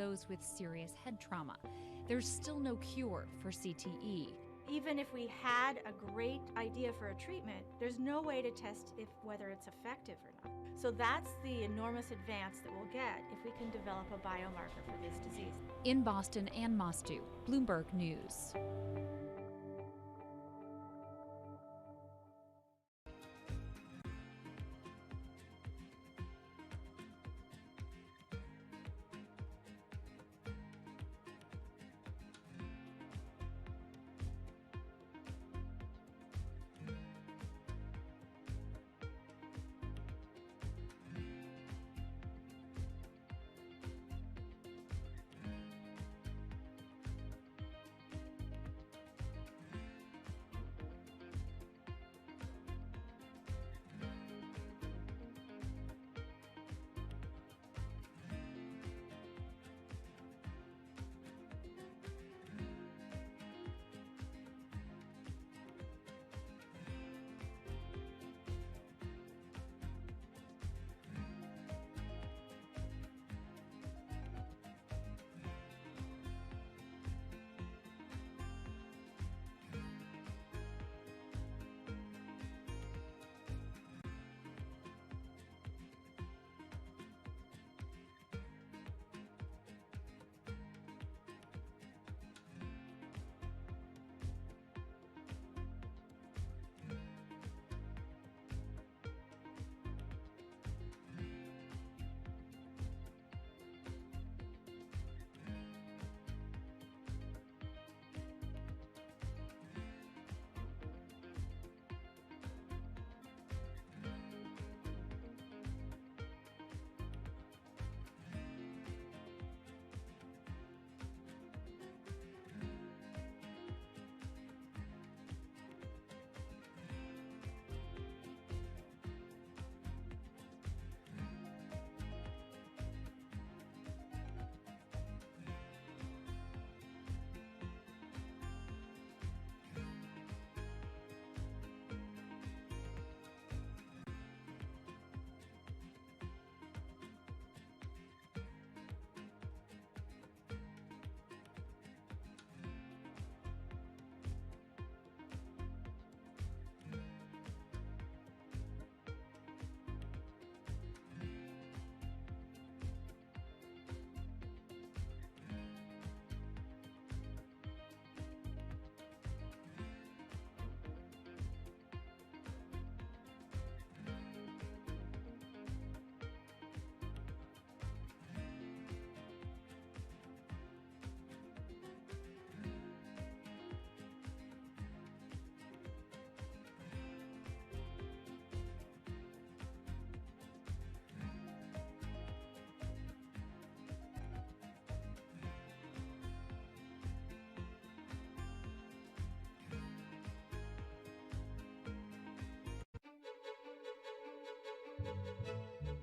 those with serious head trauma. There's still no cure for CTE. Even if we had a great idea for a treatment, there's no way to test whether it's effective or not. So that's the enormous advance that we'll get if we can develop a biomarker for this disease. In Boston, Ann Mostu, Bloomberg News.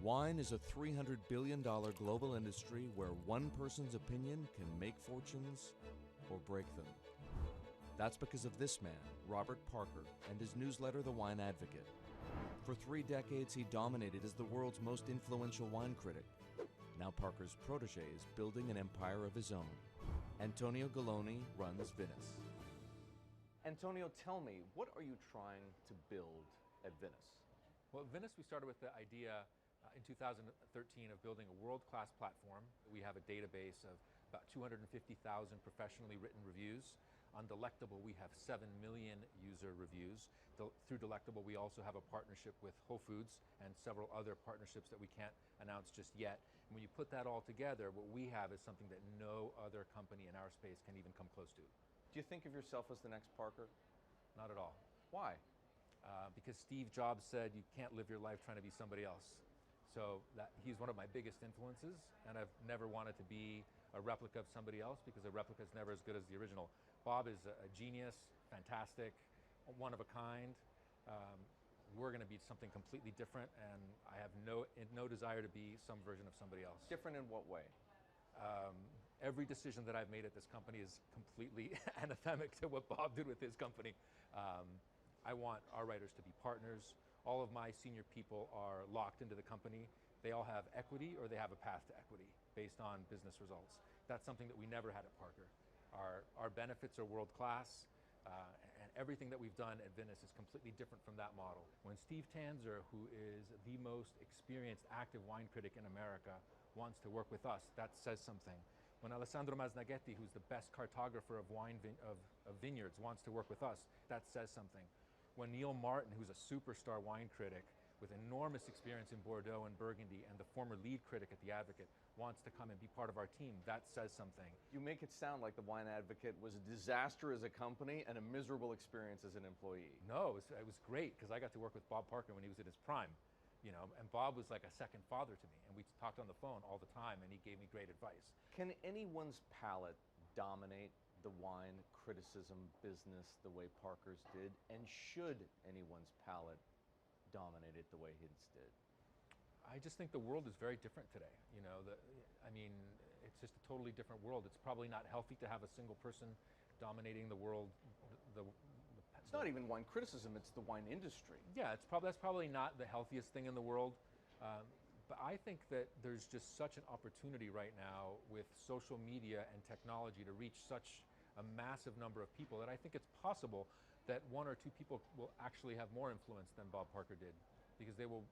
Wine is a $300 billion global industry where one person's opinion can make fortunes or break them. That's because of this man, Robert Parker, and his newsletter, The Wine Advocate. For 3 decades, he dominated as the world's most influential wine critic. Now Parker's protege is building an empire of his own. Antonio Galloni runs Venice. Antonio, tell me, what are you trying to build at Venice? Well, at Venice, we started with the idea in 2013 of building a world-class platform. We have a database of about 250,000 professionally written reviews. On Delectable, we have 7 million user reviews. Through Delectable, we also have a partnership with Whole Foods and several other partnerships that we can't announce just yet. And when you put that all together, what we have is something that no other company in our space can even come close to. Do you think of yourself as the next Parker? Not at all. Why? Because Steve Jobs said you can't live your life trying to be somebody else. So he's one of my biggest influences, and I've never wanted to be a replica of somebody else because a replica is never as good as the original. Bob is a genius, fantastic, one of a kind. We're going to be something completely different, and I have no desire to be some version of somebody else. Different in what way? Every decision that I've made at this company is completely anathemic to what Bob did with his company. I want our writers to be partners. All of my senior people are locked into the company. They all have equity or they have a path to equity based on business results. That's something that we never had at Parker. Our benefits are world-class, and everything that we've done at Vinus is completely different from that model. When Steve Tanzer, who is the most experienced active wine critic in America, wants to work with us, that says something. When Alessandro Masnaghetti, who's the best cartographer of vineyards, wants to work with us, that says something. When Neil Martin, who's a superstar wine critic with enormous experience in Bordeaux and Burgundy and the former lead critic at The Advocate, wants to come and be part of our team, that says something. You make it sound like the Wine Advocate was a disaster as a company and a miserable experience as an employee. No, it was great because I got to work with Bob Parker when he was at his prime. You know, and Bob was like a second father to me, and we talked on the phone all the time, and he gave me great advice. Can anyone's palate dominate the wine criticism business the way Parker's did? And should anyone's palate dominate it the way his did? I just think the world is very different today. You know, I mean, it's just a totally different world. It's probably not healthy to have a single person dominating the world. It's not even wine criticism, it's the wine industry. Yeah, that's probably not the healthiest thing in the world. But I think that there's just such an opportunity right now with social media and technology to reach such a massive number of people that I think it's possible that one or two people will actually have more influence than Bob Parker did. Because they will,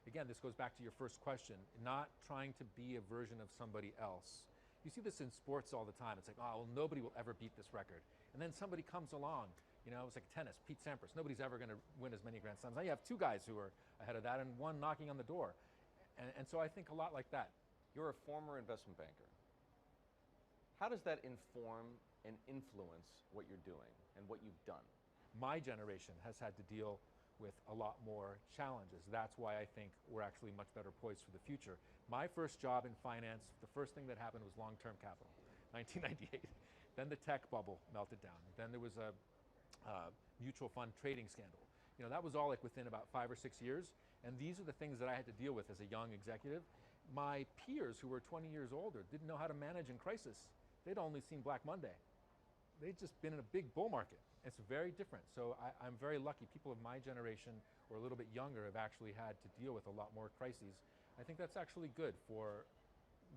again, this goes back to your first question, not trying to be a version of somebody else. You see this in sports all the time. It's like, oh, well, nobody will ever beat this record. And then somebody comes along. You know, it's like tennis, Pete Sampras. Nobody's ever going to win as many Grand Slams. Now you have two guys who are ahead of that and one knocking on the door. And so I think a lot like that. You're a former investment banker. How does that inform and influence what you're doing and what you've done? My generation has had to deal with a lot more challenges. That's why I think we're actually much better poised for the future. My first job in finance, the first thing that happened was long-term capital, 1998. Then the tech bubble melted down. Then there was a mutual fund trading scandal. You know, that was all like within about 5 or 6 years. And these are the things that I had to deal with as a young executive. My peers who were 20 years older didn't know how to manage in crisis. They'd only seen Black Monday. They'd just been in a big bull market. It's very different. So I'm very lucky. People of my generation or a little bit younger have actually had to deal with a lot more crises. I think that's actually good for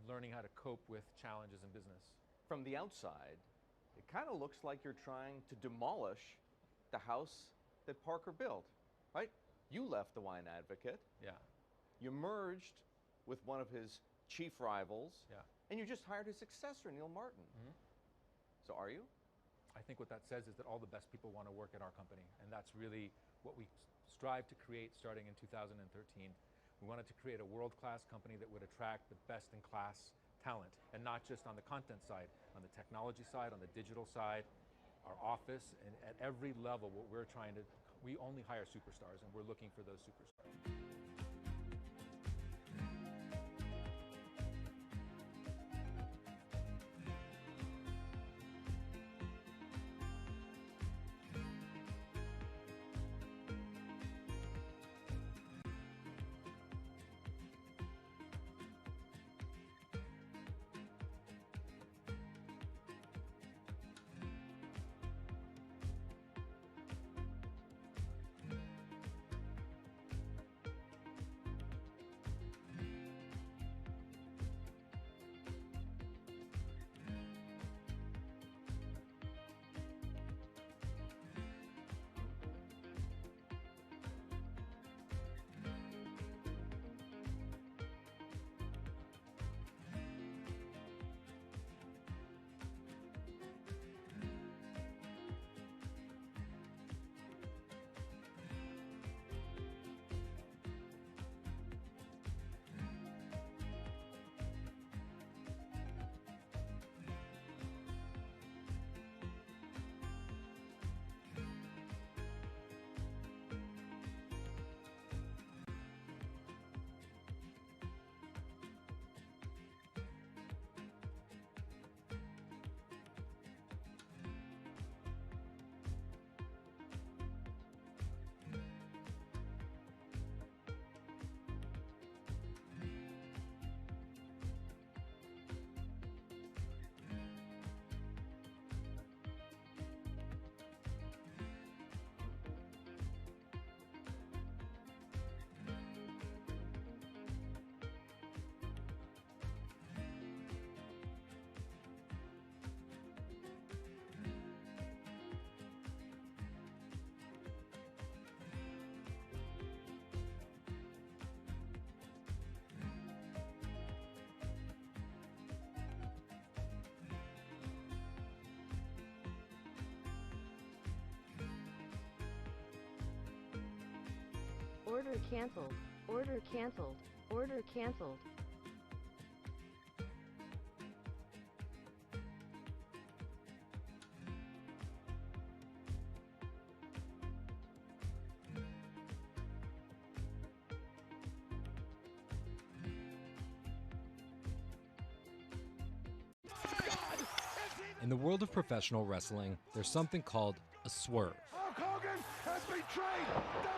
learning how to cope with challenges in business. From the outside, it kind of looks like you're trying to demolish the house that Parker built, right? You left the Wine Advocate. Yeah. You merged with one of his chief rivals. Yeah. And you just hired his successor, Neil Martin. Mm-hmm. So are you? I think what that says is that all the best people want to work at our company. And that's really what we strive to create starting in 2013. We wanted to create a world-class company that would attract the best-in-class talent, and not just on the content side, on the technology side, on the digital side, our office, and at every level, what we're trying to, we only hire superstars, and we're looking for those superstars. order canceled, order canceled, order canceled. In the world of professional wrestling, there's something called a swerve. Hulk Hogan has betrayed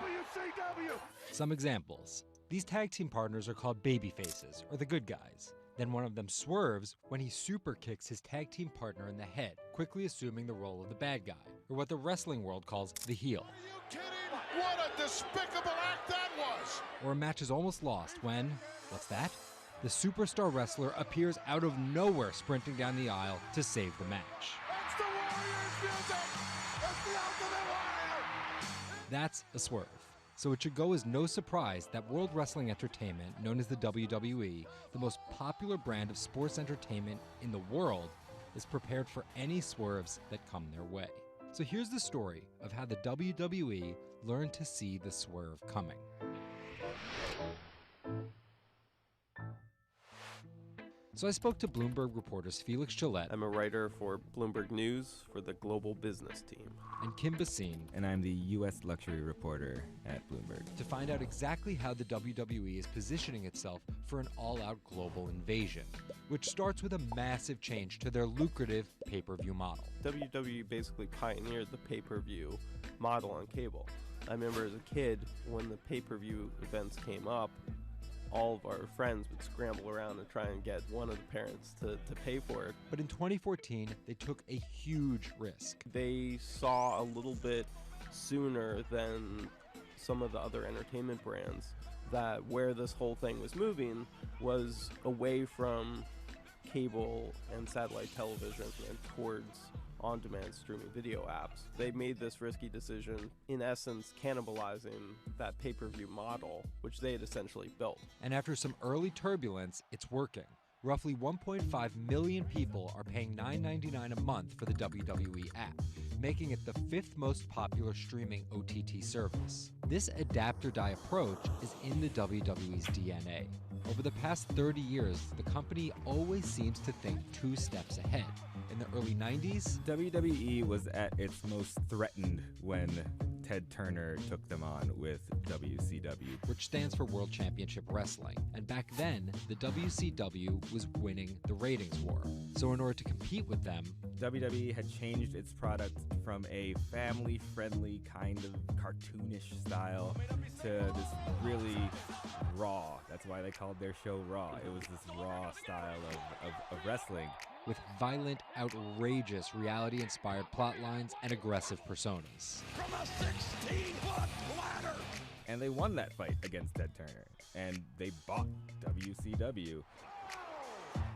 WCW. Some examples. These tag team partners are called babyfaces, or the good guys. Then one of them swerves when he super kicks his tag team partner in the head, quickly assuming the role of the bad guy, or what the wrestling world calls the heel. Are you kidding? What a despicable act that was! Or a match is almost lost when, what's that? The superstar wrestler appears out of nowhere sprinting down the aisle to save the match. That's the Warriors music! That's the Ultimate Warrior! That's a swerve. So it should go as no surprise that World Wrestling Entertainment, known as the WWE, the most popular brand of sports entertainment in the world, is prepared for any swerves that come their way. So here's the story of how the WWE learned to see the swerve coming. So I spoke to Bloomberg reporters Felix Gillette I'm a writer for Bloomberg News for the global business team. and Kim Basine And I'm the U.S. luxury reporter at Bloomberg. to find out exactly how the WWE is positioning itself for an all-out global invasion, which starts with a massive change to their lucrative pay-per-view model. WWE basically pioneered the pay-per-view model on cable. I remember as a kid, when the pay-per-view events came up, all of our friends would scramble around and try and get one of the parents to pay for it. But in 2014, they took a huge risk. They saw a little bit sooner than some of the other entertainment brands that where this whole thing was moving was away from cable and satellite television and towards on-demand streaming video apps. They made this risky decision, in essence cannibalizing that pay-per-view model, which they had essentially built. And after some early turbulence, it's working. Roughly 1.5 million people are paying $9.99 a month for the WWE app, making it the 5th most popular streaming OTT service. This adapt or die approach is in the WWE's DNA. Over the past 30 years, the company always seems to think 2 steps ahead. In the early 90s, WWE was at its most threatened when Ted Turner took them on with WCW. which stands for World Championship Wrestling, and back then, the WCW was winning the ratings war. So in order to compete with them, WWE had changed its product from a family-friendly kind of cartoonish style to this really raw. That's why they called their show Raw. It was this raw style of wrestling. with violent, outrageous, reality-inspired plot lines and aggressive personas. From a 16-foot ladder! And they won that fight against Ted Turner. And they bought WCW.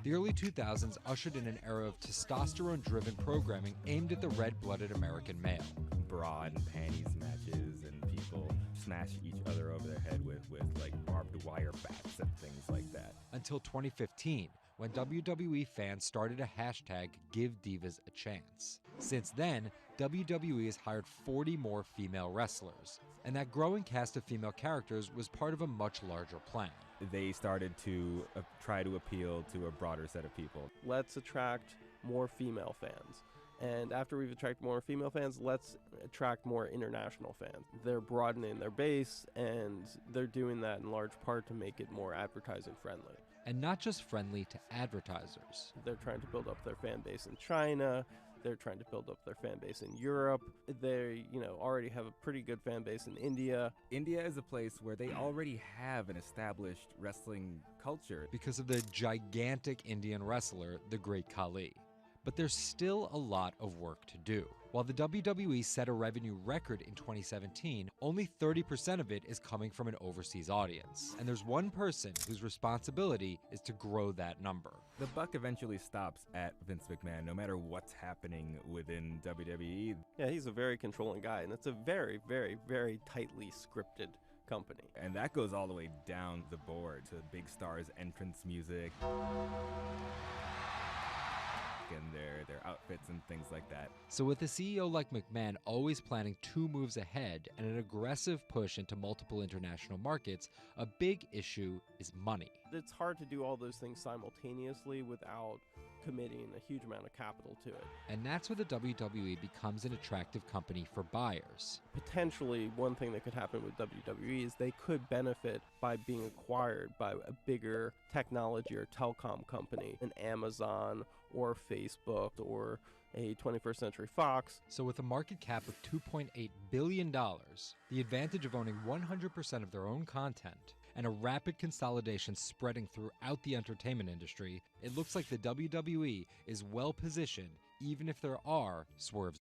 The early 2000s ushered in an era of testosterone-driven programming aimed at the red-blooded American male. Bra and panties matches, and people smash each other over their head with like barbed wire bats and things like that. Until 2015, when WWE fans started a hashtag #GiveDivas_a_chance. Since then, WWE has hired 40 more female wrestlers, and that growing cast of female characters was part of a much larger plan. They started to try to appeal to a broader set of people. Let's attract more female fans. And after we've attracted more female fans, let's attract more international fans. They're broadening their base, and they're doing that in large part to make it more advertising friendly. And not just friendly to advertisers. They're trying to build up their fan base in China. They're trying to build up their fan base in Europe. They, already have a pretty good fan base in India. India is a place where they already have an established wrestling culture. Because of the gigantic Indian wrestler, the Great Khali. But there's still a lot of work to do. While the WWE set a revenue record in 2017, only 30% of it is coming from an overseas audience. And there's one person whose responsibility is to grow that number. The buck eventually stops at Vince McMahon, no matter what's happening within WWE. Yeah, he's a very controlling guy, and it's a very, very, very tightly scripted company. And that goes all the way down the board to big stars' entrance music and their their outfits and things like that. So with a CEO like McMahon always planning 2 moves ahead and an aggressive push into multiple international markets, a big issue is money. It's hard to do all those things simultaneously without committing a huge amount of capital to it. And that's where the WWE becomes an attractive company for buyers. Potentially, one thing that could happen with WWE is they could benefit by being acquired by a bigger technology or telecom company, an Amazon or Facebook or a 21st Century Fox. So with a market cap of $2.8 billion, the advantage of owning 100% of their own content, and a rapid consolidation spreading throughout the entertainment industry, it looks like the WWE is well positioned even if there are swerves.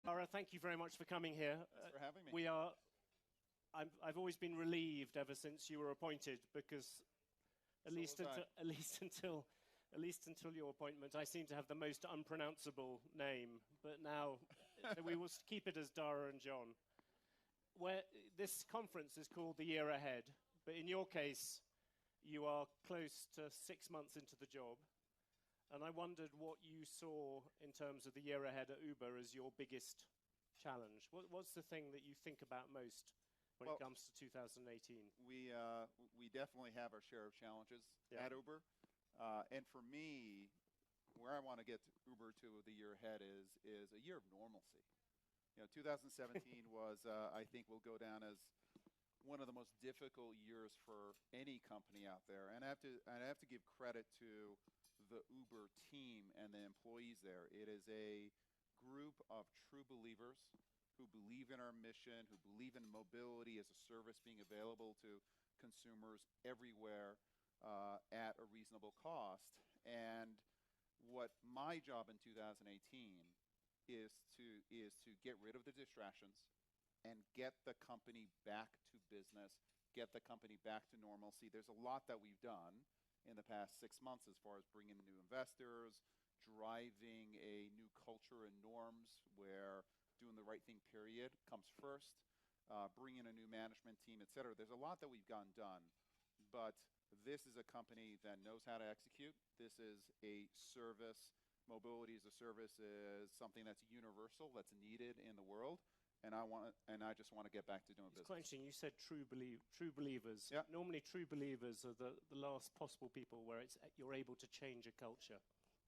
Lara, thank you very much for coming here. Thanks for having me. I've always been relieved ever since you were appointed, because at least until your appointment, I seem to have the most unpronounceable name. But now, so we will keep it as Dara and John. This conference is called The Year Ahead, but in your case, you are close to 6 months into the job. And I wondered what you saw in terms of the year ahead at Uber as your biggest challenge. What's the thing that you think about most when it comes to 2018? We definitely have our share of challenges at Uber. And for me, where I want to get Uber to the year ahead is a year of normalcy. 2017 was, I think, will go down as one of the most difficult years for any company out there. And I have to give credit to the Uber team and the employees there. It is a group of true believers who believe in our mission, who believe in mobility as a service being available to consumers everywhere. at a reasonable cost. And what my job in 2018 is to get rid of the distractions and get the company back to business, get the company back to normalcy. There's a lot that we've done in the past 6 months as far as bringing in new investors, driving a new culture and norms where doing the right thing, period, comes first, bringing a new management team, et cetera. There's a lot that we've gotten done, but this is a company that knows how to execute. This is a service. Mobility as a service is something that's universal, that's needed in the world, and I just want to get back to doing business. It's quite interesting. You said true believers. Yeah. Normally, true believers are the last possible people where you're able to change a culture.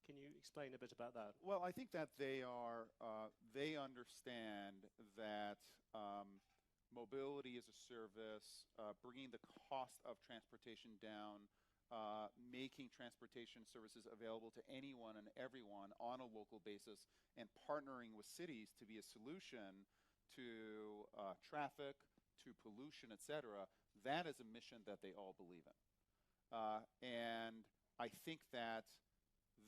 Can you explain a bit about that? Well, I think that they understand that mobility as a service, bringing the cost of transportation down, making transportation services available to anyone and everyone on a local basis, and partnering with cities to be a solution to traffic, to pollution, et cetera, that is a mission that they all believe in. And I think that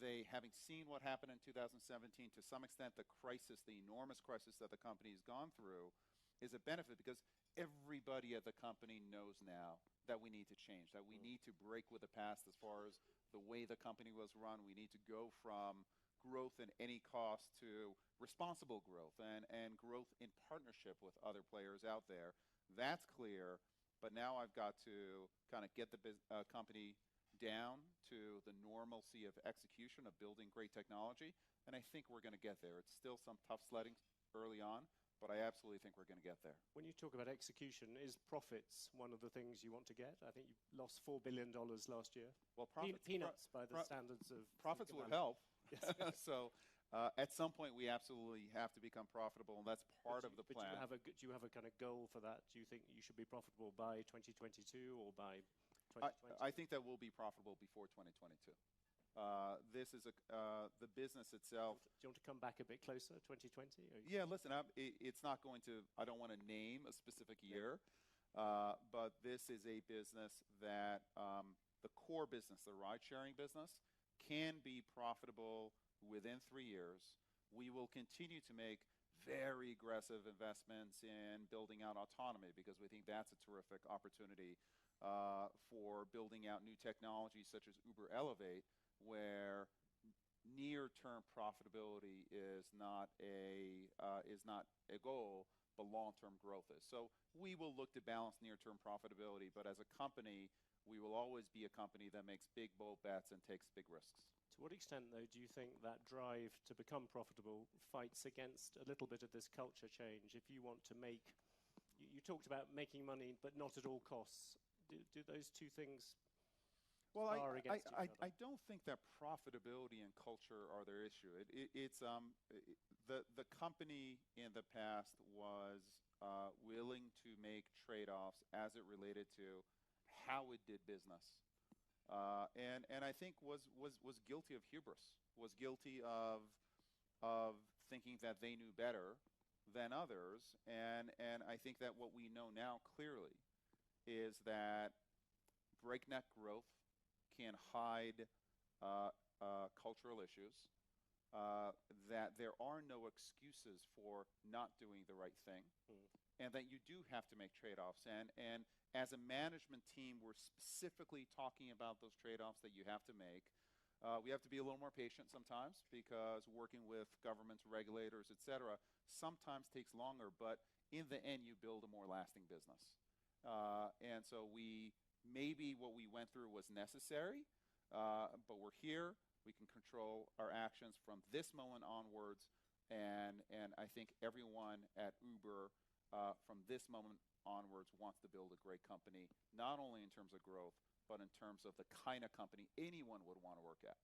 they, having seen what happened in 2017, to some extent the crisis, the enormous crisis that the company has gone through, is a benefit because everybody at the company knows now that we need to change, that we need to break with the past as far as the way the company was run. We need to go from growth at any cost to responsible growth and growth in partnership with other players out there. That's clear, but now I've got to kind of get the company down to the normalcy of execution, of building great technology, and I think we're going to get there. It's still some tough sledding early on, but I absolutely think we're going to get there. When you talk about execution, is profits one of the things you want to get? I think you lost $4 billion last year. Well, peanuts by the standards of profits would help. So at some point we absolutely have to become profitable, and that's part of the plan. But do you have a kind of goal for that? Do you think you should be profitable by 2022 or by 2020? I think that we'll be profitable before 2022. This is the business itself. Do you want to come back a bit closer, 2020? Yeah, listen, it's not going to, I don't want to name a specific year, but this is a business that the core business, the ride-sharing business, can be profitable within 3 years. We will continue to make very aggressive investments in building out autonomy because we think that's a terrific opportunity for building out new technologies such as Uber Elevate, where near-term profitability is not a goal, but long-term growth is. So we will look to balance near-term profitability, but as a company, we will always be a company that makes big, bold bets and takes big risks. To what extent, though, do you think that drive to become profitable fights against a little bit of this culture change? If you want to make, you talked about making money, but not at all costs. Do those two things spar against each other? I don't think that profitability and culture are their issue. The company in the past was willing to make trade-offs as it related to how it did business, and I think was guilty of hubris, was guilty of thinking that they knew better than others, and I think that what we know now clearly is that breakneck growth can hide cultural issues, that there are no excuses for not doing the right thing, and that you do have to make trade-offs. And as a management team, we're specifically talking about those trade-offs that you have to make. We have to be a little more patient sometimes because working with governments, regulators, et cetera, sometimes takes longer, but in the end, you build a more lasting business. And so maybe what we went through was necessary, but we're here. We can control our actions from this moment onwards, and I think everyone at Uber from this moment onwards wants to build a great company, not only in terms of growth, but in terms of the kind of company anyone would want to work at.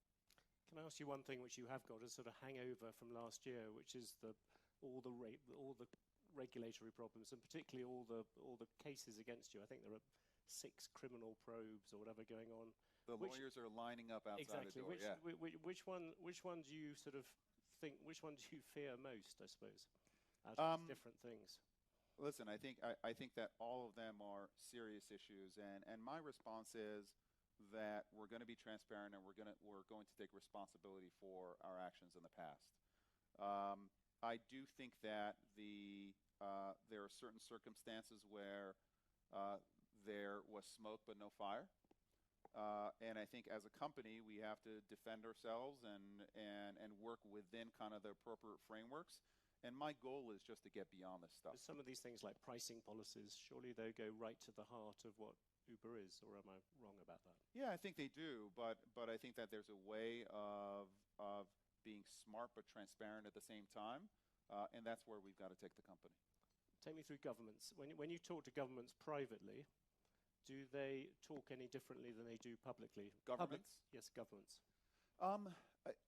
Can I ask you one thing which you have got a sort of hangover from last year, which is all the regulatory problems, and particularly all the cases against you? I think there are 6 criminal probes or whatever going on. The lawyers are lining up outside the door. Which one do you sort of think? Which one do you fear most? I suppose out of these different things. Listen, I think that all of them are serious issues, and my response is that we're going to be transparent and we're going to take responsibility for our actions in the past. I do think that there are certain circumstances where there was smoke but no fire. And I think as a company, we have to defend ourselves and work within kind of the appropriate frameworks. And my goal is just to get beyond this stuff. Some of these things like pricing policies, surely they go right to the heart of what Uber is, or am I wrong about that? Yeah, I think they do, but I think that there's a way of being smart but transparent at the same time, and that's where we've got to take the company. Take me through governments. When you talk to governments privately, do they talk any differently than they do publicly? Governments? Yes, governments.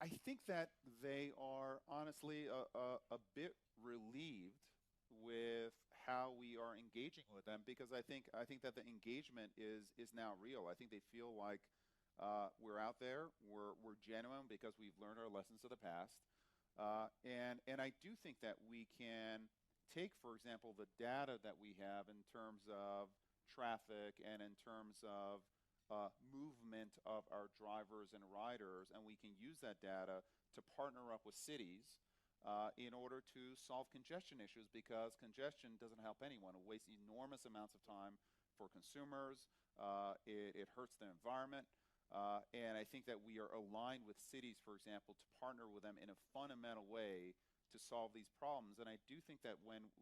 I think that they are honestly a bit relieved with how we are engaging with them, because I think that the engagement is now real. I think they feel like we're out there, we're genuine because we've learned our lessons of the past, and I do think that we can take, for example, the data that we have in terms of traffic and in terms of movement of our drivers and riders, and we can use that data to partner up with cities in order to solve congestion issues, because congestion doesn't help anyone. It wastes enormous amounts of time for consumers. It hurts the environment. And I think that we are aligned with cities, for example, to partner with them in a fundamental way to solve these problems. And I do think that when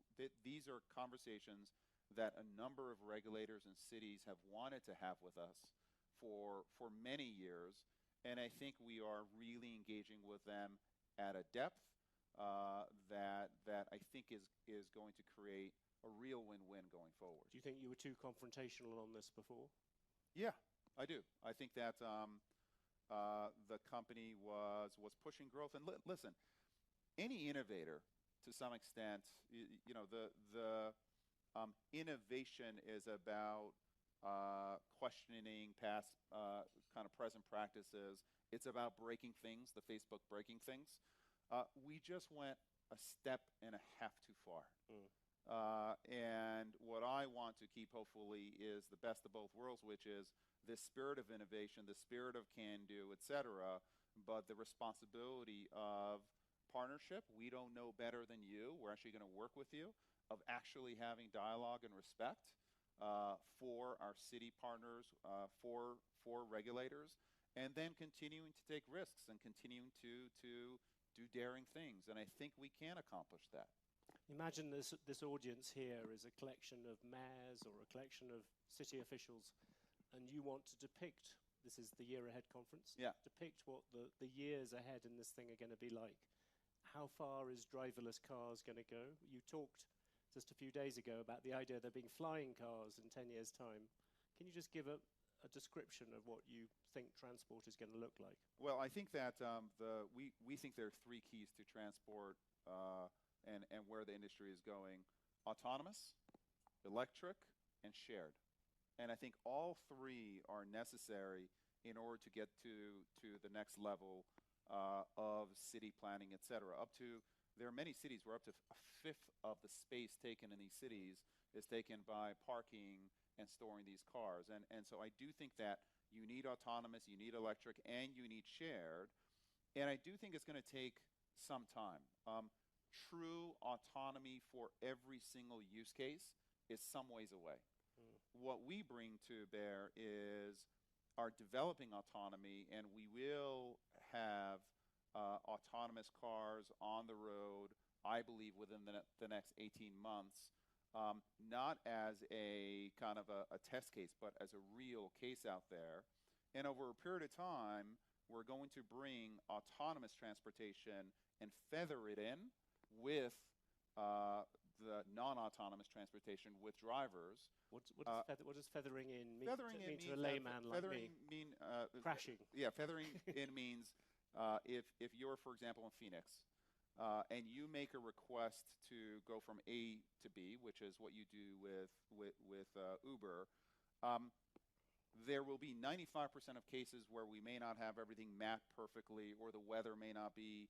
these are conversations that a number of regulators and cities have wanted to have with us for many years, and I think we are really engaging with them at a depth that I think is going to create a real win-win going forward. Do you think you were too confrontational on this before? Yeah, I do. I think that the company was pushing growth. And listen, any innovator, to some extent, the innovation is about questioning past kind of present practices. It's about breaking things, the Facebook breaking things. We just went a step and a half too far. And what I want to keep, hopefully, is the best of both worlds, which is this spirit of innovation, the spirit of can-do, et cetera, but the responsibility of partnership. We don't know better than you. We're actually going to work with you, of actually having dialogue and respect for our city partners, for regulators, and then continuing to take risks and continuing to do daring things. And I think we can accomplish that. Imagine this audience here is a collection of mayors or a collection of city officials, and you want to depict, this is the Year Ahead conference, depict what the years ahead in this thing are going to be like. How far is driverless cars going to go? You talked just a few days ago about the idea of there being flying cars in 10 years' time. Can you just give a description of what you think transport is going to look like? Well, I think that we think there are three keys to transport and where the industry is going: autonomous, electric, and shared. And I think all three are necessary in order to get to the next level of city planning, et cetera. There are many cities where up to a fifth of the space taken in these cities is taken by parking and storing these cars. And so I do think that you need autonomous, you need electric, and you need shared. And I do think it's going to take some time. True autonomy for every single use case is some ways away. What we bring to bear is our developing autonomy, and we will have autonomous cars on the road, I believe, within the next 18 months, not as a kind of a test case, but as a real case out there. And over a period of time, we're going to bring autonomous transportation and feather it in with the non-autonomous transportation with drivers. What does feathering in mean? Feathering in means to a layman like me? Crashing. Yeah, feathering in means if you're, for example, in Phoenix, and you make a request to go from A to B, which is what you do with Uber, there will be 95% of cases where we may not have everything mapped perfectly, or the weather may not be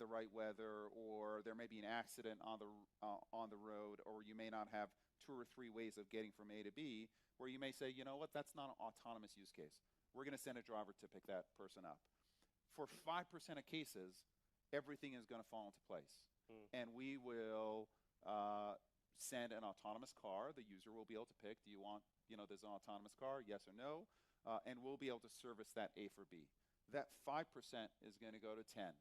the right weather, or there may be an accident on the road, or you may not have 2 or 3 ways of getting from A to B, where you may say, you know what, that's not an autonomous use case. we're going to send a driver to pick that person up. For 5% of cases, everything is going to fall into place. And we will send an autonomous car. The user will be able to pick, do you want, there's an autonomous car, yes or no? And we'll be able to service that A for B. That 5% is going to go to 10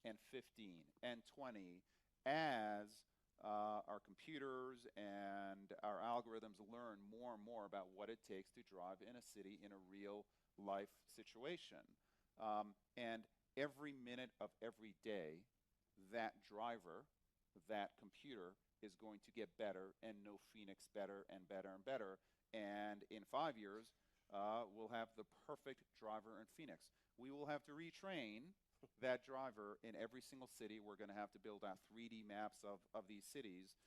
and 15 and 20 as our computers and our algorithms learn more and more about what it takes to drive in a city in a real life situation. And every minute of every day, that driver, that computer is going to get better and know Phoenix better and better and better. And in 5 years, we'll have the perfect driver in Phoenix. We will have to retrain that driver in every single city. We're going to have to build out 3D maps of these cities.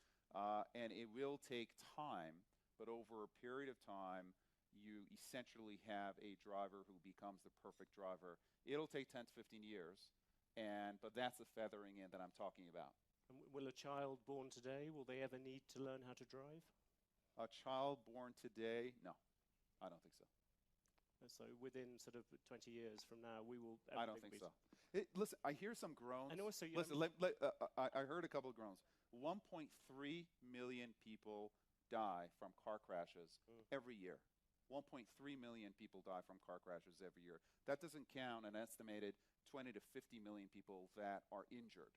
And it will take time, but over a period of time, you essentially have a driver who becomes the perfect driver. It'll take 10 to 15 years, but that's the feathering in that I'm talking about. And will a child born today, will they ever need to learn how to drive? A child born today? No, I don't think so. So within sort of 20 years from now, we will... I don't think so. Listen, I hear some groans. And also, listen, I heard a couple of groans. 1.3 million people die from car crashes every year. 1.3 million people die from car crashes every year. That doesn't count an estimated 20 to 50 million people that are injured.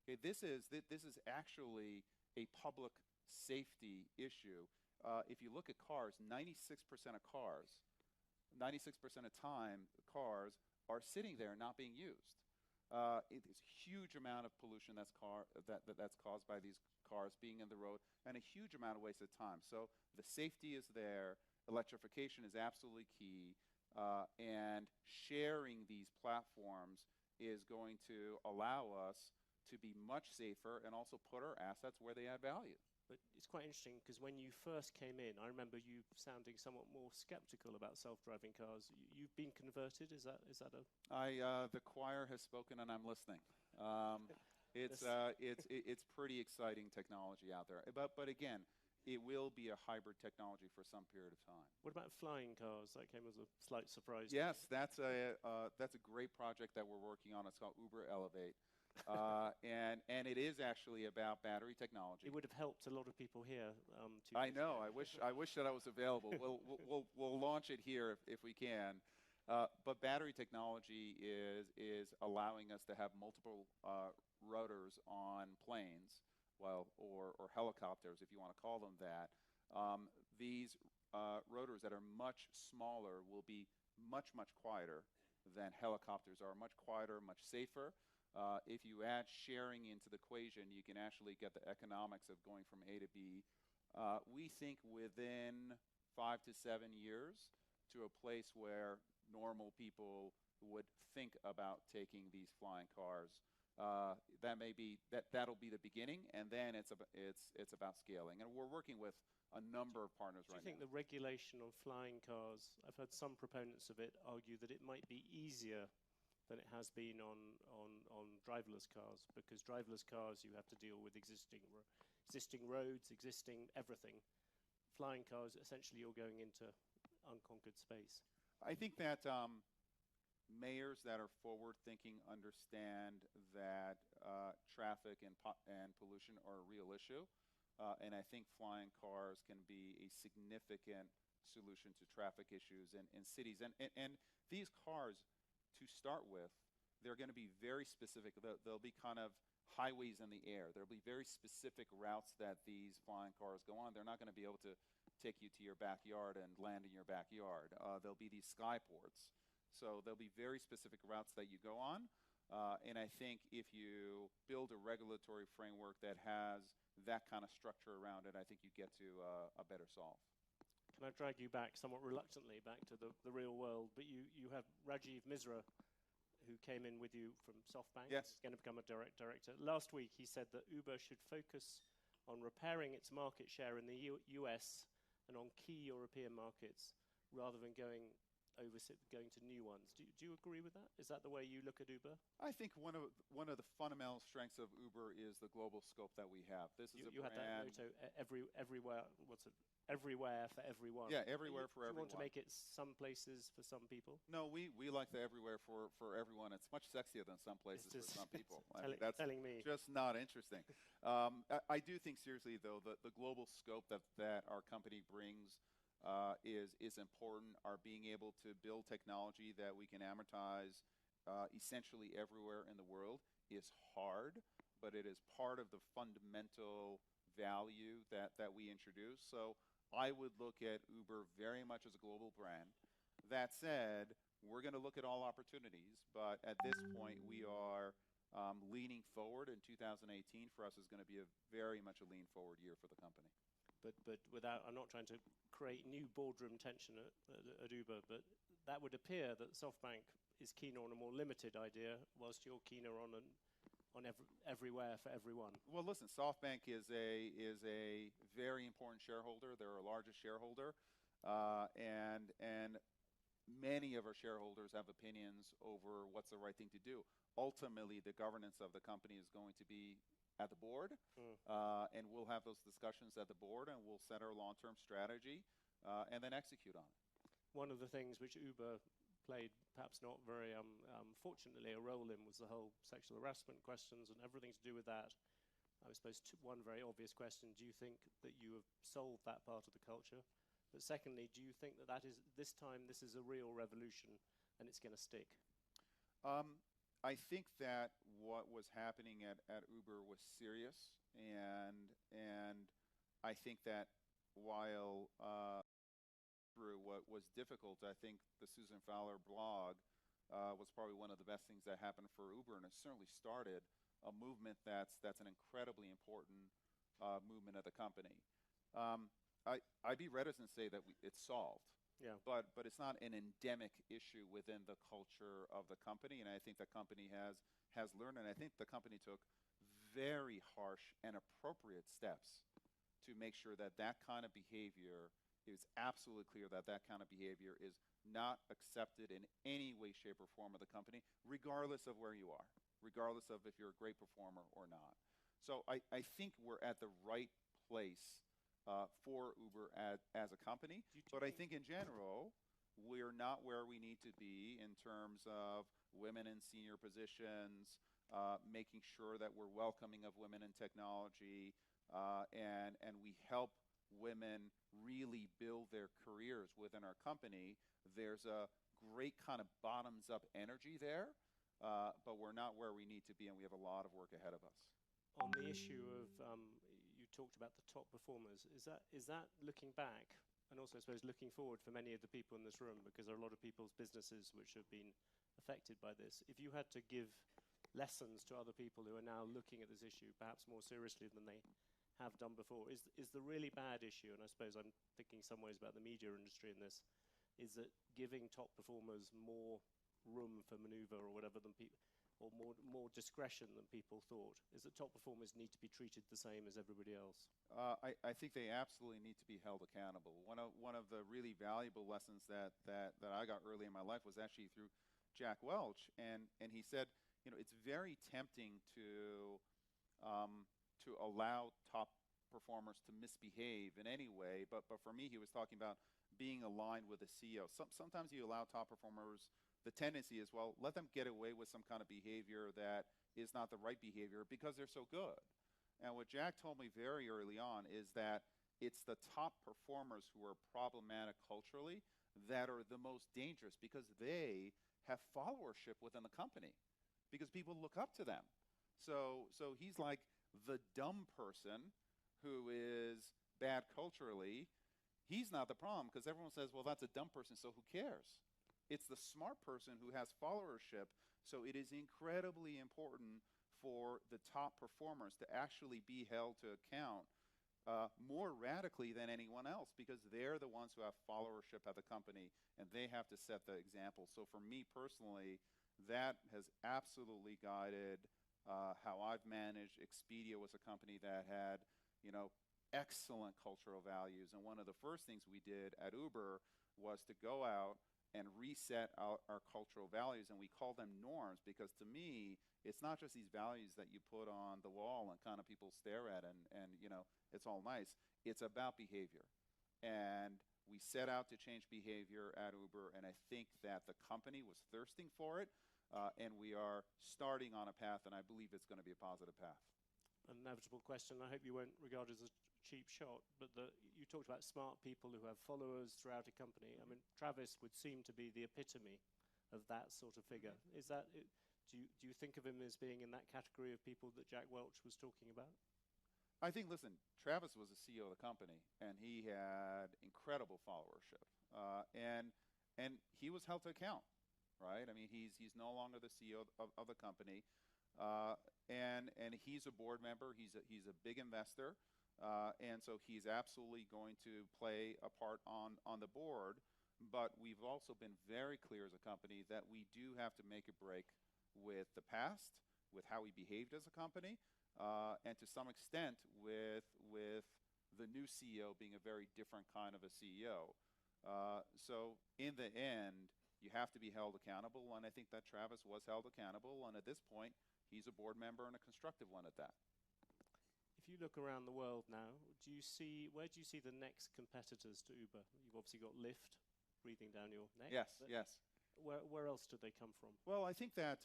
Okay, this is actually a public safety issue. If you look at cars, 96% of cars, 96% of time, cars are sitting there not being used. It is a huge amount of pollution that's caused by these cars being in the road, and a huge amount of wasted time. So the safety is there. Electrification is absolutely key, and sharing these platforms is going to allow us to be much safer and also put our assets where they add value. But it's quite interesting because when you first came in, I remember you sounding somewhat more skeptical about self-driving cars. You've been converted. Is that a? The choir has spoken, and I'm listening. It's pretty exciting technology out there. But again, it will be a hybrid technology for some period of time. What about flying cars? That came as a slight surprise. Yes, that's a great project that we're working on. It's called Uber Elevate. And it is actually about battery technology. It would have helped a lot of people here. I know. I wish that I was available. We'll launch it here if we can. But battery technology is allowing us to have multiple rotors on planes, or helicopters, if you want to call them that. These rotors that are much smaller will be much quieter than helicopters are. Much quieter, much safer. If you add sharing into the equation, you can actually get the economics of going from A to B. We think within 5 to 7 years to a place where normal people would think about taking these flying cars. That'll be the beginning, and then it's about scaling. And we're working with a number of partners right now. Do you think the regulation on flying cars, I've heard some proponents of it argue that it might be easier than it has been on driverless cars, because driverless cars you have to deal with existing roads, existing everything. Flying cars, essentially you're going into unconquered space. I think that mayors that are forward-thinking understand that traffic and pollution are a real issue, and I think flying cars can be a significant solution to traffic issues in cities. And these cars, to start with, they're going to be very specific. They'll be kind of highways in the air. There'll be very specific routes that these flying cars go on. They're not going to be able to take you to your backyard and land in your backyard. There'll be these skyports. So there'll be very specific routes that you go on. And I think if you build a regulatory framework that has that kind of structure around it, I think you get to a better solve. Can I drag you back somewhat reluctantly back to the real world? But you have Rajiv Misra, who came in with you from SoftBank. Yes. He's going to become a director. Last week he said that Uber should focus on repairing its market share in the US and on key European markets rather than going going to new ones. Do you agree with that? Is that the way you look at Uber? I think one of the fundamental strengths of Uber is the global scope that we have. This is you had that motto, everywhere. What's it? Everywhere for everyone. Yeah, everywhere for everyone. Do you want to make it some places for some people? No, we like the everywhere for everyone. It's much sexier than some places for some people. That's telling me. Just not interesting. I do think seriously though the global scope that our company brings is important. Our being able to build technology that we can amortize essentially everywhere in the world is hard, but it is part of the fundamental value that we introduce. So I would look at Uber very much as a global brand. That said, we're going to look at all opportunities, but at this point we are leaning forward, and 2018 for us is going to be very much a lean forward year for the company. But without, I'm not trying to create new boardroom tension at Uber, but that would appear that SoftBank is keener on a more limited idea, whilst you're keener on everywhere for everyone. Well, listen, SoftBank is a very important shareholder. They're our largest shareholder, and many of our shareholders have opinions over what's the right thing to do. Ultimately, the governance of the company is going to be at the board, and we'll have those discussions at the board, and we'll set our long-term strategy, and then execute on it. One of the things which Uber played, perhaps not very fortunately, a role in was the whole sexual harassment questions and everything to do with that. I suppose one very obvious question, do you think that you have solved that part of the culture? But secondly, do you think that this time this is a real revolution and it's going to stick? I think that what was happening at Uber was serious, and I think that while through what was difficult, I think the Susan Fowler blog was probably one of the best things that happened for Uber, and it certainly started a movement that's an incredibly important movement of the company. I'd be reticent to say that it's solved. Yeah. But it's not an endemic issue within the culture of the company, and I think the company has learned, and I think the company took very harsh and appropriate steps to make sure that kind of behavior is absolutely clear, that kind of behavior is not accepted in any way, shape, or form of the company, regardless of where you are, regardless of if you're a great performer or not. So I think we're at the right place for Uber as a company, but I think in general we're not where we need to be in terms of women in senior positions, making sure that we're welcoming of women in technology, and we help women really build their careers within our company. There's a great kind of bottoms-up energy there, but we're not where we need to be, and we have a lot of work ahead of us. On the issue of you talked about the top performers. Is that looking back, and also I suppose looking forward for many of the people in this room, because there are a lot of people's businesses which have been affected by this. If you had to give lessons to other people who are now looking at this issue, perhaps more seriously than they have done before, is the really bad issue, and I suppose I'm thinking in some ways about the media industry in this, is that giving top performers more room for maneuver or whatever than people, or more discretion than people thought? Is that top performers need to be treated the same as everybody else? I think they absolutely need to be held accountable. One of the really valuable lessons that I got early in my life was actually through Jack Welch, and he said, it's very tempting to allow top performers to misbehave in any way, but for me, he was talking about being aligned with the CEO. Sometimes you allow top performers, the tendency is, well, let them get away with some kind of behavior that is not the right behavior because they're so good. And what Jack told me very early on is that it's the top performers who are problematic culturally that are the most dangerous, because they have followership within the company, because people look up to them. So he's like the dumb person who is bad culturally. He's not the problem, because everyone says, well, that's a dumb person, so who cares? It's the smart person who has followership. So it is incredibly important for the top performers to actually be held to account more radically than anyone else, because they're the ones who have followership at the company, and they have to set the example. So for me personally, that has absolutely guided how I've managed. Expedia was a company that had, excellent cultural values. And one of the first things we did at Uber was to go out and reset our cultural values, and we call them norms because to me, it's not just these values that you put on the wall and kind of people stare at and it's all nice. It's about behavior. And we set out to change behavior at Uber, and I think that the company was thirsting for it, and we are starting on a path, and I believe it's going to be a positive path. An inevitable question, I hope you won't regard it as a cheap shot, but you talked about smart people who have followers throughout a company. I mean, Travis would seem to be the epitome of that sort of figure. Is that, do you think of him as being in that category of people that Jack Welch was talking about? I think, listen, Travis was the CEO of the company, and he had incredible followership, and he was held to account, right? I mean, he's no longer the CEO of the company, and he's a board member. He's a big investor, and so he's absolutely going to play a part on the board. But we've also been very clear as a company that we do have to make a break with the past, with how we behaved as a company, and to some extent with the new CEO being a very different kind of a CEO. So in the end, you have to be held accountable, and I think that Travis was held accountable, and at this point, he's a board member and a constructive one at that. If you look around the world now, where do you see the next competitors to Uber? You've obviously got Lyft breathing down your neck. Yes. Where else do they come from? Well, I think that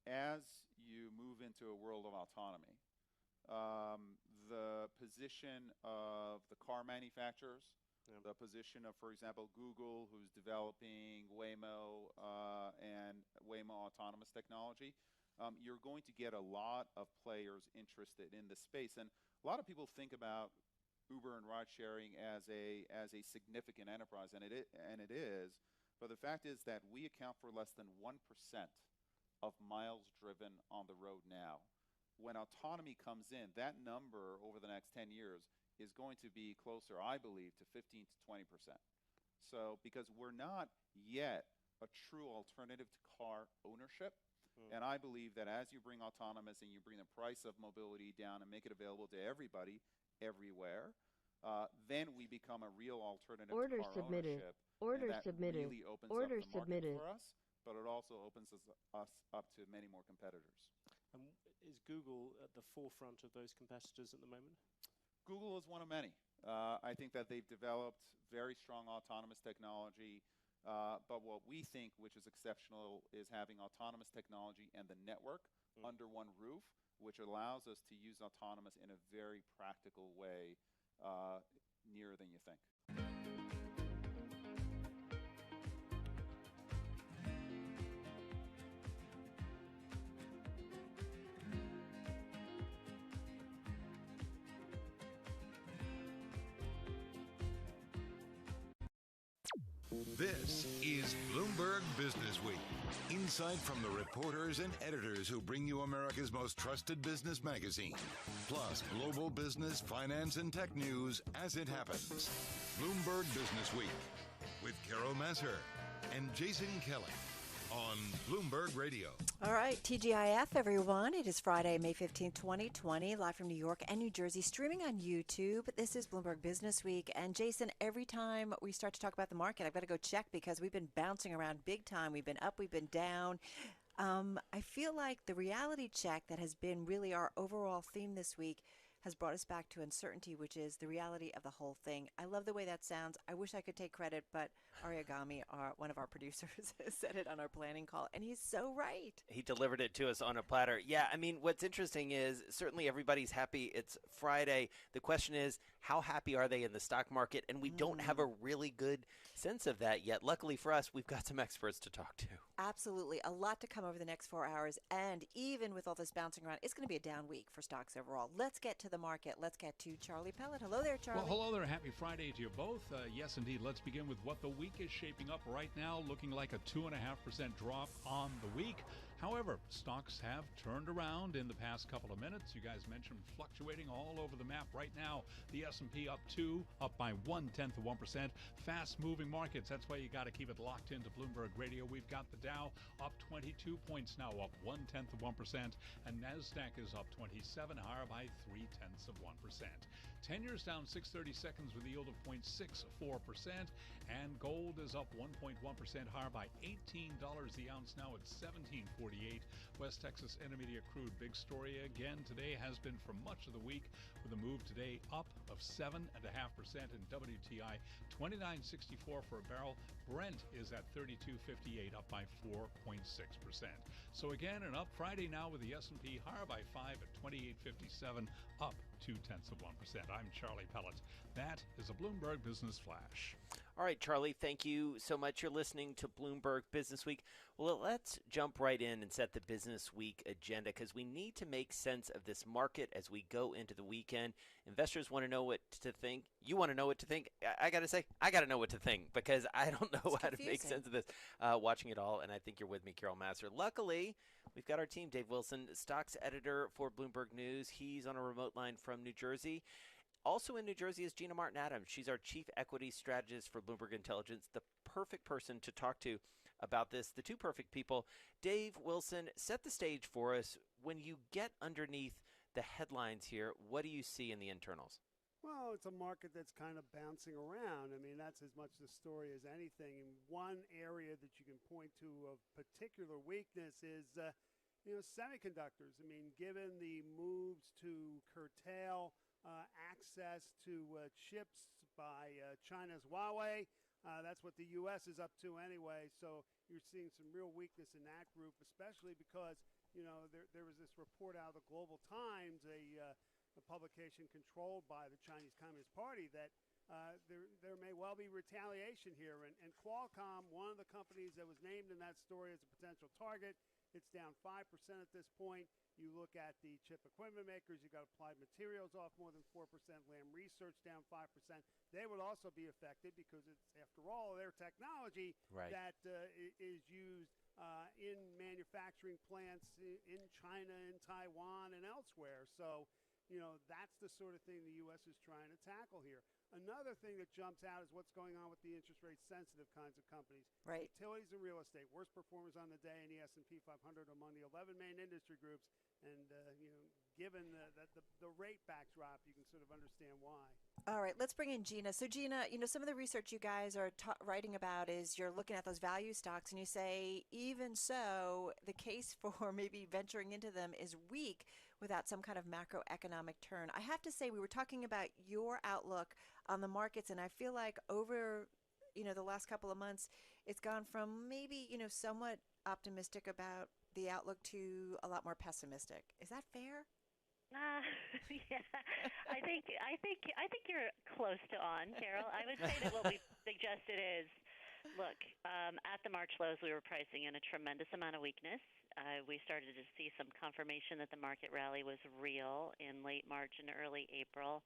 as you move into a world of autonomy, the position of the car manufacturers, the position of, for example, Google, who's developing Waymo and Waymo autonomous technology, you're going to get a lot of players interested in this space. And a lot of people think about Uber and ride sharing as a significant enterprise, and it is. But the fact is that we account for less than 1% of miles driven on the road now. When autonomy comes in, that number over the next 10 years is going to be closer, I believe, to 15 to 20%. So because we're not yet a true alternative to car ownership, and I believe that as you bring autonomous and you bring the price of mobility down and make it available to everybody, everywhere, then we become a real alternative to car ownership. Order that submitted. Really opens Order up the submitted. market for us, but it also opens us up to many more competitors. Is Google at the forefront of those competitors at the moment? Google is one of many. I think that they've developed very strong autonomous technology, but what we think, which is exceptional, is having autonomous technology and the network under one roof, which allows us to use autonomous in a very practical way, nearer than you think. This is Bloomberg Business Week. Insight from the reporters and editors who bring you America's most trusted business magazine. Plus, global business, finance, and tech news as it happens. Bloomberg Business Week with Carol Masser and Jason Kelly on Bloomberg Radio. All right, TGIF, everyone. It is Friday, May 15th, 2020, live from New York and New Jersey, streaming on YouTube. This is Bloomberg Business Week. And Jason, every time we start to talk about the market, I've got to go check because we've been bouncing around big time. We've been up, we've been down. I feel like the reality check that has been really our overall theme this week has brought us back to uncertainty, which is the reality of the whole thing. I love the way that sounds. I wish I could take credit, but Ariagami, one of our producers, said it on our planning call, and he's so right. He delivered it to us on a platter. Yeah, I mean, what's interesting is certainly everybody's happy. It's Friday. The question is, how happy are they in the stock market? And we don't have a really good sense of that yet. Luckily for us, we've got some experts to talk to. Absolutely. A lot to come over the next 4 hours. And even with all this bouncing around, it's going to be a down week for stocks overall. Let's get to the market. Let's get to Charlie Pellet. Hello there, Charlie. Well, hello there. Happy Friday to you both. Yes, indeed. Let's begin with what the week is shaping up right now, looking like a 2.5% drop on the week. However, stocks have turned around in the past couple of minutes. You guys mentioned fluctuating all over the map right now. The S&P up by 0.1%. Fast-moving markets. That's why you got to keep it locked into Bloomberg Radio. We've got the Dow up 22 points now, up 0.1%, and Nasdaq is up 27, higher by 0.3%. 10 years down 6/32 with a yield of 0.64%, And gold is up 1.1% higher by $18 the ounce, now at $17.48. West Texas Intermediate crude, big story again today, has been for much of the week, with a move today up of 7.5% in WTI, $29.64 for a barrel. Brent is at $32.58, up by 4.6%. So again, an up Friday now with the S&P higher by 5 at 28.57, up 0.2%. I'm Charlie Pellet. That is a Bloomberg Business Flash. All right, Charlie, thank you so much. You're listening to Bloomberg Business Week. Well, let's jump right in and set the Business Week agenda, because we need to make sense of this market as we go into the weekend. Investors want to know what to think. You want to know what to think. I got to say, I got to know what to think, because I don't know how to make sense of this watching it all, and I think you're with me, Carol Massar. Luckily, we've got our team, Dave Wilson, stocks editor for Bloomberg News. He's on a remote line from New Jersey. Also in New Jersey is Gina Martin-Adams. She's our chief equity strategist for Bloomberg Intelligence, the perfect person to talk to about this, the two perfect people. Dave Wilson, set the stage for us. When you get underneath the headlines here, what do you see in the internals? Well, it's a market that's kind of bouncing around. I mean, that's as much the story as anything. And one area that you can point to of particular weakness is, semiconductors. I mean, given the moves to curtail access to chips by China's Huawei. That's what the U.S. is up to anyway. So you're seeing some real weakness in that group, especially because, there was this report out of the Global Times, a publication controlled by the Chinese Communist Party, that there may well be retaliation here. And Qualcomm, one of the companies that was named in that story as a potential target, it's down 5% at this point. You look at the chip equipment makers, you've got Applied Materials off more than 4%, Lam Research down 5%. They would also be affected because it's, after all, their technology that is used in manufacturing plants in China, in Taiwan, and elsewhere. So, that's the sort of thing the U.S. is trying to tackle here. Another thing that jumps out is what's going on with the interest rate sensitive kinds of companies. Right. Utilities and real estate, worst performers on the day in the S&P 500 among the 11 main industry groups. And, given the rate backdrop, you can sort of understand why. All right, let's bring in Gina. So Gina, some of the research you guys are writing about is you're looking at those value stocks and you say, even so, the case for maybe venturing into them is weak without some kind of macroeconomic turn. I have to say, we were talking about your outlook on the markets, and I feel like over, the last couple of months, it's gone from maybe, somewhat optimistic about the outlook to a lot more pessimistic. Is that fair? Yeah, I think you're close to on, Carol. I would say that what we've suggested is, look, at the March lows, we were pricing in a tremendous amount of weakness. We started to see some confirmation that the market rally was real in late March and early April.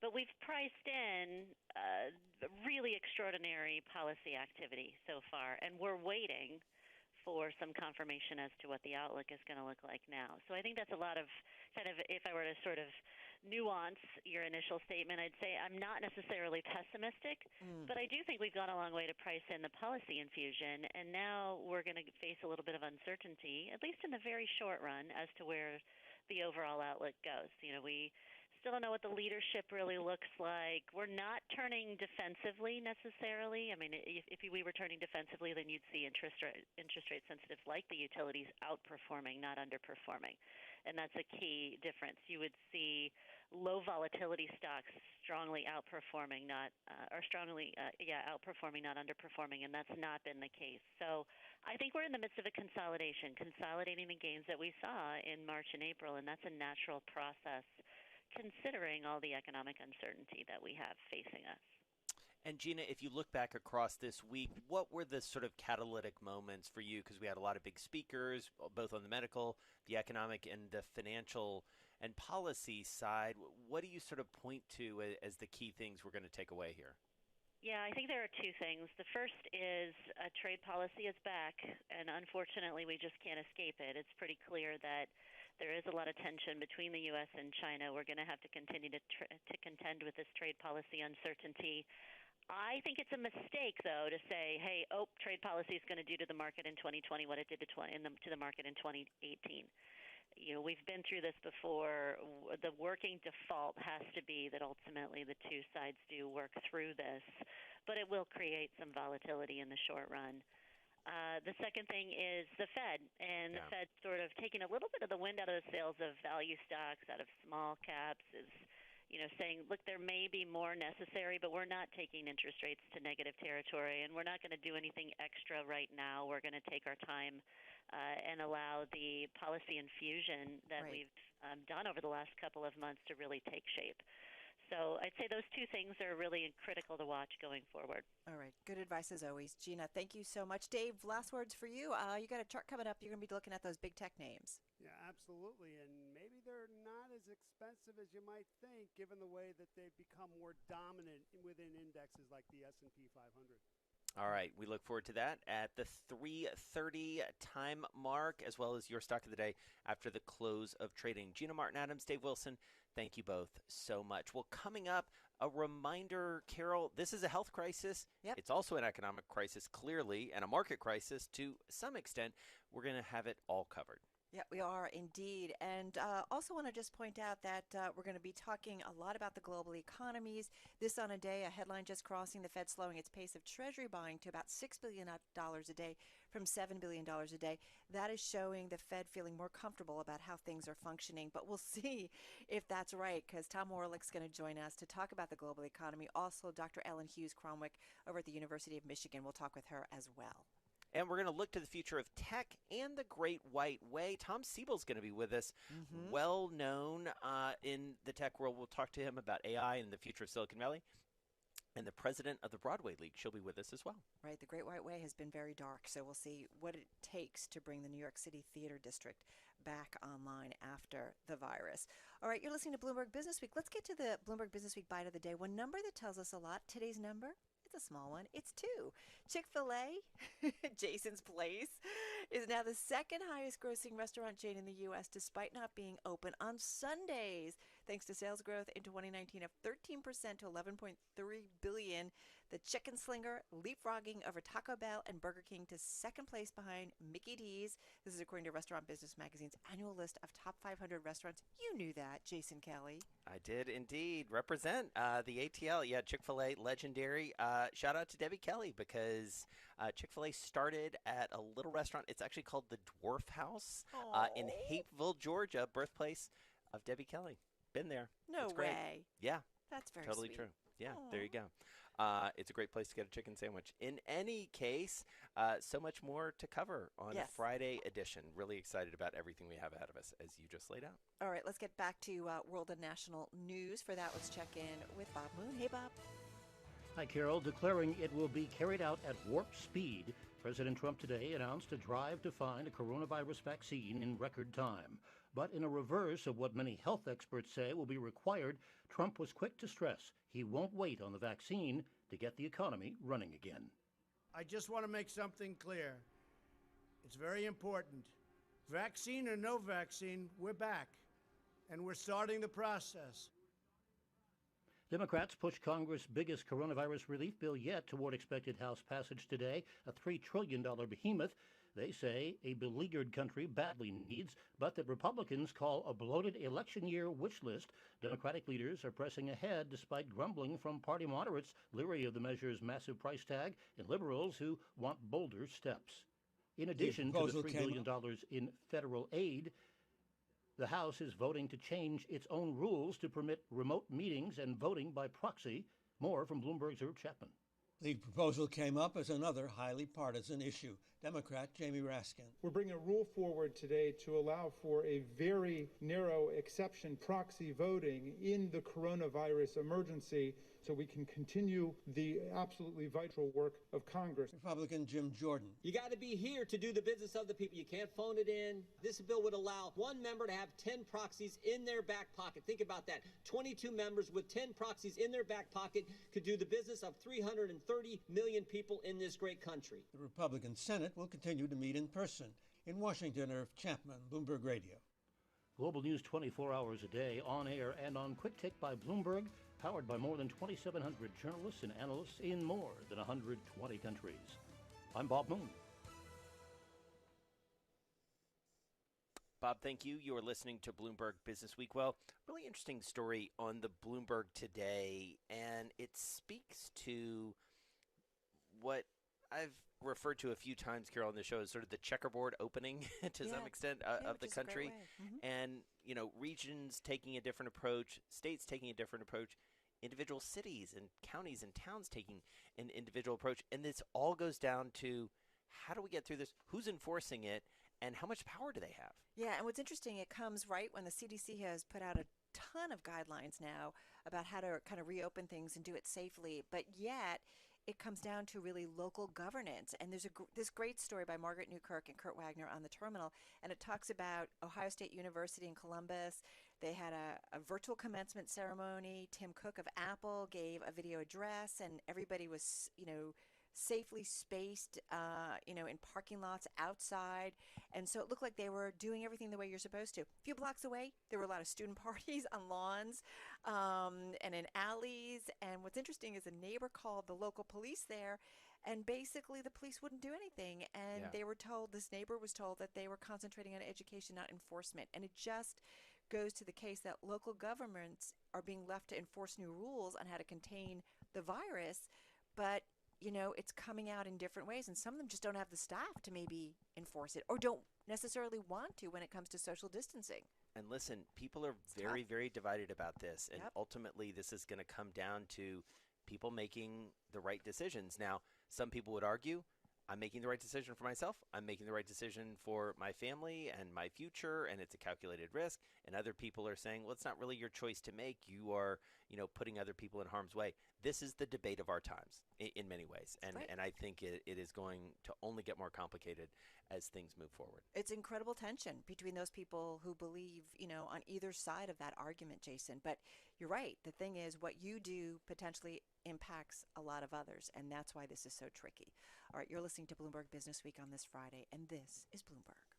But we've priced in really extraordinary policy activity so far, and we're waiting for some confirmation as to what the outlook is going to look like now. So I think that's a lot of if I were to sort of nuance your initial statement, I'd say I'm not necessarily pessimistic, but I do think we've gone a long way to price in the policy infusion, and now we're going to face a little bit of uncertainty, at least in the very short run, as to where the overall outlook goes. We still don't know what the leadership really looks like. We're not turning defensively necessarily. I mean, if we were turning defensively, then you'd see interest rate sensitive like the utilities outperforming, not underperforming. And that's a key difference. You would see low volatility stocks strongly outperforming, outperforming, not underperforming, and that's not been the case. So I think we're in the midst of a consolidating the gains that we saw in March and April, and that's a natural process considering all the economic uncertainty that we have facing us. And Gina, if you look back across this week, what were the sort of catalytic moments for you? Because we had a lot of big speakers, both on the medical, the economic, and the financial and policy side. What do you sort of point to as the key things we're going to take away here? Yeah, I think there are two things. The first is trade policy is back, and unfortunately we just can't escape it. It's pretty clear that there is a lot of tension between the U.S. and China. We're going to have to continue to contend with this trade policy uncertainty. I think it's a mistake, though, to say, hey, trade policy is going to do to the market in 2020 what it did to the market in 2018. We've been through this before. The working default has to be that ultimately the two sides do work through this but it will create some volatility in the short run. The second thing is the Fed, and the Fed sort of taking a little bit of the wind out of the sails of value stocks, out of small caps, is saying, look, there may be more necessary, but we're not taking interest rates to negative territory, and we're not going to do anything extra right now. We're going to take our time and allow the policy infusion that we've done over the last couple of months to really take shape. So I'd say those two things are really critical to watch going forward. All right. Good advice as always. Gina, thank you so much. Dave, last words for you. You got a chart coming up. You're going to be looking at those big tech names. Yeah, absolutely. And maybe they're not as expensive as you might think, given the way that they've become more dominant within indexes like the S&P 500. All right. We look forward to that at the 3:30 time mark, as well as your stock of the day after the close of trading. Gina Martin-Adams, Dave Wilson, thank you both so much. Well, coming up, a reminder, Carol, this is a health crisis. Yep. It's also an economic crisis, clearly, and a market crisis to some extent. We're going to have it all covered. Yeah, we are indeed. And also want to just point out that we're going to be talking a lot about the global economies. This on a day, a headline just crossing the Fed slowing its pace of Treasury buying to about $6 billion a day from $7 billion a day. That is showing the Fed feeling more comfortable about how things are functioning. But we'll see if that's right, because Tom Orlick's going to join us to talk about the global economy. Also, Dr. Ellen Hughes-Cromwick over at the University of Michigan. We'll talk with her as well. And we're going to look to the future of tech and the Great White Way. Tom Siebel's going to be with us, well known in the tech world. We'll talk to him about AI and the future of Silicon Valley. And the president of the Broadway League, she'll be with us as well. Right. The Great White Way has been very dark, so we'll see what it takes to bring the New York City Theater District back online after the virus. All right, you're listening to Bloomberg Business Week. Let's get to the Bloomberg Business Week Bite of the Day. One number that tells us a lot. Today's number, it's a small one. It's 2. Chick-fil-A, Jason's Place, is now the second highest grossing restaurant chain in the U.S. despite not being open on Sundays, thanks to sales growth in 2019 of 13% to $11.3 billion. The chicken slinger leapfrogging over Taco Bell and Burger King to second place behind Mickey D's. This is according to Restaurant Business Magazine's annual list of top 500 restaurants. You knew that, Jason Kelly. I did indeed represent the ATL. Yeah, Chick-fil-A, legendary. Shout out to Debbie Kelly, because Chick-fil-A started at a little restaurant. It's actually called the Dwarf House in Hapeville, Georgia, birthplace of Debbie Kelly. Been there. No it's great. way. Yeah. That's very totally sweet. true. Yeah, there you go. It's a great place to get a chicken sandwich. In any case, so much more to cover on Friday edition. Really excited about everything we have ahead of us, as you just laid out. All right, let's get back to world and national news. For that, let's check in with Bob Moon. Hey, Bob. Hi, Carol. Declaring it will be carried out at warp speed, President Trump today announced a drive to find a coronavirus vaccine in record time. But in a reverse of what many health experts say will be required, Trump was quick to stress he won't wait on the vaccine to get the economy running again. I just want to make something clear. It's very important. Vaccine or no vaccine, we're back, and we're starting the process. Democrats push Congress' biggest coronavirus relief bill yet toward expected House passage today, a $3 trillion behemoth they say a beleaguered country badly needs, but that Republicans call a bloated election year wish list. Democratic leaders are pressing ahead despite grumbling from party moderates leery of the measure's massive price tag and liberals who want bolder steps. In addition to the $3 billion in federal aid, the House is voting to change its own rules to permit remote meetings and voting by proxy. More from Bloomberg's Herb Chapman. The proposal came up as another highly partisan issue. Democrat Jamie Raskin. We're bringing a rule forward today to allow for a very narrow exception, proxy voting in the coronavirus emergency, so we can continue the absolutely vital work of Congress. Republican Jim Jordan. You got to be here to do the business of the people. You can't phone it in. This bill would allow one member to have 10 proxies in their back pocket. Think about that. 22 members with 10 proxies in their back pocket could do the business of 330 million people in this great country. The Republican Senate will continue to meet in person. In Washington, Irv Chapman, Bloomberg Radio. Global news 24 hours a day, on air and on Quick Take by Bloomberg, powered by more than 2,700 journalists and analysts in more than 120 countries. I'm Bob Moon. Bob, thank you. You are listening to Bloomberg Business Week. Well, really interesting story on the Bloomberg today, and it speaks to what I've referred to a few times, Carol, on the show is sort of the checkerboard opening to some extent of the country. And, you know, regions taking a different approach, states taking a different approach, individual cities and counties and towns taking an individual approach. And this all goes down to how do we get through this? Who's enforcing it? And how much power do they have? Yeah, and what's interesting, it comes right when the CDC has put out a ton of guidelines now about how to kind of reopen things and do it safely. But yet, it comes down to really local governance. And there's this great story by Margaret Newkirk and Kurt Wagner on the Terminal, and it talks about Ohio State University in Columbus. They had a virtual commencement ceremony. Tim Cook of Apple gave a video address, and everybody was, you know, safely spaced, you know, in parking lots outside. And so it looked like they were doing everything the way you're supposed to. A few blocks away, there were a lot of student parties on lawns and in alleys. And what's interesting is a neighbor called the local police there, and basically the police wouldn't do anything. And they were told, this neighbor was told that they were concentrating on education, not enforcement. And it just goes to the case that local governments are being left to enforce new rules on how to contain the virus. But you know, it's coming out in different ways, and some of them just don't have the staff to maybe enforce it or don't necessarily want to when it comes to social distancing. And listen, people are very, very divided about this, and ultimately this is going to come down to people making the right decisions. Now, some people would argue, I'm making the right decision for myself, I'm making the right decision for my family and my future, and it's a calculated risk. And other people are saying, well, it's not really your choice to make. You are, you know, putting other people in harm's way. This is the debate of our times in many ways. And and I think it is going to only get more complicated as things move forward. It's incredible tension between those people who believe, you know, on either side of that argument, Jason. But you're right. The thing is, what you do potentially impacts a lot of others, and that's why this is so tricky. All right, you're listening to Bloomberg Business Week on this Friday, and this is Bloomberg.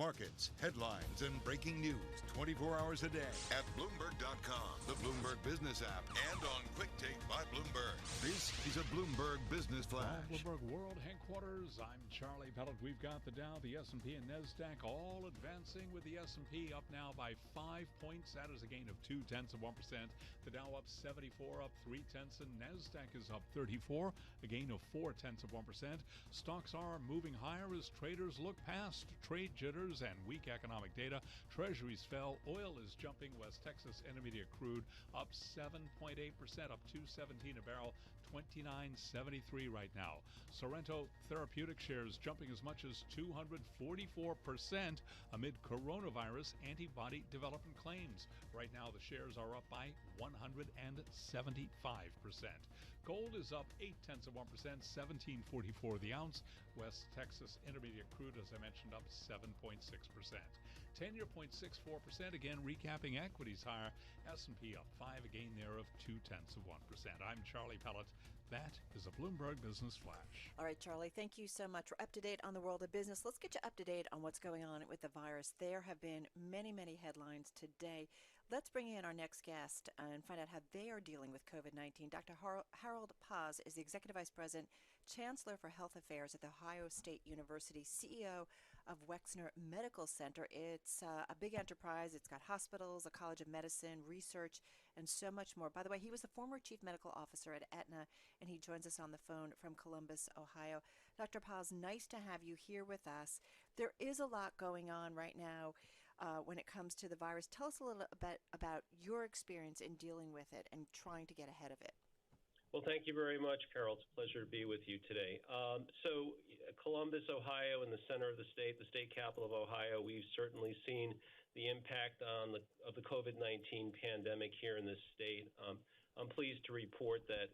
markets, headlines, and breaking news 24 hours a day at Bloomberg.com, the Bloomberg Business app, and on Quick Take by Bloomberg. This is a Bloomberg Business Flash. Bloomberg World Headquarters, I'm Charlie Pellet. We've got the Dow, the S&P, and Nasdaq all advancing, with the S&P up now by 5 points. That is a gain of 0.2%. The Dow up 74, up 0.3, and Nasdaq is up 34, a gain of 0.4%. Stocks are moving higher as traders look past trade jitters and weak economic data. Treasuries fell. Oil is jumping. West Texas Intermediate crude up 7.8%, up $2.17 a barrel, $29.73 right now. Sorrento Therapeutic shares jumping as much as 244% amid coronavirus antibody development claims. Right now, the shares are up by 175%. Gold is up 0.8%, $17.44 the ounce. West Texas Intermediate crude, as I mentioned, up 7.6%. 10-year 0.64%. Again, recapping equities higher. S&P up 5, a gain there of 0.2%. I'm Charlie Pellet. That is a Bloomberg Business Flash. All right, Charlie, thank you so much. We're up to date on the world of business. Let's get you up to date on what's going on with the virus. There have been many, many headlines today. Let's bring in our next guest and find out how they are dealing with COVID-19. Dr. Harold Paz is the Executive Vice President, Chancellor for Health Affairs at The Ohio State University, CEO of Wexner Medical Center. It's a big enterprise. It's got hospitals, a college of medicine, research, and so much more. By the way, he was the former Chief Medical Officer at Aetna, and he joins us on the phone from Columbus, Ohio. Dr. Paz, nice to have you here with us. There is a lot going on right now when it comes to the virus. Tell us a little bit about your experience in dealing with it and trying to get ahead of it. Well, thank you very much, Carol. It's a pleasure to be with you today. So Columbus, Ohio, in the center of the state capital of Ohio, we've certainly seen the impact of the COVID-19 pandemic here in this state. I'm pleased to report that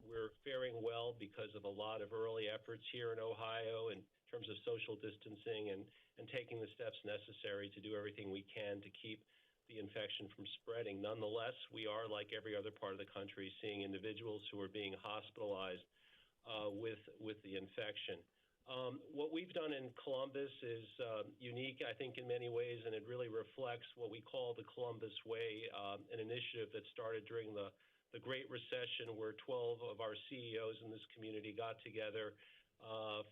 we're faring well because of a lot of early efforts here in Ohio in terms of social distancing and taking the steps necessary to do everything we can to keep the infection from spreading. Nonetheless, we are, like every other part of the country, seeing individuals who are being hospitalized with the infection. What we've done in Columbus is unique, I think, in many ways, and it really reflects what we call the Columbus Way, an initiative that started during the Great Recession, where 12 of our CEOs in this community got together,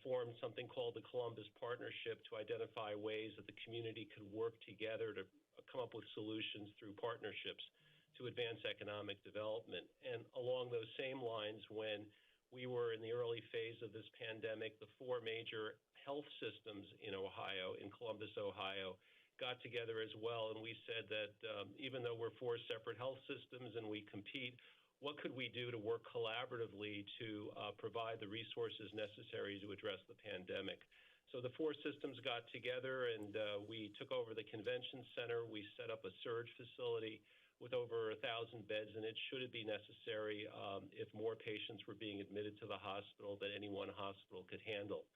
formed something called the Columbus Partnership to identify ways that the community could work together to come up with solutions through partnerships to advance economic development. And along those same lines, when we were in the early phase of this pandemic, the 4 major health systems in Ohio, in Columbus, Ohio, got together as well. And we said that even though we're 4 separate health systems and we compete, what could we do to work collaboratively to provide the resources necessary to address the pandemic? So the 4 systems got together and we took over the convention center. We set up a surge facility with over 1,000 beds in it, should it be necessary, if more patients were being admitted to the hospital that any one hospital could handle.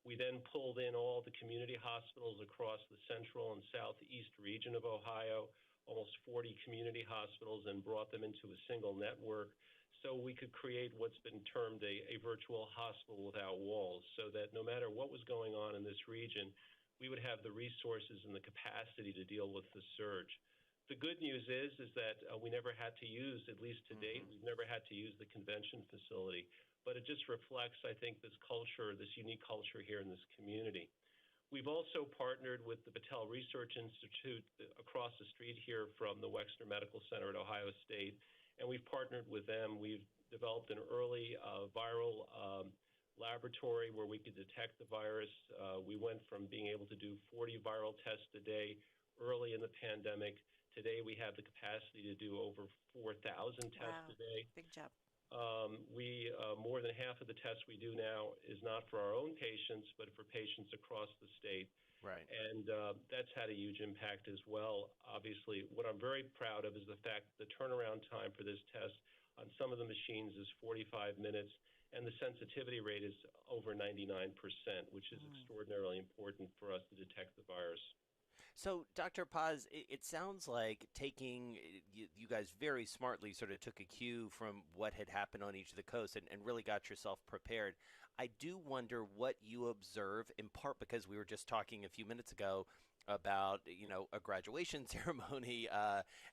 We then pulled in all the community hospitals across the central and southeast region of Ohio, almost 40 community hospitals, and brought them into a single network so we could create what's been termed a virtual hospital without walls, so that no matter what was going on in this region, we would have the resources and the capacity to deal with the surge. The good news is that we never had to use, at least to date, we've never had to use the convention facility, but it just reflects, I think, this culture, this unique culture here in this community. We've also partnered with the Battelle Research Institute across the street here from the Wexner Medical Center at Ohio State, and we've partnered with them. We've developed an early viral laboratory where we could detect the virus. We went from being able to do 40 viral tests a day early in the pandemic. Today we have the capacity to do over 4,000 tests a day. Big job. More than half of the tests we do now is not for our own patients, but for patients across the state. Right. And that's had a huge impact as well. Obviously, what I'm very proud of is the fact that the turnaround time for this test on some of the machines is 45 minutes, and the sensitivity rate is over 99%, which is extraordinarily important for us to detect the virus. So, Dr. Paz, it sounds like you guys very smartly sort of took a cue from what had happened on each of the coasts and really got yourself prepared. I do wonder what you observe, in part because we were just talking a few minutes ago about, a graduation ceremony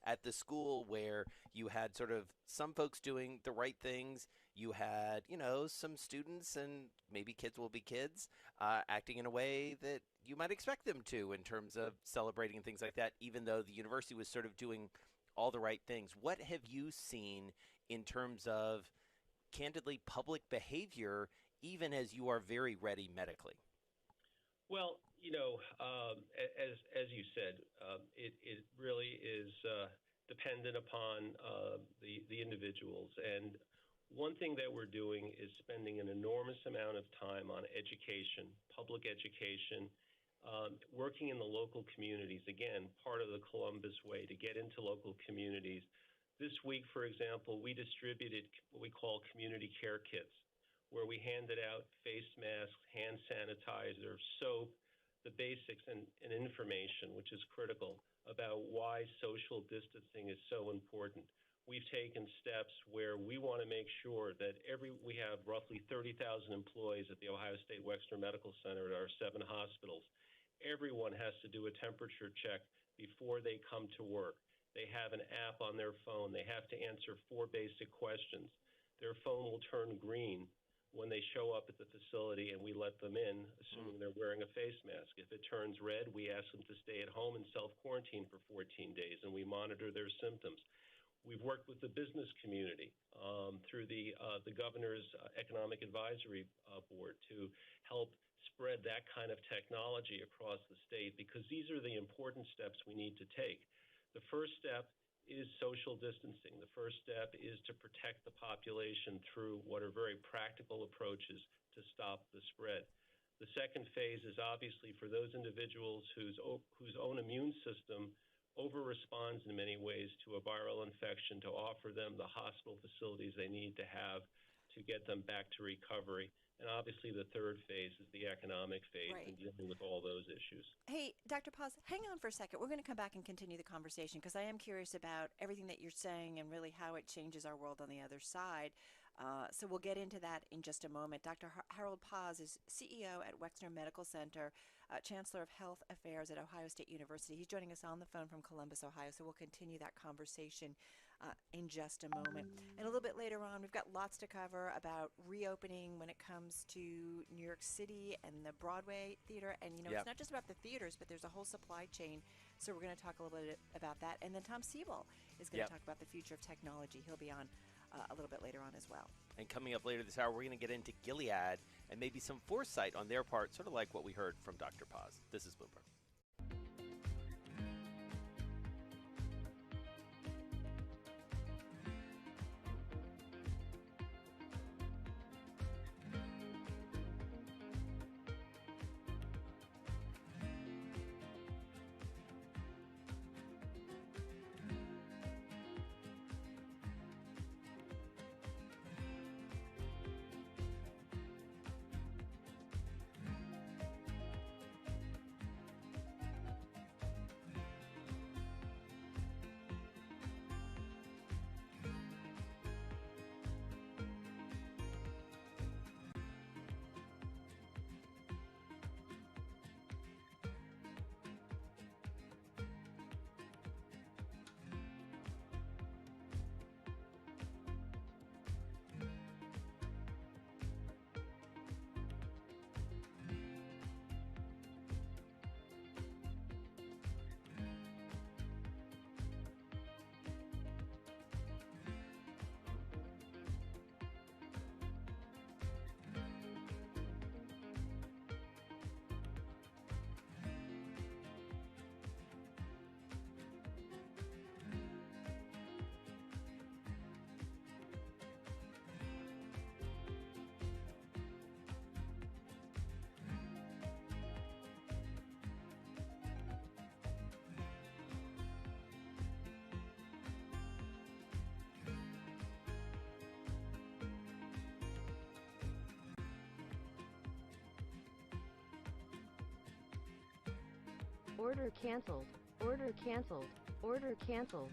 at the school where you had sort of some folks doing the right things. You had, some students, and maybe kids will be kids, acting in a way that you might expect them to in terms of celebrating and things like that, even though the university was sort of doing all the right things. What have you seen in terms of, candidly, public behavior, even as you are very ready medically? Well, as you said, it really is dependent upon the individuals. And one thing that we're doing is spending an enormous amount of time on education, public education, working in the local communities. Again, part of the Columbus way to get into local communities. This week, for example, we distributed what we call community care kits, where we handed out face masks, hand sanitizer, soap, the basics, and information, which is critical, about why social distancing is so important. We've taken steps where we want to make sure that we have roughly 30,000 employees at the Ohio State Wexner Medical Center at our 7 hospitals. Everyone has to do a temperature check before they come to work. They have an app on their phone. They have to answer 4 basic questions. Their phone will turn green when they show up at the facility and we let them in, assuming they're wearing a face mask. If it turns red, we ask them to stay at home and self-quarantine for 14 days, and we monitor their symptoms. We've worked with the business community through the governor's economic advisory board to help spread that kind of technology across the state, because these are the important steps we need to take. The first step is social distancing. The first step is to protect the population through what are very practical approaches to stop the spread. The second phase is obviously for those individuals whose own immune system over-responds in many ways to a viral infection, to offer them the hospital facilities they need to have to get them back to recovery. And obviously the third phase is the economic phase, Right. and dealing with all those issues. Hey, Dr. Paz, hang on for a second. We're going to come back and continue the conversation because I am curious about everything that you're saying and really how it changes our world on the other side. So we'll get into that in just a moment. Dr. Harold Paz is CEO at Wexner Medical Center, Chancellor of Health Affairs at Ohio State University. He's joining us on the phone from Columbus, Ohio, so we'll continue that conversation in just a moment. And a little bit later on, we've got lots to cover about reopening when it comes to New York City and the Broadway theater. And, it's not just about the theaters, but there's a whole supply chain. So we're going to talk a little bit about that. And then Tom Siebel is going to talk about the future of technology. He'll be on a little bit later on as well. And coming up later this hour, we're going to get into Gilead and maybe some foresight on their part, sort of like what we heard from Dr. Paz. This is Bloomberg. Order canceled. Order canceled. Order canceled.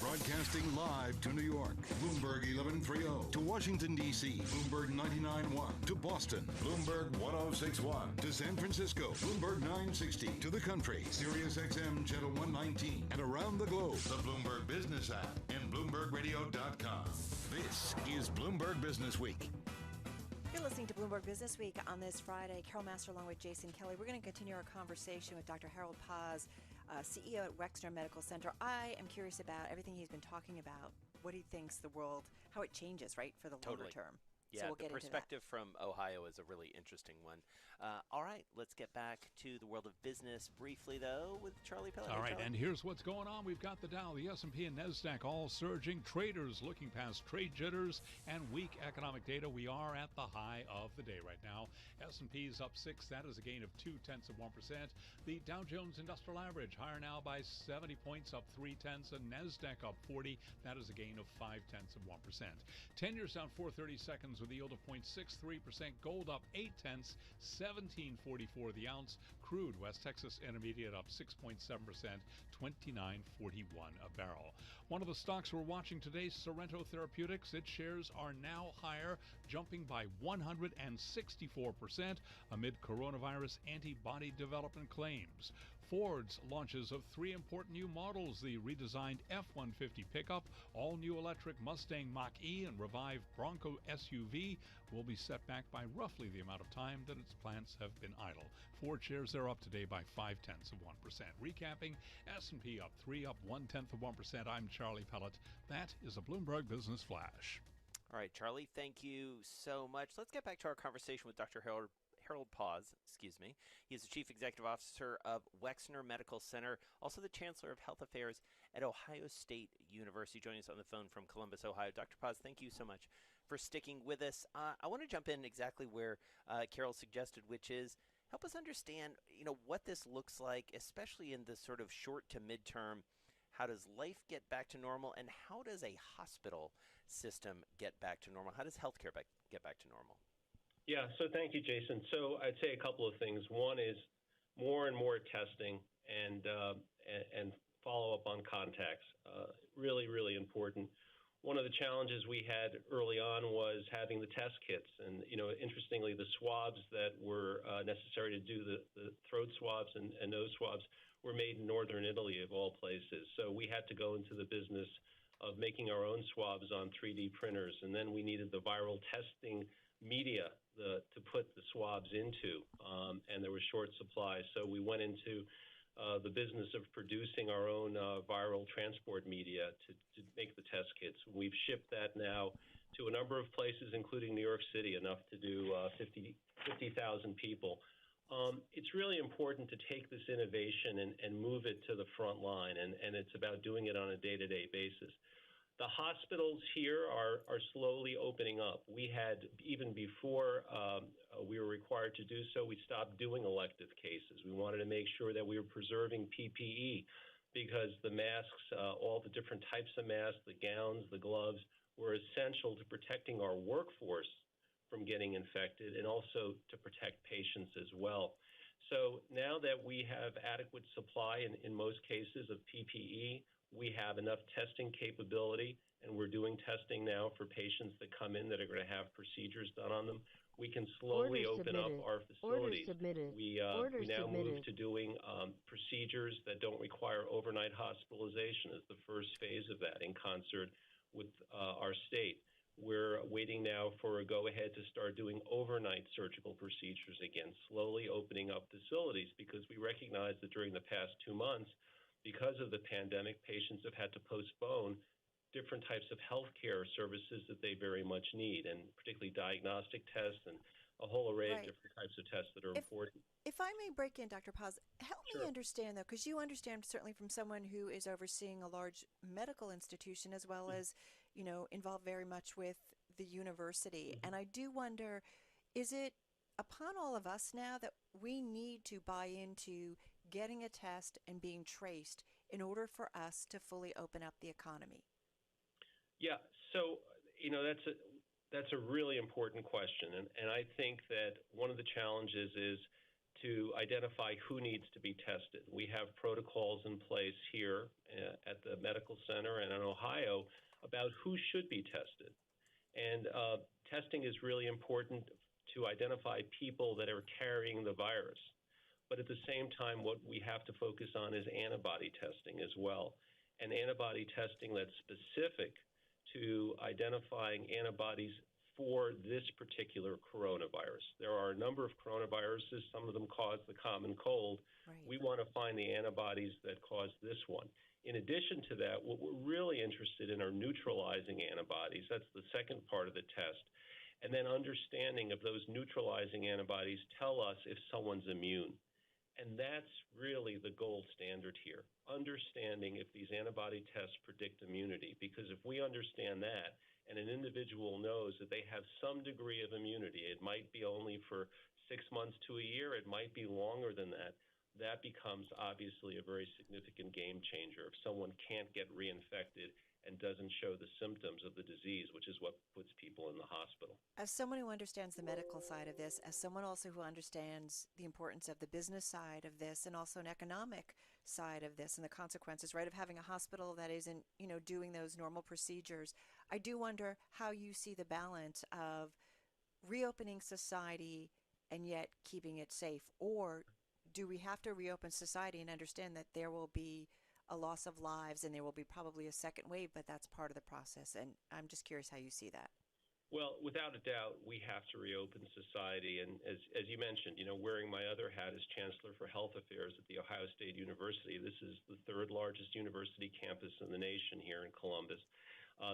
Broadcasting live to New York, Bloomberg 1130. To Washington, D.C., Bloomberg 99.1. To Boston, Bloomberg 1061. To San Francisco, Bloomberg 960. To the country, Sirius XM Channel 119. And around the globe, the Bloomberg Business app and BloombergRadio.com. This is Bloomberg Business Week. You're listening to Bloomberg Business Week on this Friday. Carol Master along with Jason Kelly. We're going to continue our conversation with Dr. Harold Paz, CEO at Wexner Medical Center. I am curious about everything he's been talking about, what he thinks the world, how it changes, right, for the longer term. Yeah, So we'll the get into that. perspective from Ohio is a really interesting one. All right, let's get back to the world of business briefly, though, with Charlie Pellet. All right, Charlie. and here's what's going on. We've got the Dow, the S&P, and Nasdaq all surging. Traders looking past trade jitters and weak economic data. We are at the high of the day right now. S&P is up 6. That is a gain of 0.2%. The Dow Jones Industrial Average higher now by 70 points, up 0.3, and Nasdaq up 40. That is a gain of 0.5%. 10 years down 4/30 with a yield of 0.63%. Gold up 0.8, $17.44 the ounce. Crude West Texas Intermediate up 6.7%, $29.41 a barrel. One of the stocks we're watching today, Sorrento Therapeutics. Its shares are now higher, jumping by 164% amid coronavirus antibody development claims. Ford's launches of 3 important new models, the redesigned F-150 pickup, all-new electric Mustang Mach-E, and revived Bronco SUV will be set back by roughly the amount of time that its plants have been idle. Ford shares are up today by 0.5%. Recapping, S&P up 3, up 0.1%. I'm Charlie Pellet. That is a Bloomberg Business Flash. All right, Charlie, thank you so much. Let's get back to our conversation with Dr. Harold Paz, He is the Chief Executive Officer of Wexner Medical Center, also the Chancellor of Health Affairs at Ohio State University. Joining us on the phone from Columbus, Ohio. Dr. Paz, thank you so much for sticking with us. I want to jump in exactly where Carol suggested, which is help us understand, what this looks like, especially in the sort of short to midterm. How does life get back to normal, and how does a hospital system get back to normal? How does healthcare get back to normal? Yeah, so thank you, Jason. So I'd say a couple of things. One is more and more testing and follow up on contacts. Really, really important. One of the challenges we had early on was having the test kits. And, interestingly, the swabs that were necessary to do the throat swabs and nose swabs were made in northern Italy, of all places. So we had to go into the business of making our own swabs on 3D printers. And then we needed the viral testing media to put the swabs into, and there was short supply. So we went into the business of producing our own viral transport media to make the test kits. We've shipped that now to a number of places, including New York City, enough to do 50,000 people. It's really important to take this innovation and move it to the front line, and it's about doing it on a day-to-day basis. The hospitals here are slowly opening up. We had, even before we were required to do so, we stopped doing elective cases. We wanted to make sure that we were preserving PPE because the masks, all the different types of masks, the gowns, the gloves, were essential to protecting our workforce from getting infected and also to protect patients as well. So now that we have adequate supply in most cases of PPE, we have enough testing capability, and we're doing testing now for patients that come in that are going to have procedures done on them. We can slowly open up our facilities. We now move to doing procedures that don't require overnight hospitalization as the first phase of that in concert with our state. We're waiting now for a go-ahead to start doing overnight surgical procedures again, slowly opening up facilities, because we recognize that during the past 2 months, because of the pandemic, patients have had to postpone different types of healthcare services that they very much need, and particularly diagnostic tests and a whole array of different types of tests that are important. If I may break in, Dr. Paz, help me understand, though, because you understand certainly from someone who is overseeing a large medical institution as well as, involved very much with the university. And I do wonder, is it upon all of us now that we need to buy into getting a test and being traced in order for us to fully open up the economy? Yeah, so, that's a really important question. And I think that one of the challenges is to identify who needs to be tested. We have protocols in place here at the medical center and in Ohio about who should be tested. And testing is really important to identify people that are carrying the virus. But at the same time, what we have to focus on is antibody testing as well, and antibody testing that's specific to identifying antibodies for this particular coronavirus. There are a number of coronaviruses. Some of them cause the common cold. Right. We want to find the antibodies that cause this one. In addition to that, what we're really interested in are neutralizing antibodies. That's the second part of the test. and then understanding if those neutralizing antibodies tell us if someone's immune. And that's really the gold standard here, understanding if these antibody tests predict immunity. Because if we understand that, and an individual knows that they have some degree of immunity, it might be only for 6 months to a year, it might be longer than that, that becomes obviously a very significant game changer. If someone can't get reinfected and doesn't show the symptoms of the disease, which is what puts people in the hospital. As someone who understands the medical side of this, as someone also who understands the importance of the business side of this and also an economic side of this and the consequences, right, of having a hospital that isn't, doing those normal procedures, I do wonder how you see the balance of reopening society and yet keeping it safe. Or do we have to reopen society and understand that there will be a loss of lives and there will be probably a second wave, but that's part of the process? And I'm just curious how you see that. Well, without a doubt, we have to reopen society. And as you mentioned, wearing my other hat as Chancellor for Health Affairs at The Ohio State University, this is the third largest university campus in the nation here in Columbus.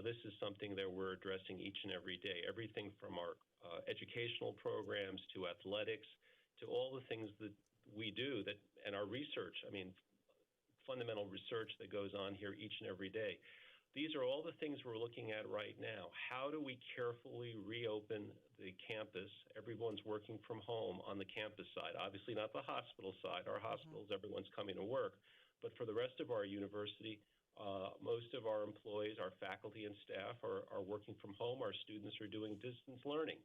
This is something that we're addressing each and every day, everything from our educational programs to athletics to all the things that we do and our research. Fundamental research that goes on here each and every day. These are all the things we're looking at right now. How do we carefully reopen the campus? Everyone's working from home on the campus side, obviously not the hospital side. Our hospitals, everyone's coming to work. But for the rest of our university, most of our employees, our faculty and staff are working from home. Our students are doing distance learning.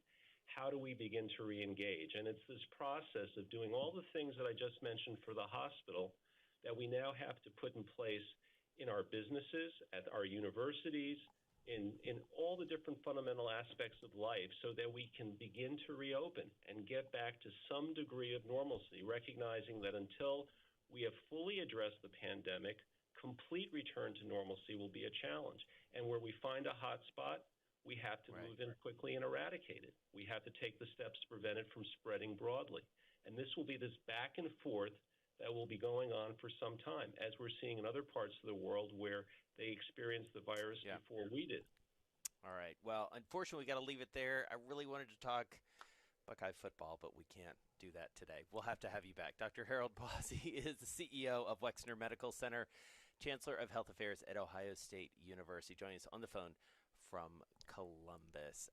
How do we begin to re-engage? And it's this process of doing all the things that I just mentioned for the hospital that we now have to put in place in our businesses, at our universities, in all the different fundamental aspects of life so that we can begin to reopen and get back to some degree of normalcy, recognizing that until we have fully addressed the pandemic, complete return to normalcy will be a challenge. And where we find a hot spot, we have to move in quickly and eradicate it. We have to take the steps to prevent it from spreading broadly. And this will be this back and forth that will be going on for some time, as we're seeing in other parts of the world where they experienced the virus before we did. All right. Well, unfortunately, we got to leave it there. I really wanted to talk Buckeye football, but we can't do that today. We'll have to have you back. Dr. Harold Bossi is the CEO of Wexner Medical Center, Chancellor of Health Affairs at Ohio State University, joining us on the phone from Columbus.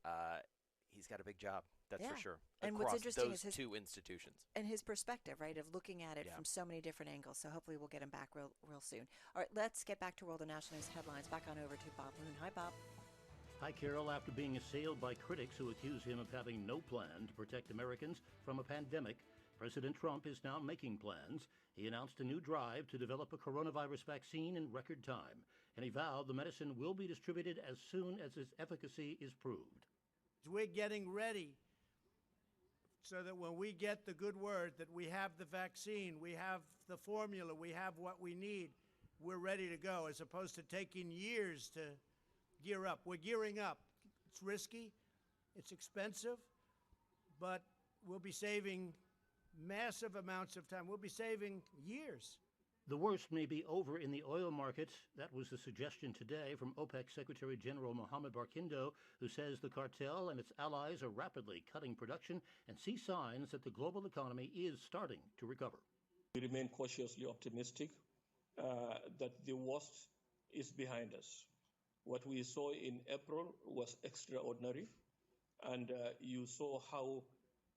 He's got a big job, that's for sure. And what's interesting those is two institutions. And his perspective, right, of looking at it from so many different angles. So hopefully we'll get him back real soon. All right, let's get back to World and National News headlines. Back on over to Bob Moon. Hi, Bob. Hi, Carol. After being assailed by critics who accuse him of having no plan to protect Americans from a pandemic, President Trump is now making plans. He announced a new drive to develop a coronavirus vaccine in record time, and he vowed the medicine will be distributed as soon as its efficacy is proved. We're getting ready so that when we get the good word that we have the vaccine, we have the formula, we have what we need, we're ready to go, as opposed to taking years to gear up. We're gearing up. It's risky, it's expensive, but we'll be saving massive amounts of time. We'll be saving years. The worst may be over in the oil markets. That was the suggestion today from OPEC Secretary General Mohammed Barkindo, who says the cartel and its allies are rapidly cutting production and see signs that the global economy is starting to recover. We remain cautiously optimistic that the worst is behind us. What we saw in April was extraordinary, and you saw how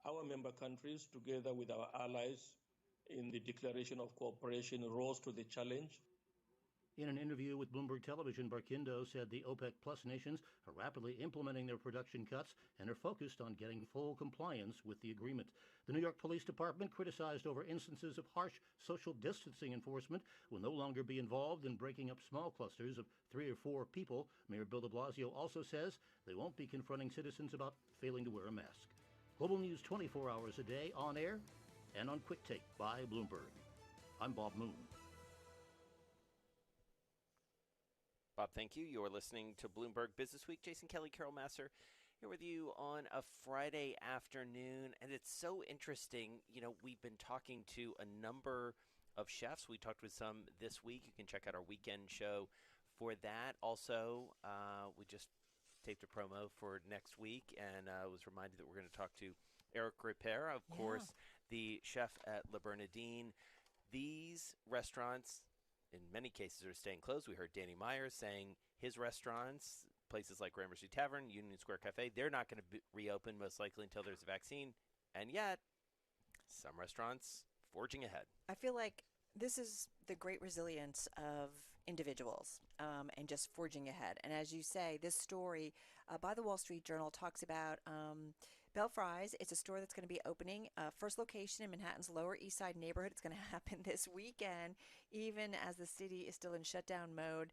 our member countries, together with our allies, in the declaration of cooperation, rose to the challenge. In an interview with Bloomberg Television, Barkindo said the OPEC Plus nations are rapidly implementing their production cuts and are focused on getting full compliance with the agreement. The New York Police Department criticized over instances of harsh social distancing enforcement will no longer be involved in breaking up small clusters of 3 or 4 people. Mayor Bill de Blasio also says they won't be confronting citizens about failing to wear a mask. Global News 24 hours a day, on air and on Quick Take by Bloomberg. I'm Bob Moon. Bob, thank you. You're listening to Bloomberg Business Week. Jason Kelly, Carol Masser here with you on a Friday afternoon. And it's so interesting. You know, we've been talking to a number of chefs. We talked with some this week. You can check out our weekend show for that. Also, we just taped a promo for next week, and was reminded that we're going to talk to Eric Ripert, of course, the chef at Le Bernardin. These restaurants, in many cases, are staying closed. We heard Danny Myers saying his restaurants, places like Gramercy Tavern, Union Square Cafe, they're not going to reopen most likely until there's a vaccine. And yet, some restaurants forging ahead. I feel like this is the great resilience of individuals and just forging ahead. And as you say, this story by the Wall Street Journal talks about Belle Fries. It's a store that's going to be opening first location in Manhattan's Lower East Side neighborhood. It's going to happen this weekend, even as the city is still in shutdown mode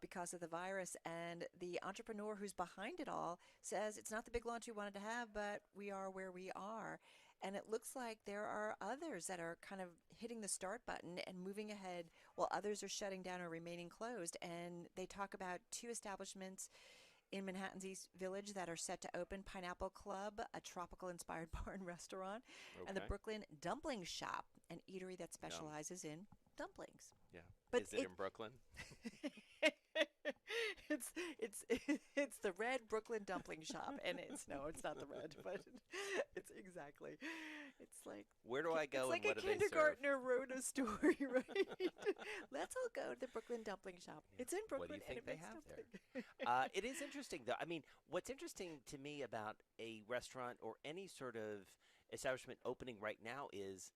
because of the virus. And the entrepreneur who's behind it all says it's not the big launch we wanted to have, but we are where we are. And it looks like there are others that are kind of hitting the start button and moving ahead while others are shutting down or remaining closed. And they talk about 2 establishments in Manhattan's East Village that are set to open: Pineapple Club, a tropical-inspired bar and restaurant, and the Brooklyn Dumpling Shop, an eatery that specializes in dumplings. Yeah. But is it in Brooklyn? It's the Red Brooklyn Dumpling Shop, and it's not the red, but it's exactly. It's like, where do I go? It's like and what a do they serve? kindergartner wrote a story, right? Let's all go to the Brooklyn Dumpling Shop. It's in Brooklyn. What do you think and they it have makes there? It is interesting, though. I mean, what's interesting to me about a restaurant or any sort of establishment opening right now is,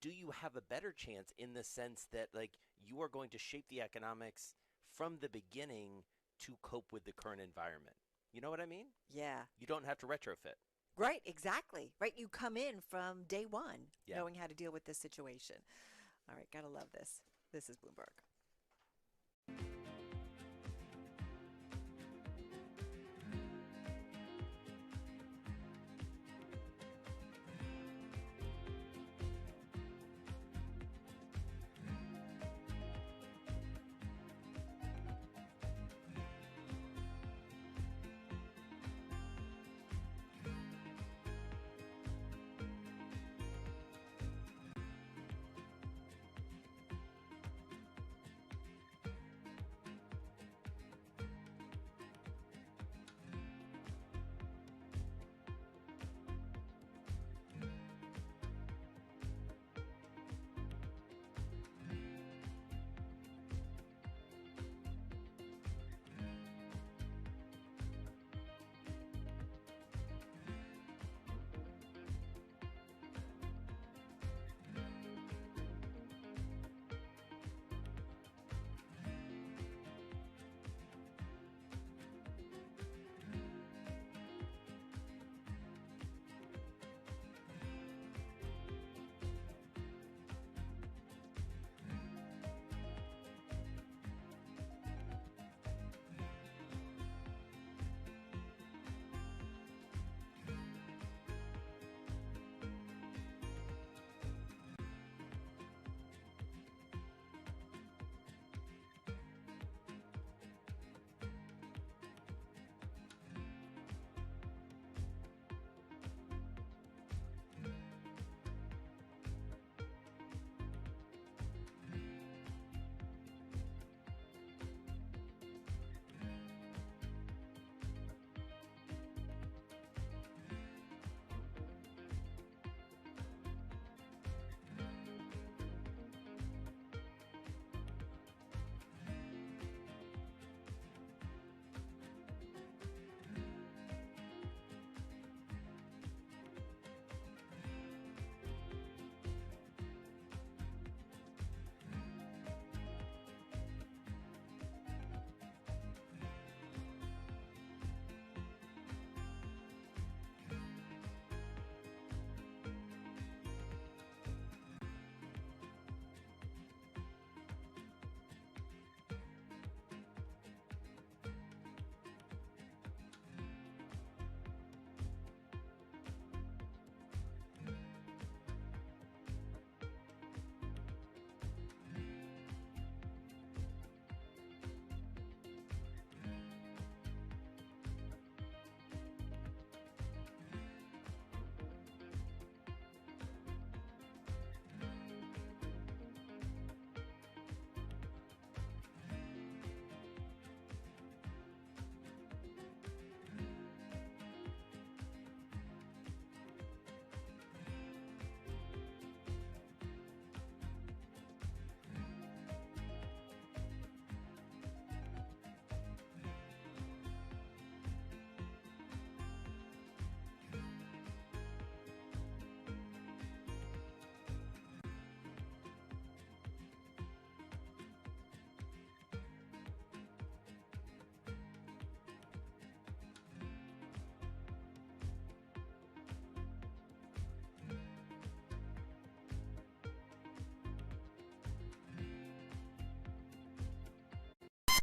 do you have a better chance in the sense that, like, you are going to shape the economics from the beginning to cope with the current environment? You know what I mean? Yeah. You don't have to retrofit. Right, exactly. Right, you come in from day one knowing how to deal with this situation. All right, gotta love this. This is Bloomberg.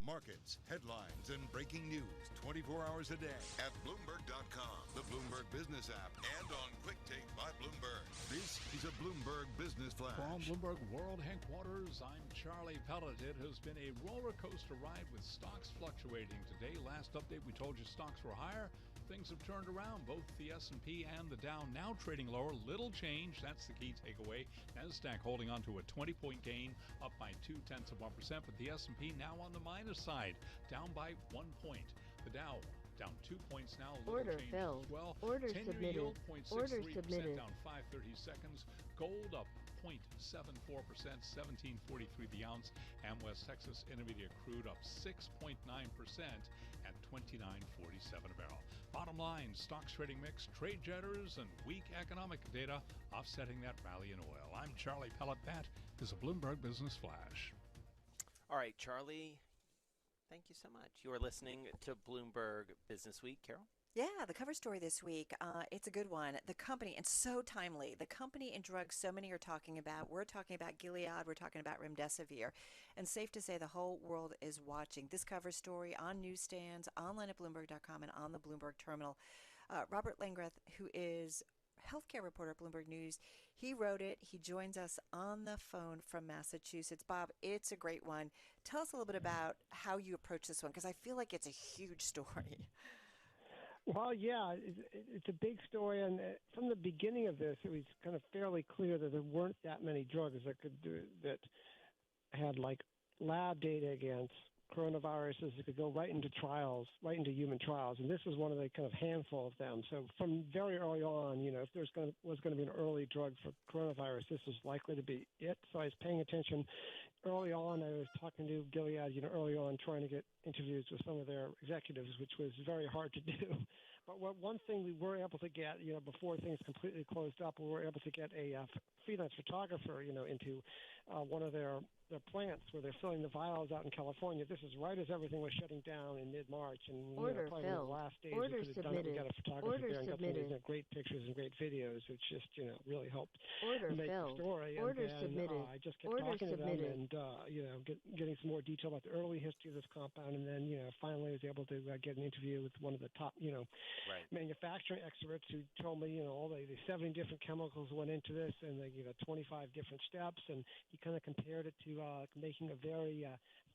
Markets, headlines, and breaking news 24 hours a day at Bloomberg.com, the Bloomberg Business app, and on Quick Take by Bloomberg. This is a Bloomberg Business Flash. From Bloomberg World Headquarters, I'm Charlie Pellet. It has been a roller coaster ride with stocks fluctuating. Today, last update, we told you stocks were higher. Things have turned around. Both the S&P and the Dow now trading lower. Little change. That's the key takeaway. Nasdaq holding on to a 20-point gain, up by 0.2%. But the S&P now on the minus side, down by 1 point. The Dow down 2 points now. Order change filled. as well. Order 10-year submitted. yield, Order 0.63%, submitted. down 5/30 seconds. Gold up 0.74%, 17.43 the ounce. And West Texas Intermediate crude up 6.9% at 29.47 a barrel. Bottom line, stocks trading mix, trade jitters, and weak economic data offsetting that rally in oil. I'm Charlie Pellet. That is a Bloomberg Business Flash. All right, Charlie, thank you so much. You are listening to Bloomberg Business Week. Carol? Yeah, the cover story this week, it's a good one. The company, and so timely, the company and drugs so many are talking about. We're talking about Gilead, we're talking about remdesivir. And safe to say the whole world is watching this cover story on newsstands, online at Bloomberg.com, and on the Bloomberg terminal. Robert Langrath, who is healthcare reporter at Bloomberg News, he wrote it. He joins us on the phone from Massachusetts. Bob, it's a great one. Tell us a little bit about how you approach this one, because I feel like it's a huge story. Well, yeah, it's a big story, and from the beginning of this, it was kind of fairly clear that there weren't that many drugs that had like lab data against coronaviruses that could go right into trials, right into human trials, and this was one of the kind of handful of them. So from very early on, if was going to be an early drug for coronavirus, this was likely to be it. So I was paying attention early on. I was talking to Gilead, early on, trying to get interviews with some of their executives, which was very hard to do. But one thing we were able to get, before things completely closed up, we were able to get a freelance photographer, into one of their plants where they're filling the vials out in California. This is right as everything was shutting down in mid-March, and probably the last days we could have done it. We got a photographer there and got some of these great pictures and great videos, which just really helped make the story. Order and then, submitted. I just kept talking to them and getting some more detail about the early history of this compound, and then finally I was able to get an interview with one of the top manufacturing experts who told me all the 70 different chemicals went into this, and 25 different steps, and he kind of compared it to making a very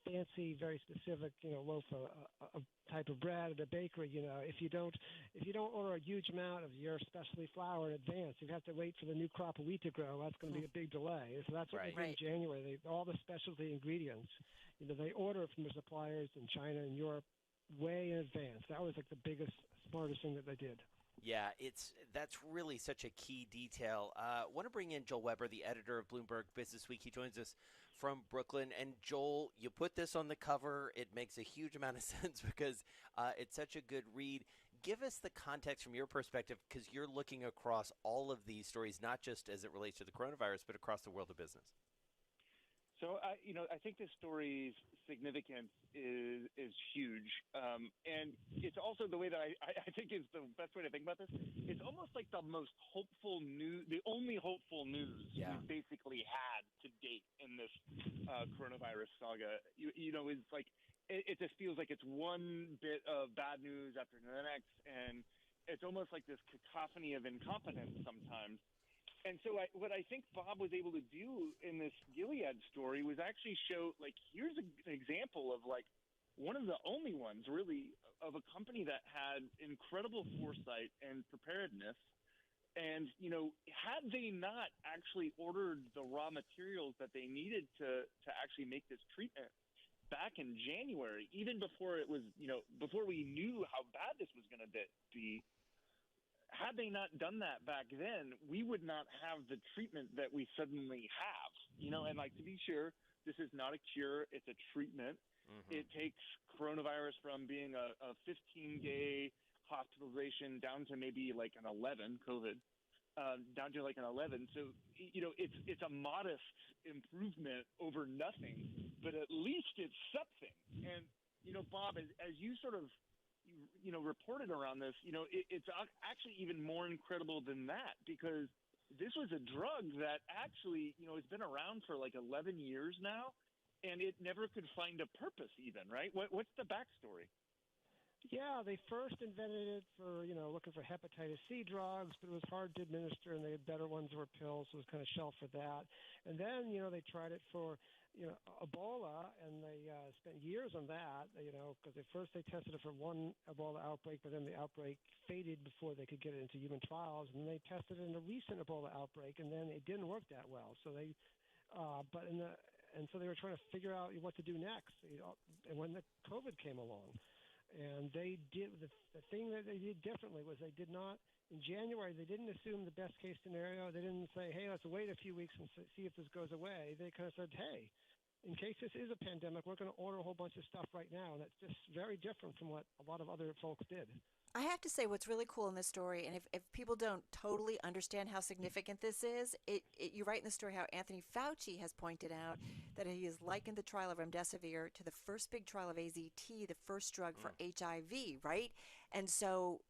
fancy, very specific loaf of type of bread at a bakery. If you don't order a huge amount of your specialty flour in advance, you have to wait for the new crop of wheat to grow. That's going to be a big delay. So that's what they did in January. All the specialty ingredients, they order from their suppliers in China and Europe way in advance. That was like the biggest, smartest thing that they did. Yeah, that's really such a key detail. I want to bring in Joel Weber, the editor of Bloomberg Business Week. He joins us from Brooklyn. And Joel, you put this on the cover. It makes a huge amount of sense because it's such a good read. Give us the context from your perspective, because you're looking across all of these stories, not just as it relates to the coronavirus, but across the world of business. So, I think this story's significance is huge. And it's also the way that I think is the best way to think about this. It's almost like the most hopeful news, the only hopeful news we've basically had to date in this coronavirus saga. It's like, it just feels like it's one bit of bad news after the next. And it's almost like this cacophony of incompetence sometimes. And so what I think Bob was able to do in this Gilead story was actually show, here's an example of, one of the only ones, really, of a company that had incredible foresight and preparedness. And, had they not actually ordered the raw materials that they needed to actually make this treatment back in January, even before it was, before we knew how bad this was going to be, had they not done that back then, we would not have the treatment that we suddenly have, and to be sure, this is not a cure, it's a treatment. Mm-hmm. It takes coronavirus from being a 15-day hospitalization down to maybe an 11, COVID, down to an 11. So, it's a modest improvement over nothing, but at least it's something. And, Bob, as you sort of reported around this, it's actually even more incredible than that, because this was a drug that actually, has been around for 11 years now. and it never could find a purpose even, right? What's the backstory? Yeah, they first invented it for, looking for hepatitis C drugs, but it was hard to administer, and they had better ones that were pills, so it was kind of shelved for that. And then, they tried it for, Ebola, and they spent years on that, because at first they tested it for one Ebola outbreak, but then the outbreak faded before they could get it into human trials, and they tested it in a recent Ebola outbreak, and then it didn't work that well. So they, and so they were trying to figure out what to do next. And when the COVID came along, and they did the thing that they did differently was they did not, in January, they didn't assume the best case scenario. They didn't say, hey, let's wait a few weeks and see if this goes away. They kind of said, hey, in case this is a pandemic, we're going to order a whole bunch of stuff right now. And that's just very different from what a lot of other folks did. I have to say what's really cool in this story, and if people don't totally understand how significant this is, you write in the story how Anthony Fauci has pointed out that he has likened the trial of remdesivir to the first big trial of AZT, the first drug for HIV, right? And so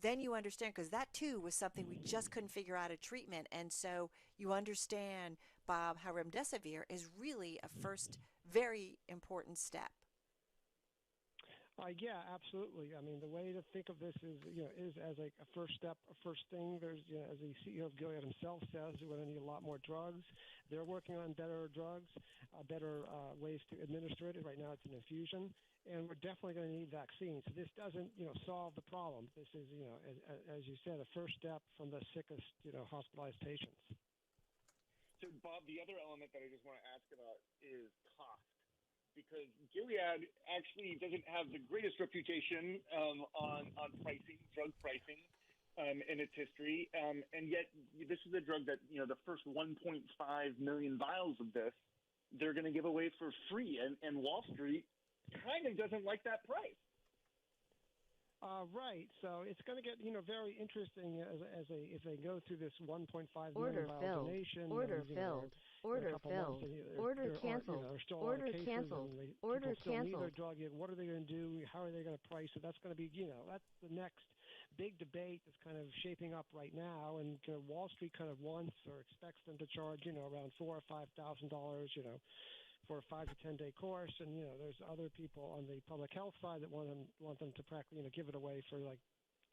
then you understand, because that too was something we just couldn't figure out a treatment. And so you understand, Bob, how remdesivir is really a first very important step. Yeah, absolutely. I mean, the way to think of this is as a first step, a first thing. There's, as the CEO of Gilead himself says, we're going to need a lot more drugs. They're working on better drugs, better ways to administer it. Right now it's an infusion, and we're definitely going to need vaccines. So this doesn't, solve the problem. This is, as you said, a first step from the sickest, hospitalized patients. So, Bob, the other element that I just want to ask about is cost. Because Gilead actually doesn't have the greatest reputation on pricing, drug pricing, in its history, and yet this is a drug that the first 1.5 million vials of this they're going to give away for free, and Wall Street kind of doesn't like that price. Right. So it's going to get very interesting if they go through this 1.5 million vial donation. Order filled. Order filled. Order canceled. Order canceled. Order canceled. Drug yet. What are they going to do? How are they going to price it? That's going to be that's the next big debate that's kind of shaping up right now. And Wall Street kind of wants or expects them to charge around $4,000 or $5,000 for a 5 to 10 day course, and there's other people on the public health side that want them to practically give it away for like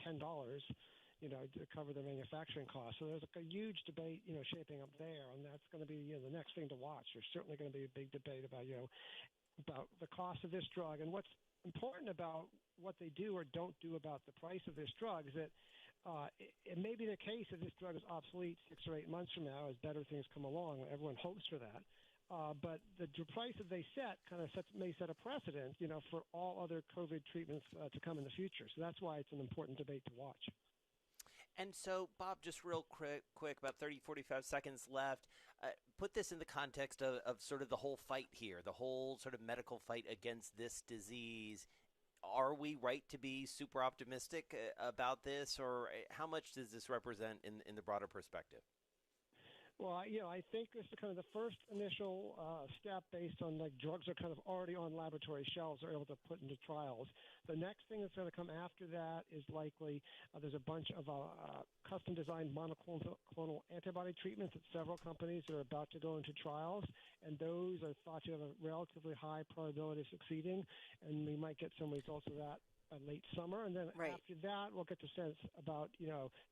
$10, to cover their manufacturing costs. So there's a huge debate shaping up there, and that's going to be the next thing to watch. There's certainly going to be a big debate about about the cost of this drug, and what's important about what they do or don't do about the price of this drug is that it may be the case that this drug is obsolete 6 or 8 months from now as better things come along. Everyone hopes for that. But the price that they set kind of may set a precedent, for all other COVID treatments to come in the future. So that's why it's an important debate to watch. And so, Bob, just real quick, about 30, 45 seconds left. Put this in the context of sort of the whole fight here, the whole sort of medical fight against this disease. Are we right to be super optimistic about this, or how much does this represent in the broader perspective? Well, I think this is kind of the first initial step based on drugs are kind of already on laboratory shelves, are able to put into trials. The next thing that's going to come after that is likely there's a bunch of custom-designed monoclonal antibody treatments at several companies that are about to go into trials, and those are thought to have a relatively high probability of succeeding, and we might get some results of that late summer, and then after that we'll get the sense about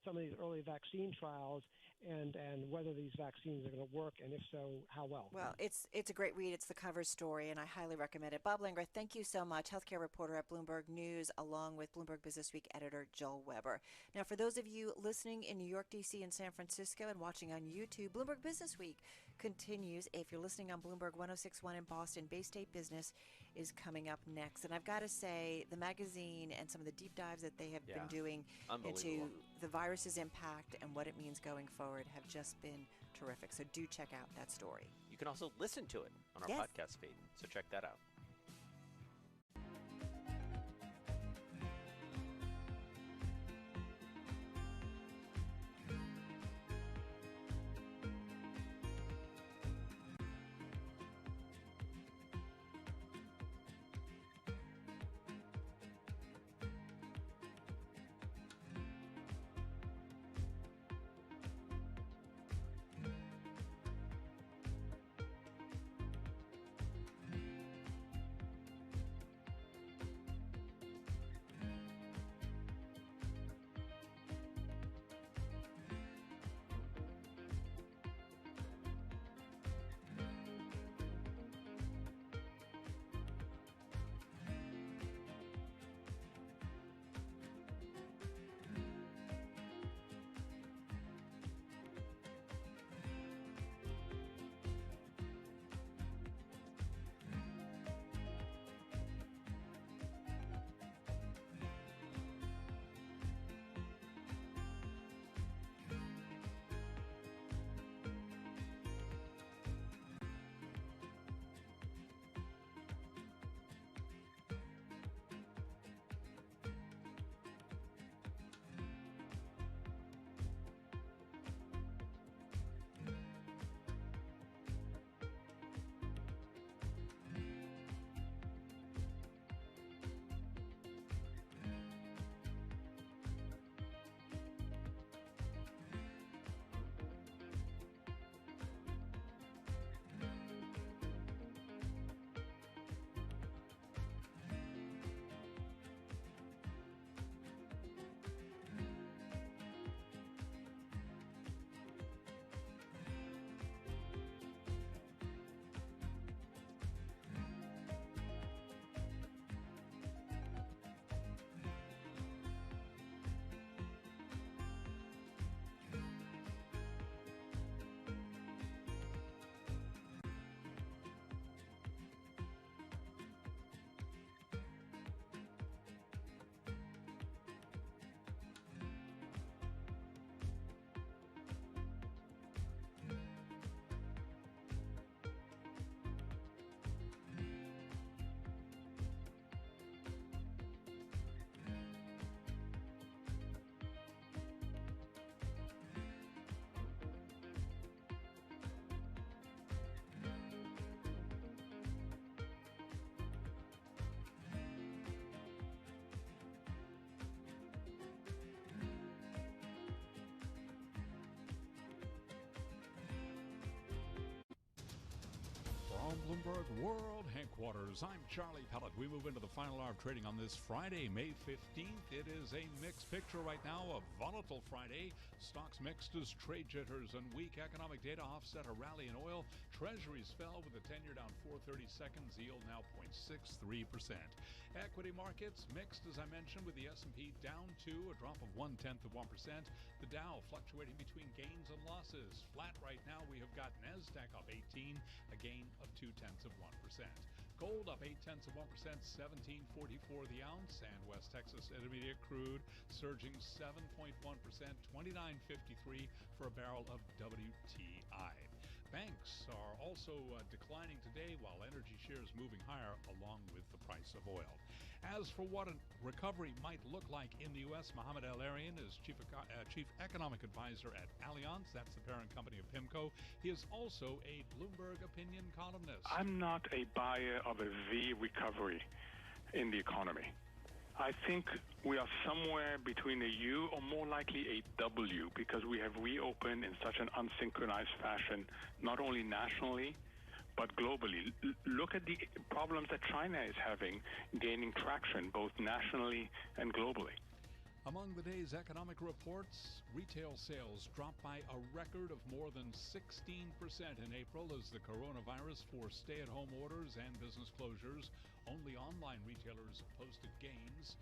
some of these early vaccine trials and whether these vaccines are going to work, and if so, how well. Well, it's a great read. It's the cover story, and I highly recommend it. Bob Langer, thank you so much. Healthcare reporter at Bloomberg News, along with Bloomberg Business Week editor Joel Weber. Now, for those of you listening in New York, D.C., and San Francisco, and watching on YouTube, Bloomberg Business Week continues. If you're listening on Bloomberg 106.1 in Boston, Bay State Business is coming up next. And I've got to say, the magazine and some of the deep dives that they have been doing into the virus's impact and what it means going forward have just been terrific. So do check out that story. You can also listen to it on our podcast feed, so check that out. Bloomberg World Headquarters. I'm Charlie Pellet. We move into the final hour of trading on this Friday, May 15th. It is a mixed picture right now, a volatile Friday. Stocks mixed as trade jitters and weak economic data offset a rally in oil. Treasuries fell with the 10-year down 4/32, yield now 0.63%. Equity markets mixed, as I mentioned, with the S&P down 2, a drop of 0.1%. The Dow fluctuating between gains and losses. Flat right now, we have got Nasdaq up 18, a gain of 0.2%. Gold up 0.8%, 17.44 the ounce, and West Texas Intermediate crude surging 7.1%, 29.53 for a barrel of WTI. Banks are also declining today, while energy shares moving higher along with the price of oil. As for what a recovery might look like in the U.S., Mohamed El-Arian is Chief Economic Advisor at Allianz. That's the parent company of PIMCO. He is also a Bloomberg opinion columnist. I'm not a buyer of a V recovery in the economy. I think we are somewhere between a U or more likely a W, because we have reopened in such an unsynchronized fashion, not only nationally, but globally. Look at the problems that China is having, gaining traction both nationally and globally. Among the day's economic reports, retail sales dropped by a record of more than 16% in April as the coronavirus forced stay-at-home orders and business closures. Only online retailers posted gains.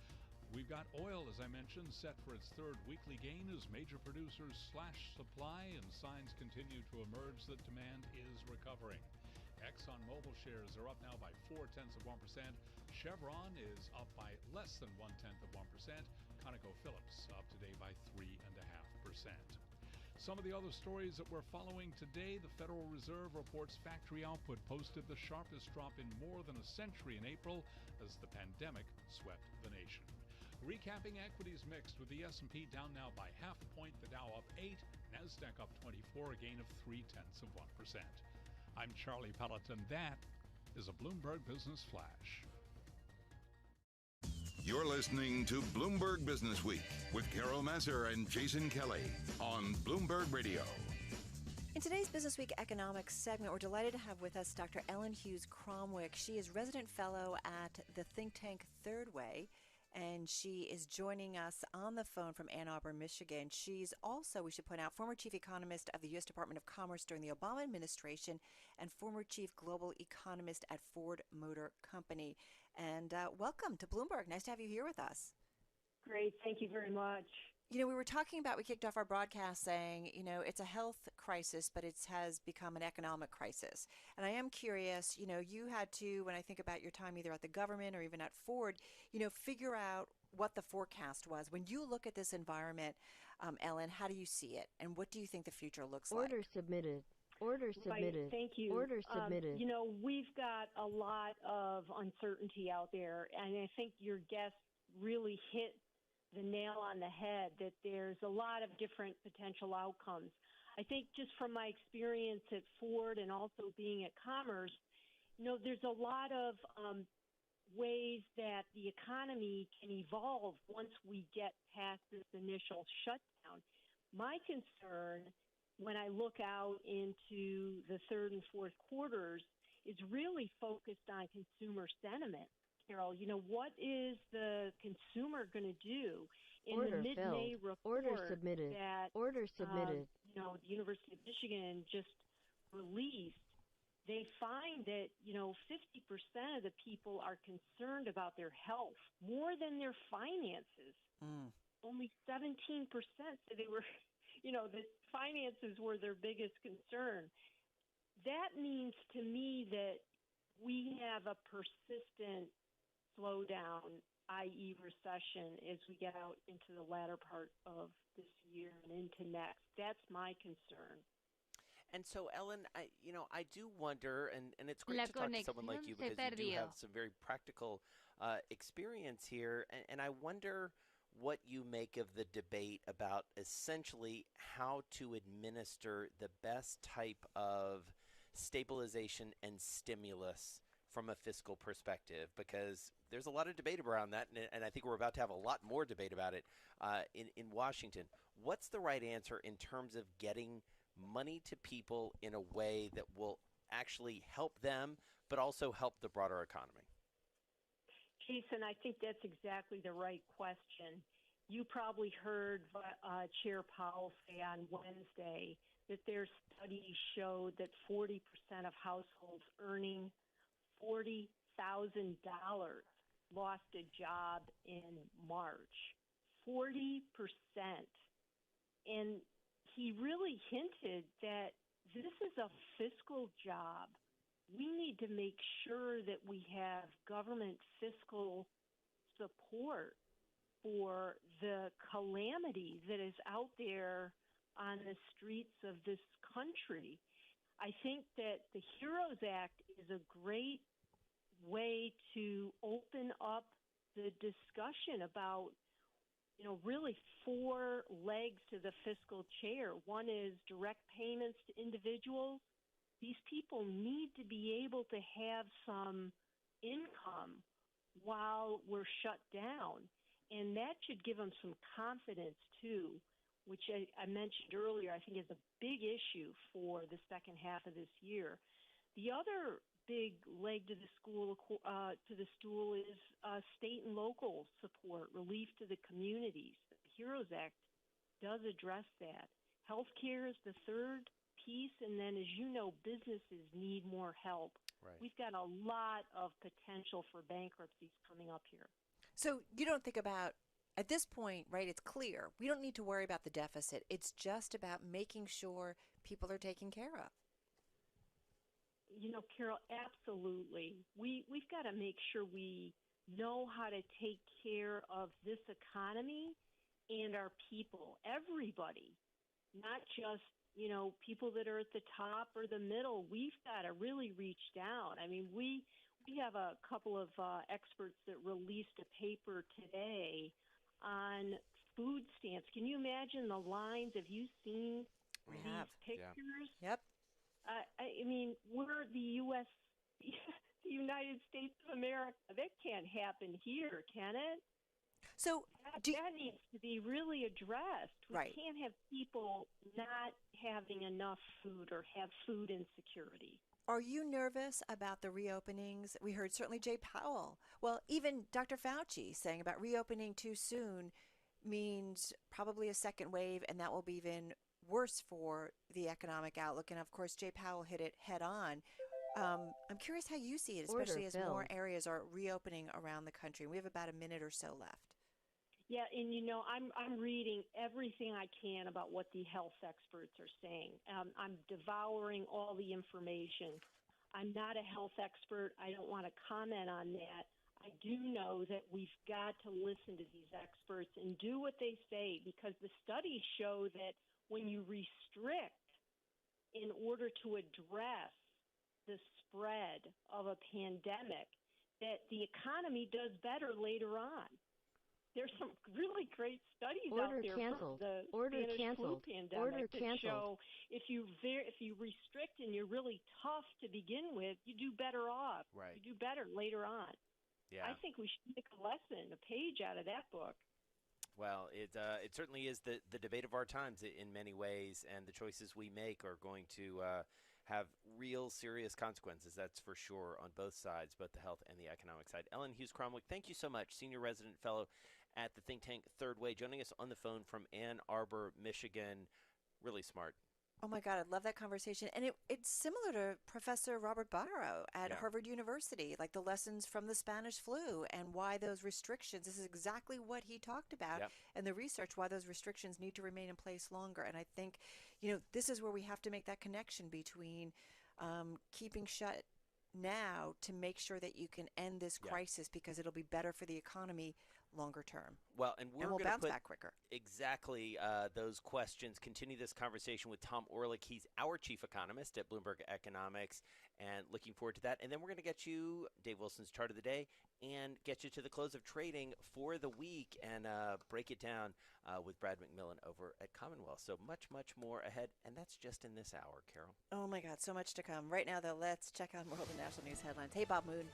We've got oil, as I mentioned, set for its third weekly gain as major producers slash supply and signs continue to emerge that demand is recovering. ExxonMobil shares are up now by 0.4%. Chevron is up by less than 0.1%. ConocoPhillips up today by 3.5%. Some of the other stories that we're following today: the Federal Reserve reports factory output posted the sharpest drop in more than a century in April as the pandemic swept the nation. Recapping equities mixed, with the S&P down now by 0.5 point, the Dow up 8, Nasdaq up 24, a gain of 0.3%. I'm Charlie Pellet, and that is a Bloomberg Business Flash. You're listening to Bloomberg Business Week with Carol Masser and Jason Kelly on Bloomberg Radio. In today's Business Week economics segment, we're delighted to have with us Dr. Ellen Hughes Cromwick. She is resident fellow at the think tank Third Way, and she is joining us on the phone from Ann Arbor, Michigan. She's also, we should point out, former chief economist of the U.S. Department of Commerce during the Obama administration and former chief global economist at Ford Motor Company. And welcome to Bloomberg. Nice to have you here with us. Great. Thank you very much. You know, we kicked off our broadcast saying, you know, it's a health crisis, but it has become an economic crisis. And I am curious, you know, you had to, when I think about your time either at the government or even at Ford, you know, figure out what the forecast was. When you look at this environment, Ellen, how do you see it? And what do you think the future looks like? Order submitted. Order submitted. Right, thank you. Order submitted. You know, we've got a lot of uncertainty out there, and I think your guest really hit the nail on the head that there's a lot of different potential outcomes. I think just from my experience at Ford and also being at Commerce, you know, there's a lot of ways that the economy can evolve once we get past this initial shutdown. My concern when I look out into the third and fourth quarters is really focused on consumer sentiment. Carol, you know, what is the consumer going to do? In Order the mid-May filled. report Order submitted. that Order submitted. you know, the University of Michigan just released, they find that, you know, 50% of the people are concerned about their health more than their finances. Only 17% said they were, you know, the finances were their biggest concern. That means to me that we have a persistent slowdown, i.e. recession, as we get out into the latter part of this year and into next. That's my concern. And so, Ellen, I do wonder, and it's great to talk to someone like you because you do have some very practical experience here, and I wonder what you make of the debate about essentially how to administer the best type of stabilization and stimulus from a fiscal perspective, because there's a lot of debate around that, and I think we're about to have a lot more debate about it in Washington. What's the right answer in terms of getting money to people in a way that will actually help them, but also help the broader economy? Jason, I think that's exactly the right question. You probably heard Chair Powell say on Wednesday that their studies showed that 40% of households earning $40,000 lost a job in March. 40%. And he really hinted that this is a fiscal job. We need to make sure that we have government fiscal support for the calamity that is out there on the streets of this country. I think that the HEROES Act is a great way to open up the discussion about, really 4 legs to the fiscal chair. One is direct payments to individuals. These people need to be able to have some income while we're shut down. And that should give them some confidence, too, which I mentioned earlier, I think is a big issue for the second half of this year. The other big leg to the stool is state and local support, relief to the communities. The HEROES Act does address that. Healthcare is the third piece, and then, as you know, businesses need more help. Right. We've got a lot of potential for bankruptcies coming up here. So you don't think about, at this point, right, it's clear, we don't need to worry about the deficit. It's just about making sure people are taken care of. Carol, absolutely. We've got to make sure we know how to take care of this economy and our people, everybody, not just, people that are at the top or the middle. We've got to really reach down. I mean, we have a couple of experts that released a paper today on food stamps. Can you imagine the lines? Have you seen these pictures? Yeah. Yep. I mean, we're the the United States of America. That can't happen here, can it? So that needs to be really addressed. Right. We can't have people not having enough food or have food insecurity. Are you nervous about the reopenings? We heard certainly Jay Powell. Well, even Dr. Fauci saying about reopening too soon means probably a second wave, and that will be even worse for the economic outlook. And of course, Jay Powell hit it head on. I'm curious how you see it, especially as more areas are reopening around the country. We have about a minute or so left. Yeah, and I'm reading everything I can about what the health experts are saying. I'm devouring all the information. I'm not a health expert. I don't want to comment on that. I do know that we've got to listen to these experts and do what they say, because the studies show that when you restrict in order to address the spread of a pandemic, that the economy does better later on. There's some really great studies out there from the Spanish flu pandemic that show if you restrict and you're really tough to begin with, you do better off. Right. You do better later on. Yeah. I think we should make a lesson, a page out of that book. Well, it certainly is the debate of our times in many ways, and the choices we make are going to have real serious consequences, that's for sure, on both sides, both the health and the economic side. Ellen Hughes-Cromwell, thank you so much, Senior Resident Fellow at the think tank Third Way, joining us on the phone from Ann Arbor, Michigan. Really smart. Oh, my God, I love that conversation. And it's similar to Professor Robert Barrow at Harvard University, like the lessons from the Spanish flu and why those restrictions, this is exactly what he talked about, and the research, why those restrictions need to remain in place longer. And I think, this is where we have to make that connection between keeping shut now to make sure that you can end this crisis, because it'll be better for the economy longer term. Well, and we'll bounce back quicker. Exactly those questions. Continue this conversation with Tom Orlik. He's our chief economist at Bloomberg Economics, and looking forward to that. And then we're going to get you Dave Wilson's chart of the day and get you to the close of trading for the week and break it down with Brad McMillan over at Commonwealth. So much, much more ahead, and that's just in this hour, Carol. Oh, my God, so much to come. Right now, though, let's check on world and national news headlines. Hey, Bob Moon.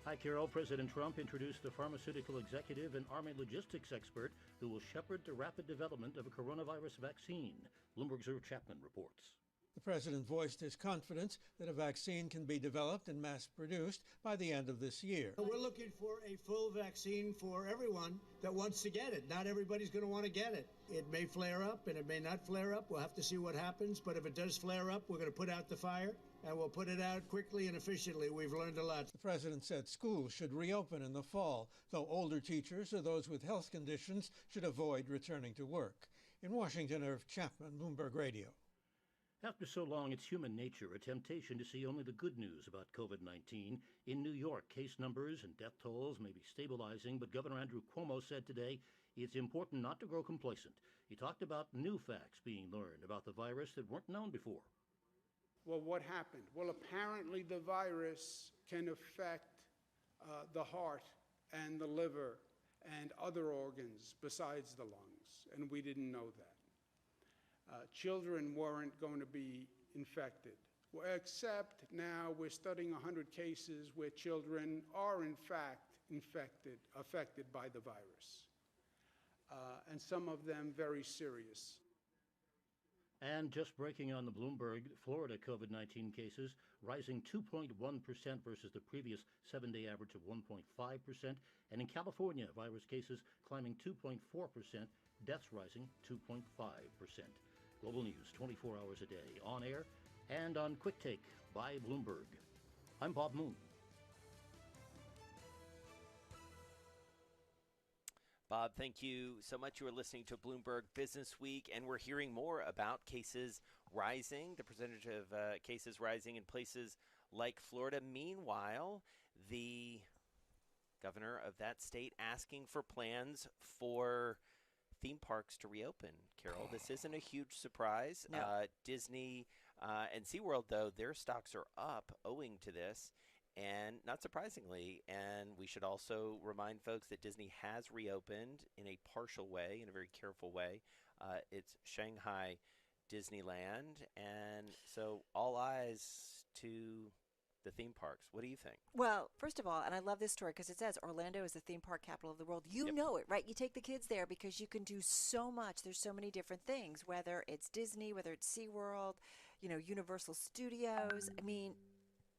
Hi, Carol. President Trump introduced the pharmaceutical executive and Army logistics expert who will shepherd the rapid development of a coronavirus vaccine. Bloomberg's Irv Chapman reports. The president voiced his confidence that a vaccine can be developed and mass-produced by the end of this year. We're looking for a full vaccine for everyone that wants to get it. Not everybody's going to want to get it. It may flare up and it may not flare up. We'll have to see what happens. But if it does flare up, we're going to put out the fire, and we'll put it out quickly and efficiently. We've learned a lot. The president said schools should reopen in the fall, though older teachers or those with health conditions should avoid returning to work. In Washington, Irv Chapman, Bloomberg Radio. After so long, it's human nature, a temptation to see only the good news about COVID-19. In New York, case numbers and death tolls may be stabilizing, but Governor Andrew Cuomo said today it's important not to grow complacent. He talked about new facts being learned about the virus that weren't known before. Well, what happened? Well, apparently the virus can affect the heart and the liver and other organs besides the lungs, and we didn't know that. Children weren't going to be infected, except now we're studying 100 cases where children are in fact affected by the virus, and some of them very serious. And just breaking on the Bloomberg, Florida COVID-19 cases rising 2.1% versus the previous 7-day average of 1.5%. And in California, virus cases climbing 2.4%, deaths rising 2.5%. Global News 24 hours a day, on air and on Quick Take by Bloomberg. I'm Bob Moon. Bob, thank you so much. You are listening to Bloomberg Business Week, and we're hearing more about cases rising, the percentage of cases rising in places like Florida. Meanwhile, the governor of that state asking for plans for theme parks to reopen. Carol, this isn't a huge surprise. No. Disney and SeaWorld, though, their stocks are up owing to this. And not surprisingly, and we should also remind folks that Disney has reopened in a partial way, in a very careful way. It's Shanghai Disneyland, and so all eyes to the theme parks. What do you think? Well, first of all, and I love this story because it says Orlando is the theme park capital of the world. You know it, right? You take the kids there because you can do so much. There's so many different things, whether it's Disney, whether it's SeaWorld, Universal Studios. I mean,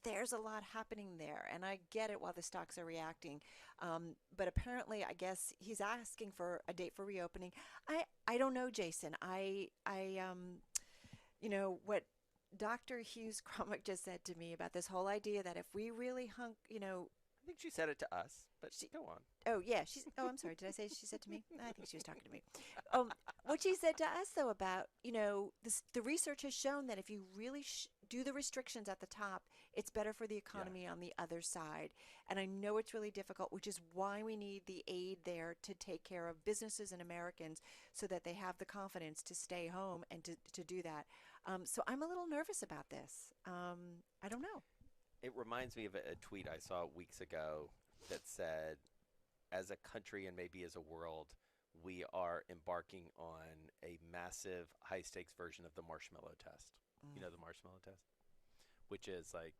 there's a lot happening there, and I get it while the stocks are reacting. But apparently, I guess he's asking for a date for reopening. I don't know, Jason. What Dr. Hughes Cromwell just said to me about this whole idea that if we really I think she said it to us, but go on. Oh, yeah. I'm sorry. Did I say she said to me? I think she was talking to me. What she said to us, though, about, the research has shown that if you really do the restrictions at the top, it's better for the economy on the other side. And I know it's really difficult, which is why we need the aid there to take care of businesses and Americans so that they have the confidence to stay home and to do that. So I'm a little nervous about this. I don't know. It reminds me of a tweet I saw weeks ago that said, as a country and maybe as a world, we are embarking on a massive high-stakes version of the marshmallow test. You know the marshmallow test? Which is like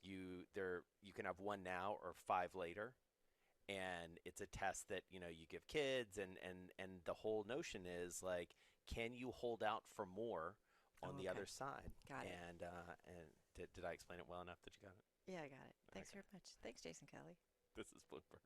you can have one now or 5 later, and it's a test that you give kids, and the whole notion is like, can you hold out for more on the other side? Got it. And did I explain it well enough that you got it? Yeah, I got it. Thanks very much. Thanks, Jason Kelly. This is Bloomberg.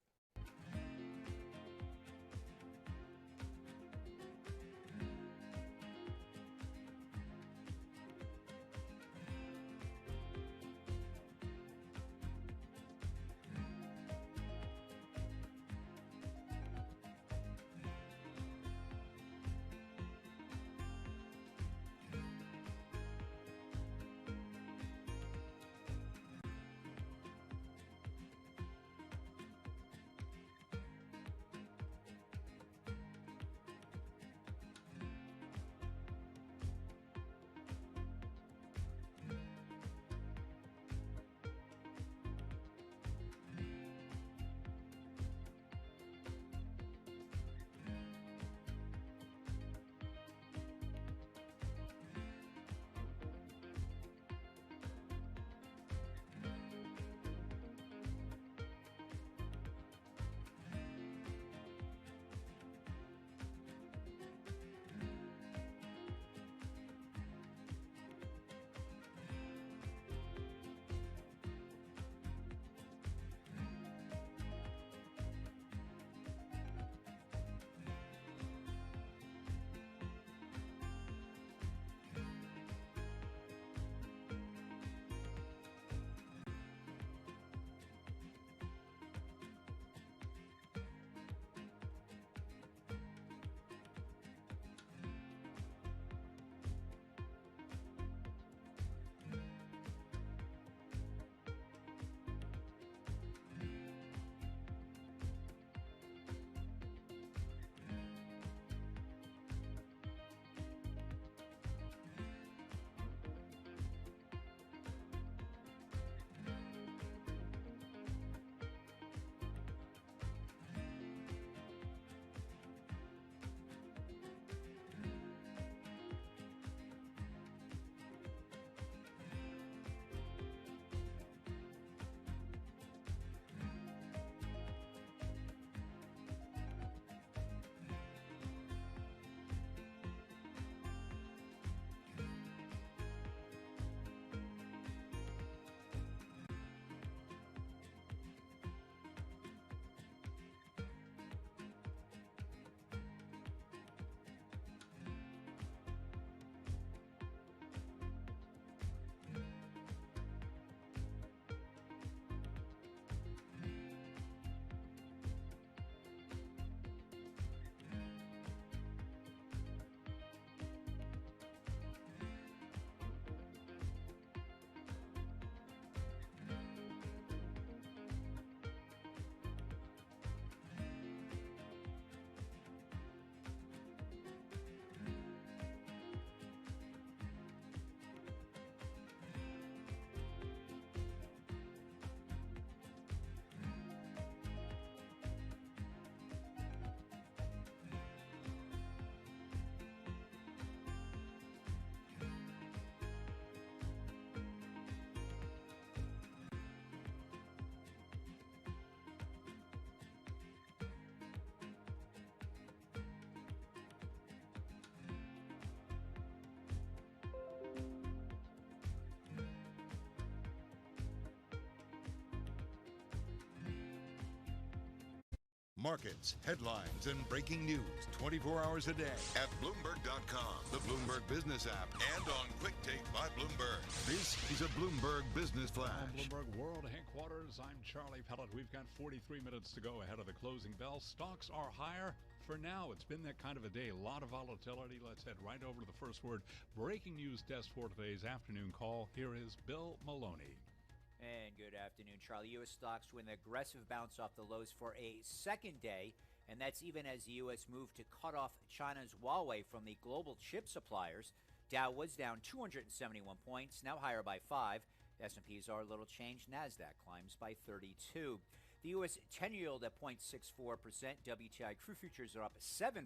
Markets, headlines, and breaking news 24 hours a day at Bloomberg.com, the Bloomberg Business app, and on Quick Take by Bloomberg. This is a Bloomberg Business Flash. From Bloomberg World Headquarters, I'm Charlie Pellet. We've got 43 minutes to go ahead of the closing bell. Stocks are higher. For now, it's been that kind of a day. A lot of volatility. Let's head right over to the first word breaking news desk for today's afternoon call. Here is Bill Maloney. And good afternoon, Charlie. U.S. stocks with an aggressive bounce off the lows for a second day, and that's even as the U.S. moved to cut off China's Huawei from the global chip suppliers. Dow was down 271 points, now higher by 5. The S&Ps are a little changed. Nasdaq climbs by 32. The U.S. 10-year-old at 0.64%. WTI crude futures are up 7%.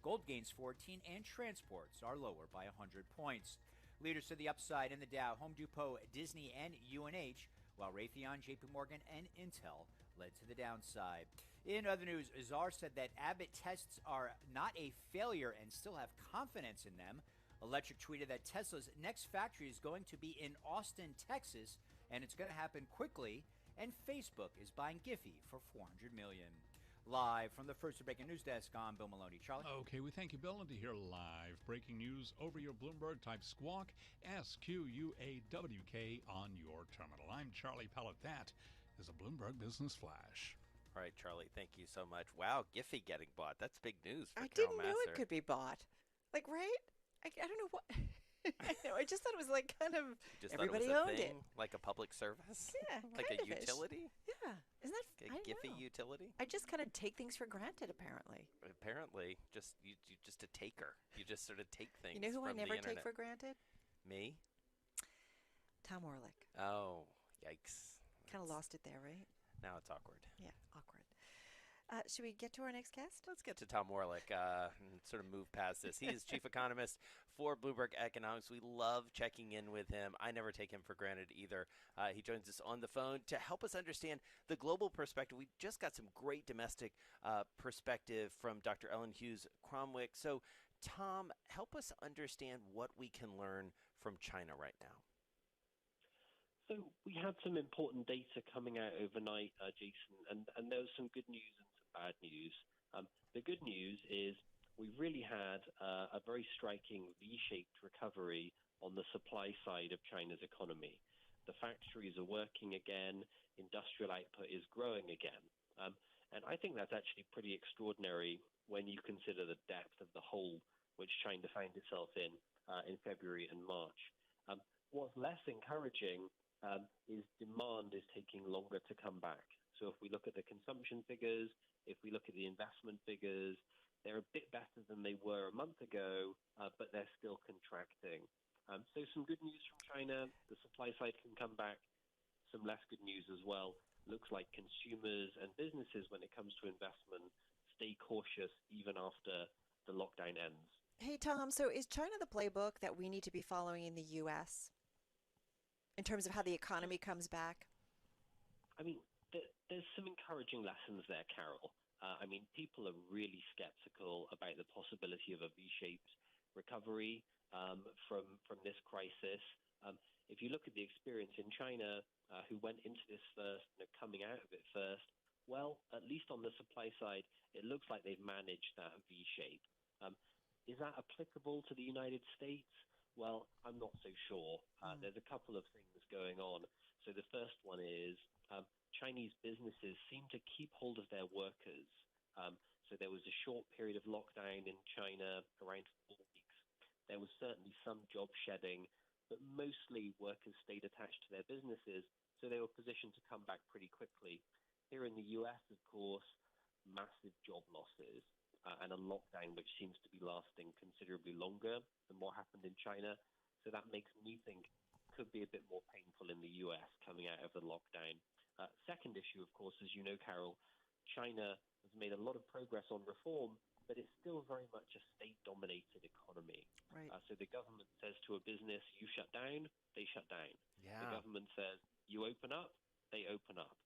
Gold gains 14, and transports are lower by 100 points. Leaders to the upside in the Dow, Home Depot, Disney, and UNH, while Raytheon, JP Morgan, and Intel led to the downside. In other news, Azar said that Abbott tests are not a failure and still have confidence in them. Electric tweeted that Tesla's next factory is going to be in Austin, Texas, and it's going to happen quickly. And Facebook is buying Giphy for $400 million. Live from the first breaking news desk, I'm Bill Maloney. Charlie? Okay, we thank you, Bill. And to hear live breaking news over your Bloomberg, type Squawk, SQUAWK, on your terminal. I'm Charlie Pellet. That is a Bloomberg Business Flash. All right, Charlie, thank you so much. Wow, Giphy getting bought. That's big news for I Carol didn't know Massar. it could be bought. Like, right? I don't know what. I just thought it was like kind of Just everybody thought owned it was a thing, it. Like a public service? Yeah, like a kind of-ish. utility? Yeah. Isn't that A Giphy utility? I just kind of take things for granted, apparently. Apparently, you just a taker. You just sort of take things. You know who I from never the take internet. for granted? Me? Tom Orlick. Oh, yikes. Kind of lost it there, right? Now it's awkward. Yeah, awkward. Should we get to our next guest? Let's get to Tom Orlick and sort of move past this. He is chief economist for Bloomberg Economics. We love checking in with him. I never take him for granted either. He joins us on the phone to help us understand the global perspective. We just got some great domestic perspective from Dr. Ellen Hughes Cromwick. So, Tom, help us understand what we can learn from China right now. So we had some important data coming out overnight, Jason, and there was some good news and some bad news. The good news is we really had a very striking V-shaped recovery on the supply side of China's economy. The factories are working again, industrial output is growing again. And I think that's actually pretty extraordinary when you consider the depth of the hole which China found itself in February and March. What's less encouraging is demand is taking longer to come back. So if we look at the consumption figures, if we look at the investment figures, they're a bit better than they were a month ago, but they're still contracting. So some good news from China. The supply side can come back. Some less good news as well. Looks like consumers and businesses, when it comes to investment, stay cautious even after the lockdown ends. Hey, Tom, so is China the playbook that we need to be following in the U.S.? In terms of how the economy comes back? I mean, there's some encouraging lessons there, Carol. I mean, people are really skeptical about the possibility of a V-shaped recovery from this crisis. If you look at the experience in China, who went into this first, coming out of it first, well, at least on the supply side, it looks like they've managed that V-shape. Is that applicable to the United States? Well, I'm not so sure. There's a couple of things going on. So the first one is Chinese businesses seem to keep hold of their workers. So there was a short period of lockdown in China, around 4 weeks. There was certainly some job shedding, but mostly workers stayed attached to their businesses, so they were positioned to come back pretty quickly. Here in the US, of course, massive job losses. And a lockdown which seems to be lasting considerably longer than what happened in China. So that makes me think could be a bit more painful in the US coming out of the lockdown. Second issue, of course, as you know, Carol, China has made a lot of progress on reform, but it's still very much a state-dominated economy. Right. So the government says to a business, you shut down, they shut down. Yeah. The government says, you open up, they open up.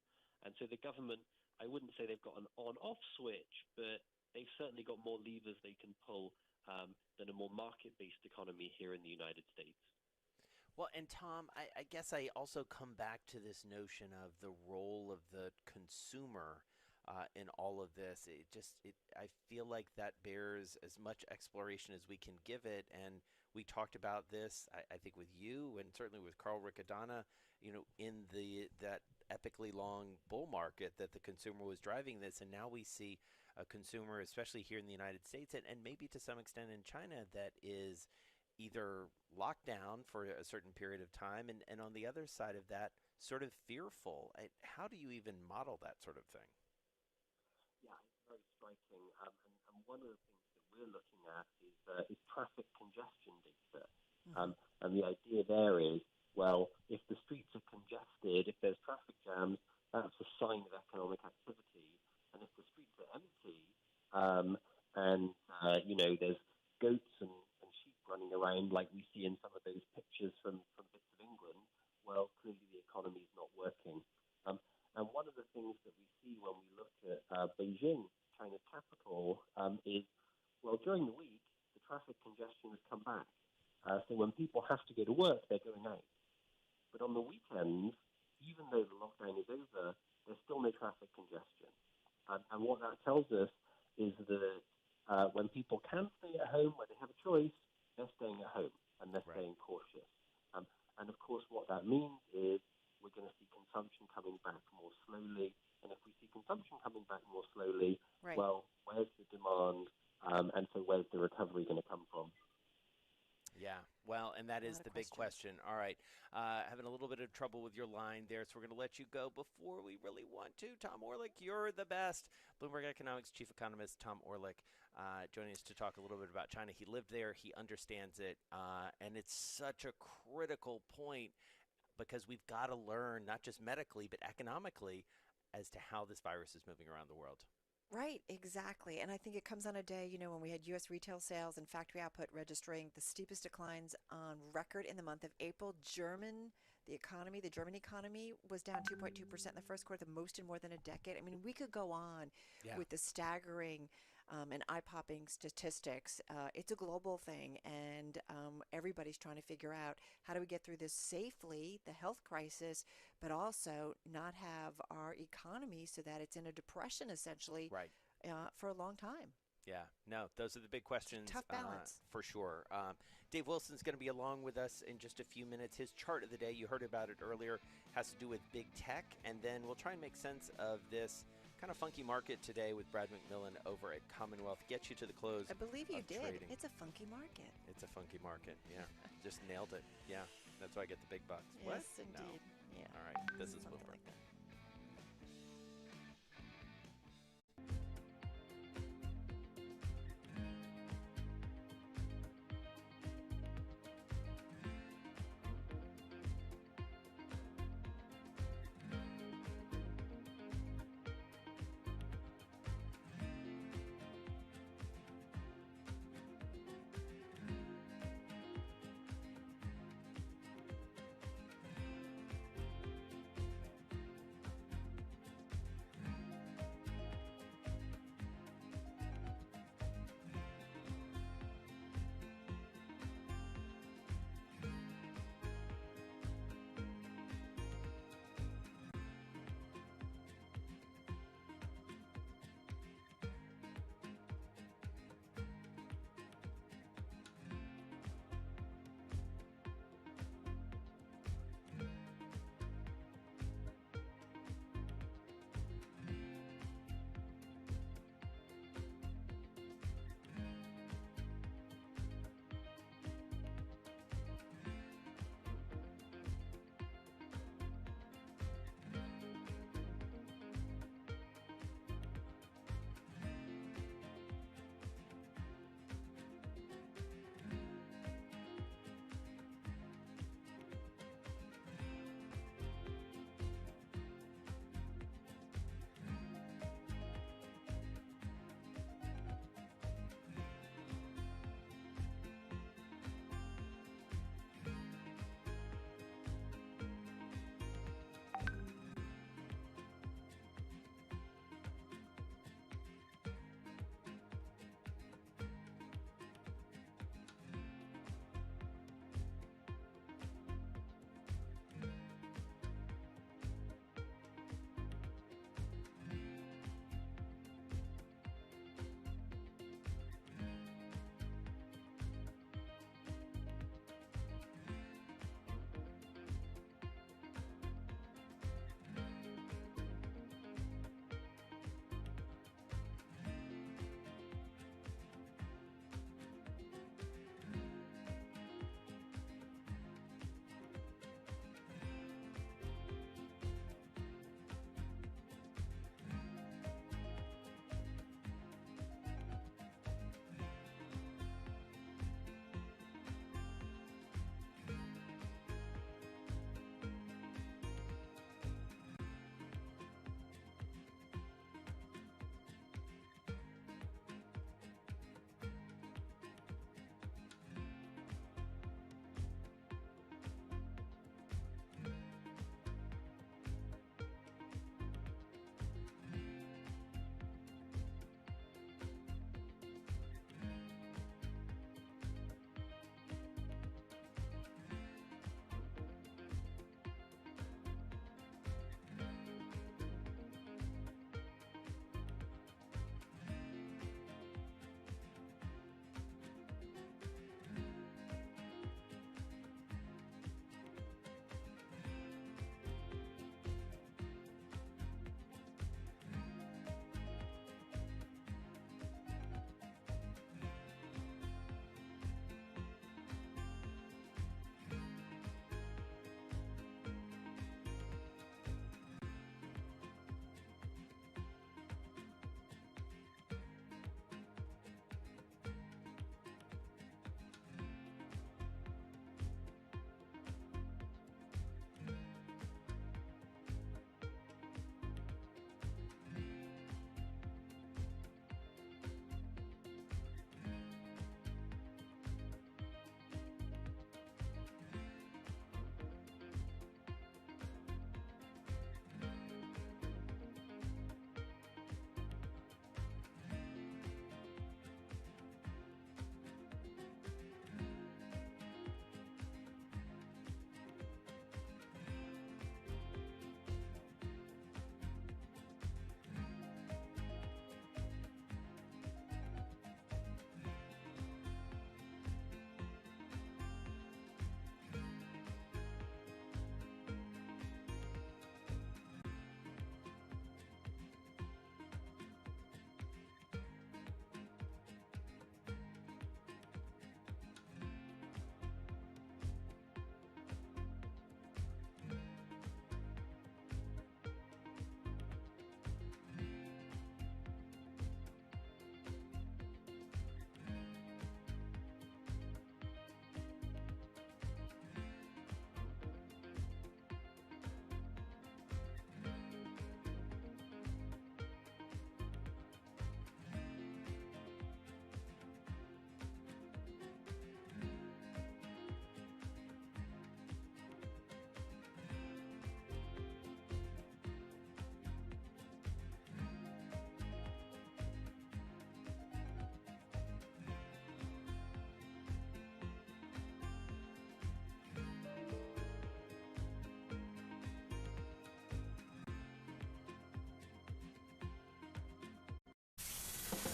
And so the government, I wouldn't say they've got an on-off switch, but they've certainly got more levers they can pull than a more market-based economy here in the United States. Well, and Tom, I guess I also come back to this notion of the role of the consumer in all of this. I feel like that bears as much exploration as we can give it. And we talked about this, I think, with you and certainly with Carl Riccadonna, in that epically long bull market that the consumer was driving this. And now we see a consumer, especially here in the United States and maybe to some extent in China, that is either locked down for a certain period of time and on the other side of that, sort of fearful. How do you even model that sort of thing? Yeah, it's very striking. And one of the things that we're looking at is traffic congestion data. And the idea there is, well, if the streets are congested, if there's traffic jams, that's a sign of economic activity. And if the streets are empty, there's goats and sheep running around like we see in some of those pictures from bits of England, well, clearly the economy is not working. And one of the things that we see when we look at Beijing, China's capital, is, well, during the week, the traffic congestion has come back. So when people have to go to work, they're going out. But on the weekends, even though the lockdown is over, there's still no traffic congestion. And what that tells us is that when people can stay at home, when they have a choice, they're staying at home and they're staying cautious. And of course, what that means is we're going to see consumption coming back more slowly. And if we see consumption coming back more slowly, well, where's the demand? And so where's the recovery going to come from? Yeah, well, and that is the big question. All right, having a little bit of trouble with your line there, so we're going to let you go before we really want to. Tom Orlik, you're the best. Bloomberg Economics Chief Economist Tom Orlik joining us to talk a little bit about China. He lived there. He understands it. And it's such a critical point because we've got to learn, not just medically, but economically, as to how this virus is moving around the world. Right, exactly. And I think it comes on a day, when we had U.S. retail sales and factory output registering the steepest declines on record in the month of April. The German economy was down 2.2% in the first quarter, the most in more than a decade. I mean, we could go on with the staggering and eye-popping statistics. It's a global thing, and everybody's trying to figure out how do we get through this safely, the health crisis, but also not have our economy so that it's in a depression, essentially, for a long time. Yeah, no, those are the big questions. Tough balance. For sure. Dave Wilson's going to be along with us in just a few minutes. His chart of the day, you heard about it earlier, has to do with big tech, and then we'll try and make sense of this kind of funky market today with Brad McMillan over at Commonwealth. Get you to the close. I believe you did. Trading. It's a funky market. It's a funky market. Yeah, just nailed it. Yeah, that's why I get the big bucks. Yes, what? indeed. No. Yeah. All right, this is Bloomberg. Like that.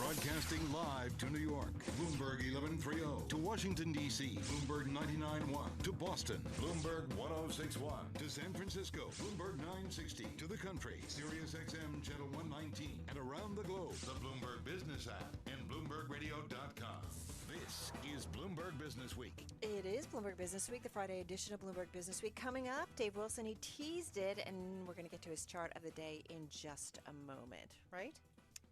Broadcasting live to New York, Bloomberg 1130. To Washington, D.C., Bloomberg 99.1. To Boston, Bloomberg 1061. To San Francisco, Bloomberg 960. To the country, Sirius XM Channel 119. And around the globe, the Bloomberg Business app and BloombergRadio.com. This is Bloomberg Business Week. It is Bloomberg Business Week, the Friday edition of Bloomberg Business Week. Coming up, Dave Wilson, he teased it, and we're going to get to his chart of the day in just a moment, right?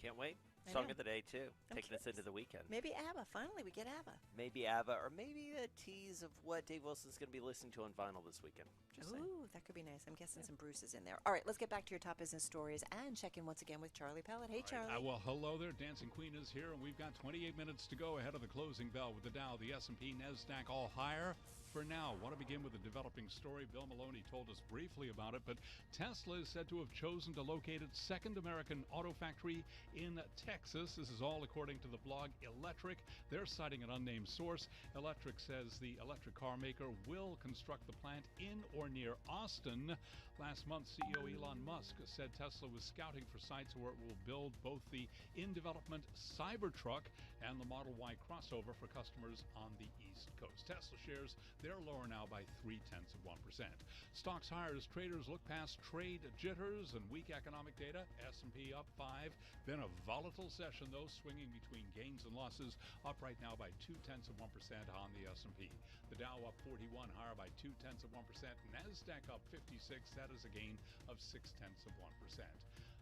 Can't wait. I Song know. of the day, too. I'm Taking us into the weekend. Maybe ABBA. Finally, we get ABBA. Maybe ABBA, or maybe a tease of what Dave Wilson's going to be listening to on vinyl this weekend. Just saying. Ooh, that could be nice. I'm guessing some Bruce's in there. All right, let's get back to your top business stories and check in once again with Charlie Pellet. Hey, Charlie. Well, hello there. Dancing Queen is here, and we've got 28 minutes to go ahead of the closing bell with the Dow, the S&P, Nasdaq all higher. For now, want to begin with a developing story. Bill Maloney told us briefly about it, but Tesla is said to have chosen to locate its second American auto factory in Texas. This is all according to the blog Electric. They're citing an unnamed source. Electric says the electric car maker will construct the plant in or near Austin. Last month, CEO Elon Musk said Tesla was scouting for sites where it will build both the in-development Cybertruck and the Model Y crossover for customers on the East Coast. Tesla shares, they're lower now by 0.3%. Stocks higher as traders look past trade jitters and weak economic data. S&P up 5. Been a volatile session, though, swinging between gains and losses. Up right now by 0.2% on the S&P. The Dow up 41, higher by 0.2%. Nasdaq up 56. That is a gain of 0.6%.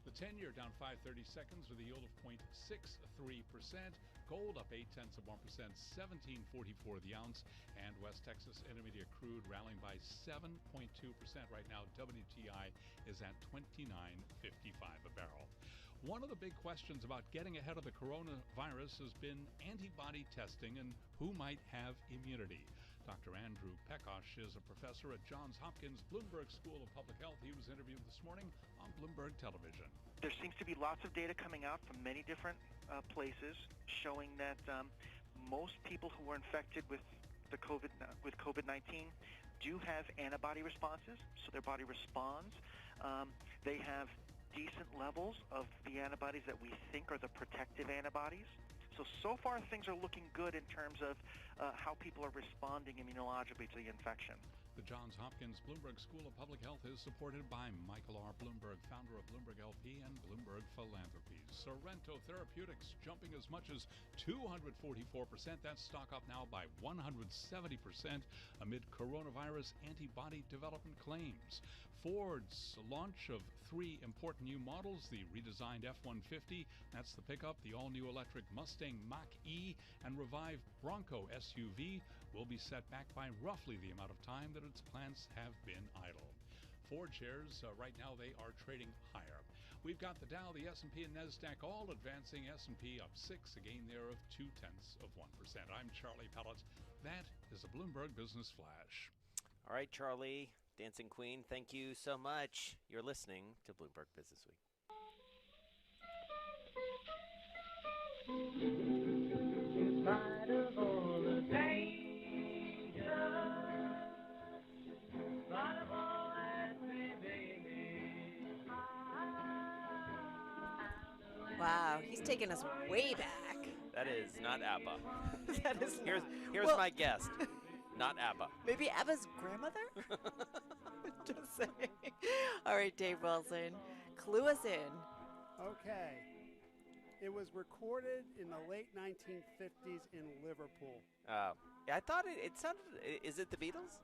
The 10-year down 5/32 with a yield of 0.63%. Gold up 0.8%, 17.44 the ounce. And West Texas Intermediate crude rallying by 7.2% right now. WTI is at $29.55 a barrel. One of the big questions about getting ahead of the coronavirus has been antibody testing and who might have immunity. Dr. Andrew Pekosh is a professor at Johns Hopkins Bloomberg School of Public Health. He was interviewed this morning on Bloomberg Television. There seems to be lots of data coming out from many different places showing that most people who were infected with COVID-19 do have antibody responses, so their body responds. They have decent levels of the antibodies that we think are the protective antibodies. So far things are looking good in terms of how people are responding immunologically to the infection. The Johns Hopkins Bloomberg School of Public Health is supported by Michael R. Bloomberg, founder of Bloomberg LP and Bloomberg Philanthropies. Sorrento Therapeutics jumping as much as 244%. That's stock up now by 170% amid coronavirus antibody development claims. Ford's launch of 3 important new models, the redesigned F-150, that's the pickup, the all-new electric Mustang Mach-E, and revived Bronco SUV will be set back by roughly the amount of time that its plants have been idle. Ford shares, right now they are trading higher. We've got the Dow, the S&P, and Nasdaq all advancing. S&P up 6, a gain there of 0.2%. I'm Charlie Pellet. That is a Bloomberg Business Flash. All right, Charlie, Dancing Queen, thank you so much. You're listening to Bloomberg Business Week. In spite of all the danger, in spite of all that, baby, Wow, he's taking us way back. That is not ABBA. That is Here's well, my guest. Not ABBA. Maybe ABBA's grandmother? Just saying. All right, Dave Wilson, clue us in. Okay. It was recorded in the late 1950s in Liverpool. I thought it sounded. Is it the Beatles?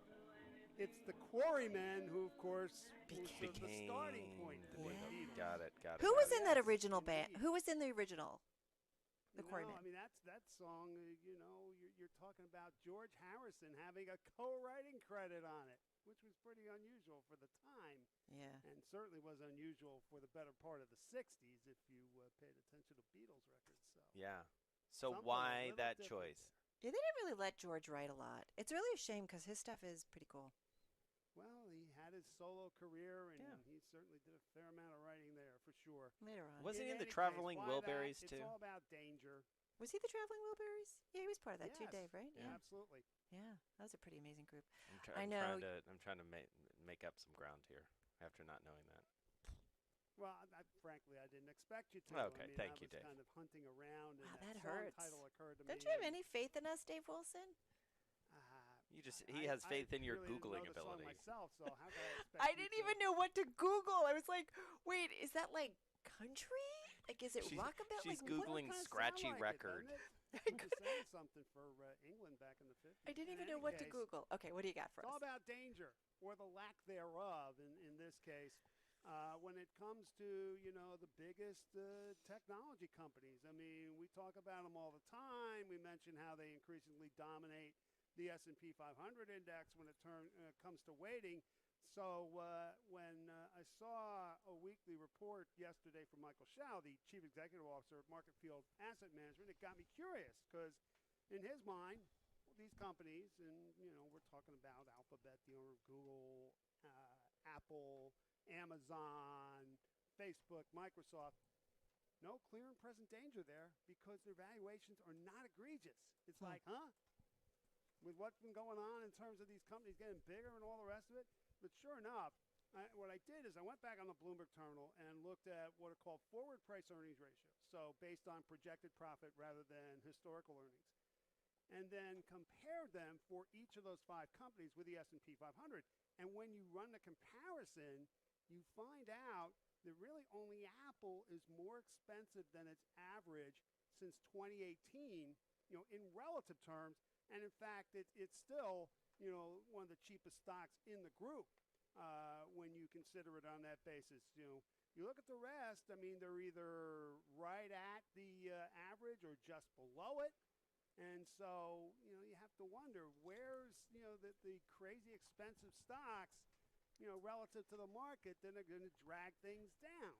It's the Quarrymen who, of course, was the Became starting point for the Beatles. Got it. Who was in that original band? Who was in the original? The Quarrymen. I mean, that song, you're talking about George Harrison having a co-writing credit on it, which was pretty unusual for the time. Yeah. And certainly was unusual for the better part of the 60s if you paid attention to Beatles records. Yeah. So why that choice? Yeah, they didn't really let George write a lot. It's really a shame because his stuff is pretty cool. Well, he had his solo career, and he certainly did a fair amount of writing there, for sure. Later on. Wasn't he in the Traveling Wilburys, too? It's all about danger. Was he the Traveling Wilburys? Yeah, he was part of that too, Yes. Dave, right? Yeah, absolutely. Yeah, that was a pretty amazing group. I'm trying to make up some ground here after not knowing that. Well, frankly, I didn't expect you to. Okay, I mean, thank I you, was Dave. kind of hunting around, and Wow, that that song hurts. title occurred to Don't me. you have any faith in us, Dave Wilson? He has faith in your really Googling didn't know ability. The song myself, so how could I expect I you didn't to? even know what to Google. I was like, wait, is that like country? Like, is it rockabilly? She's Like, what? Googling scratchy record. It was saying something for England back in the 50s. I didn't even In know any what to case, Google. Okay, what do you got for It's all us? about danger, or the lack thereof in this case. When it comes to, the biggest technology companies. I mean, we talk about them all the time. We mention how they increasingly dominate the S&P 500 index when it comes to weighting. So when I saw a weekly report yesterday from Michael Schau, the chief executive officer of Market Field Asset Management, it got me curious because in his mind, these companies, and, we're talking about Alphabet, the owner of Google, Apple, Amazon, Facebook, Microsoft, no clear and present danger there because their valuations are not egregious. It's like, with what's been going on in terms of these companies getting bigger and all the rest of it. But sure enough, what I did is I went back on the Bloomberg terminal and looked at what are called forward price earnings ratios, so based on projected profit rather than historical earnings, and then compared them for each of those 5 companies with the S&P 500. And when you run the comparison, you find out that really only Apple is more expensive than its average since 2018, in relative terms. And in fact, it's still, one of the cheapest stocks in the group when you consider it on that basis. You look at the rest, I mean, they're either right at the average or just below it. And so, you have to wonder where's, the crazy expensive stocks, relative to the market, then they're going to drag things down.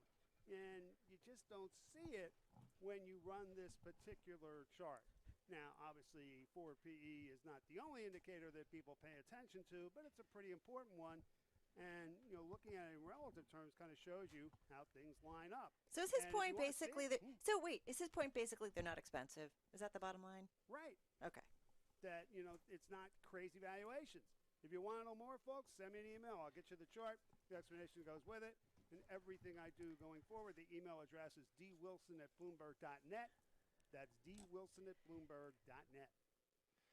And you just don't see it when you run this particular chart. Now, obviously, forward PE is not the only indicator that people pay attention to, but it's a pretty important one. And, looking at it in relative terms kind of shows you how things line up. So is his point basically that, is his point basically they're not expensive? Is that the bottom line? Right. Okay. That, it's not crazy valuations. If you want to know more, folks, send me an email. I'll get you the chart. The explanation goes with it. And everything I do going forward, the email address is dwilson@bloomberg.net. That's dwilson@bloomberg.net.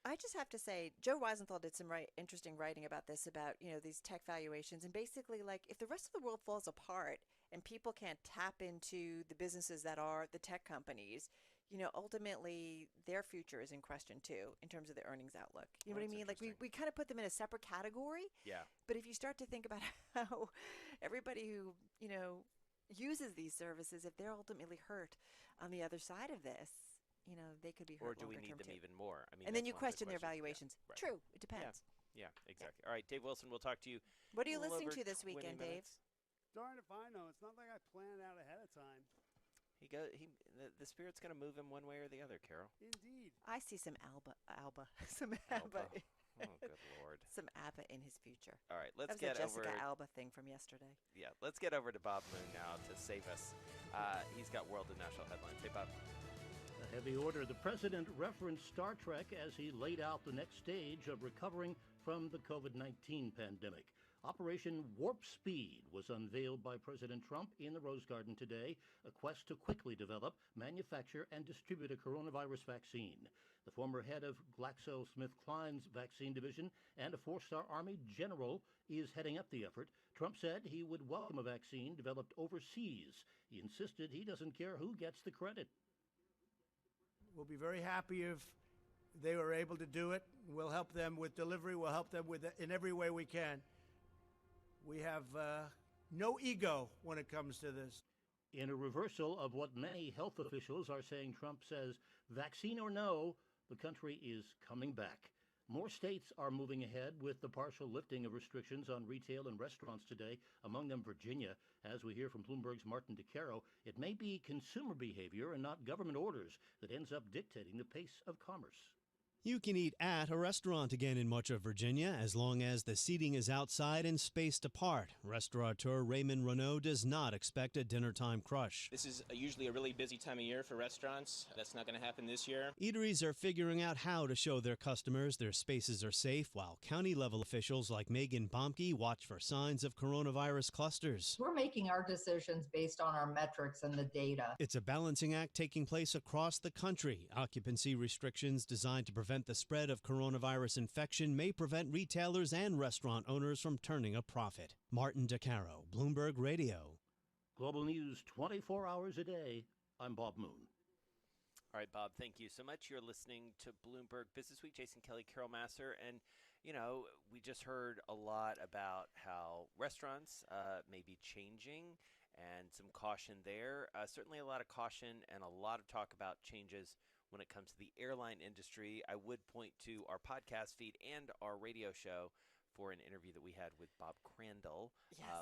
I just have to say, Joe Weisenthal did some interesting writing about this, about, these tech valuations. And basically, like, if the rest of the world falls apart and people can't tap into the businesses that are the tech companies, ultimately their future is in question too, in terms of the earnings outlook. You know what I mean? Like, we kind of put them in a separate category. Yeah. But if you start to think about how everybody who, uses these services, if they're ultimately hurt on the other side of this, they could be hurt. Or do we need them even more? I mean, and then you that's one of the question their questions. valuations. Yeah, right. True. It depends. Yeah, exactly. All right, Dave Wilson, we'll talk to you. What are you listening to this weekend, Dave? Darn if I know. It's not like I planned out ahead of time. The spirit's going to move him one way or the other, Carol. Indeed. I see some ABBA. Some Alba. ABBA. Oh, good Lord. Some ABBA in his future. All right, let's get get over over. Jessica Alba thing from yesterday. Yeah, let's get over to Bob Moon now to save us. He's got world and national headlines. Hey, Bob. A heavy order. The president referenced Star Trek as he laid out the next stage of recovering from the COVID-19 pandemic. Operation Warp Speed was unveiled by President Trump in the Rose Garden today, a quest to quickly develop, manufacture, and distribute a coronavirus vaccine. The former head of GlaxoSmithKline's vaccine division and a four-star Army general is heading up the effort. Trump said he would welcome a vaccine developed overseas. He insisted he doesn't care who gets the credit. We'll be very happy if they were able to do it. We'll help them with delivery. We'll help them with in every way we can. We have no ego when it comes to this. In a reversal of what many health officials are saying, Trump says, vaccine or no, the country is coming back. More states are moving ahead with the partial lifting of restrictions on retail and restaurants today, among them Virginia. As we hear from Bloomberg's Martin DeCaro, it may be consumer behavior and not government orders that ends up dictating the pace of commerce. You can eat at a restaurant again in much of Virginia as long as the seating is outside and spaced apart. Restaurateur Raymond Renaud does not expect a dinner-time crush. This is usually a really busy time of year for restaurants. That's not going to happen this year. Eateries are figuring out how to show their customers their spaces are safe, while county-level officials like Megan Bomke watch for signs of coronavirus clusters. We're making our decisions based on our metrics and the data. It's a balancing act taking place across the country. Occupancy restrictions designed to prevent the spread of coronavirus infection may prevent retailers and restaurant owners from turning a profit. Martin DeCaro, Bloomberg Radio. Global news 24 hours a day. I'm Bob Moon. All right, Bob, thank you so much. You're listening to Bloomberg Business Week. Jason Kelly, Carol Masser, and we just heard a lot about how restaurants may be changing and some caution there. Certainly a lot of caution and a lot of talk about changes when it comes to the airline industry. I would point to our podcast feed and our radio show for an interview that we had with Bob Crandall,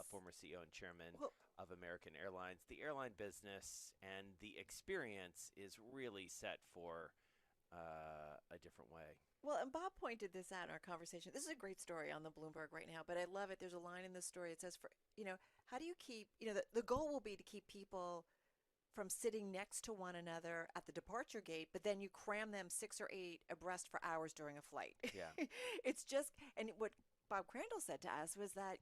former CEO and chairman of American Airlines. The airline business and the experience is really set for a different way. Well, and Bob pointed this out in our conversation. This is a great story on the Bloomberg right now, but I love it. There's a line in this story. It says, how do you keep, the goal will be to keep people from sitting next to one another at the departure gate, but then you cram them 6 or 8 abreast for hours during a flight. Yeah. It's just, and what Bob Crandall said to us was that,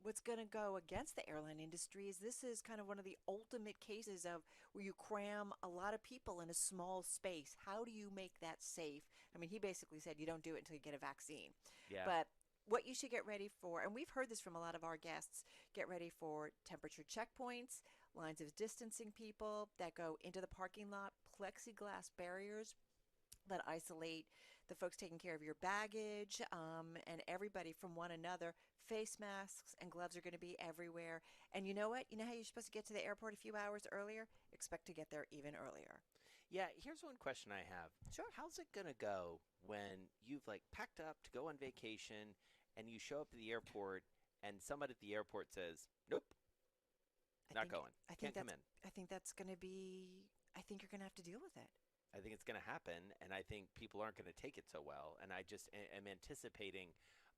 what's going to go against the airline industry is this is kind of one of the ultimate cases of where you cram a lot of people in a small space. How do you make that safe? I mean, he basically said you don't do it until you get a vaccine. Yeah. But what you should get ready for, and we've heard this from a lot of our guests, get ready for temperature checkpoints, lines of distancing people that go into the parking lot, plexiglass barriers that isolate the folks taking care of your baggage, and everybody from one another. Face masks and gloves are going to be everywhere. And you know what? You know how you're supposed to get to the airport a few hours earlier? Expect to get there even earlier. Yeah, here's one question I have. Sure. How's it going to go when you've packed up to go on vacation and you show up at the airport and someone at the airport says, nope, not going. Can't come in. I think that's going to be, I think you're going to have to deal with it. I think it's going to happen, and I think people aren't going to take it so well. And I just am anticipating,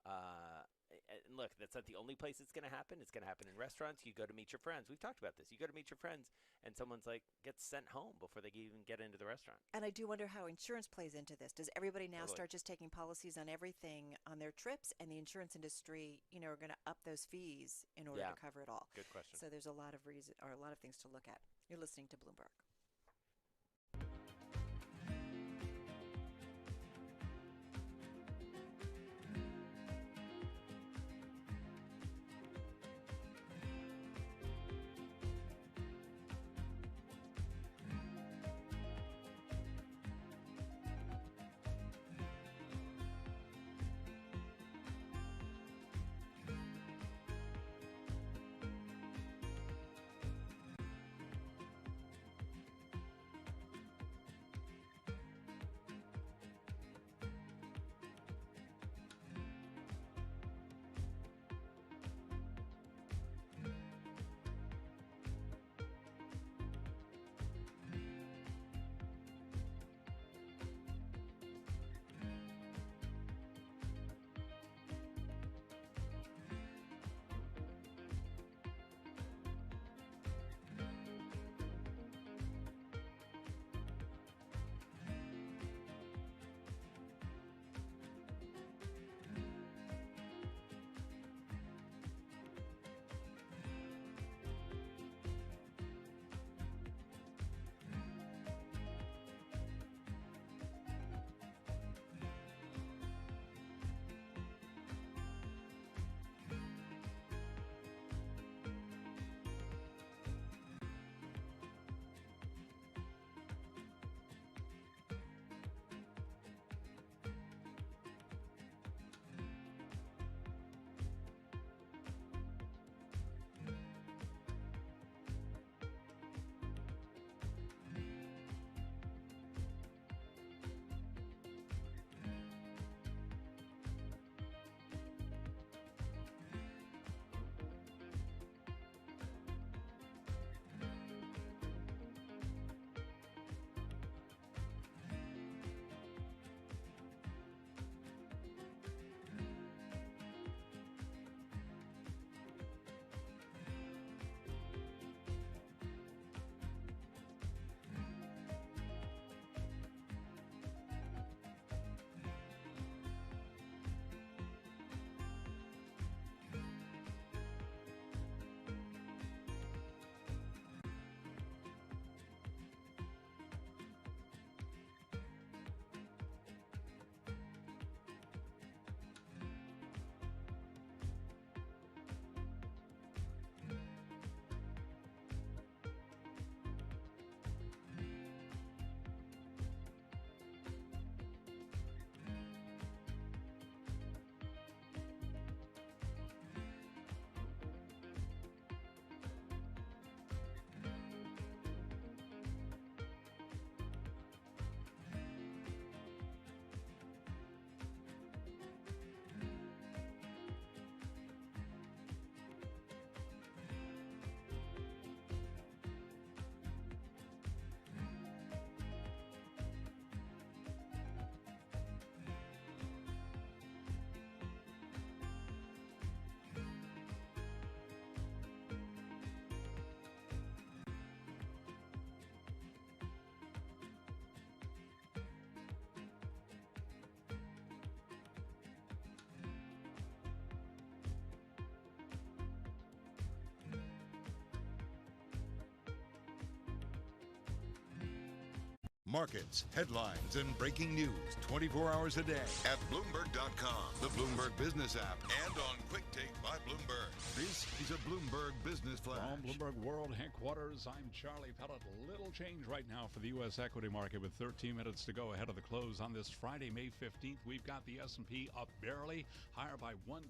and look, that's not the only place it's going to happen. It's going to happen in restaurants. You go to meet your friends. We've talked about this. You go to meet your friends, and someone's gets sent home before they even get into the restaurant. And I do wonder how insurance plays into this. Does everybody now Totally. start just taking policies on everything on their trips, and the insurance industry, are going to up those fees in order to cover it all? Good question. So there's a lot of things to look at. You're listening to Bloomberg. Markets, headlines, and breaking news 24 hours a day at Bloomberg.com, the Bloomberg Business app, and on Quick Take by Bloomberg. This is a Bloomberg Business Flash. From Bloomberg World Headquarters, I'm Charlie Pellet. Little change right now for the U.S. equity market with 13 minutes to go ahead of the close on this Friday, May 15th. We've got the S&P up barely, higher by 0.1%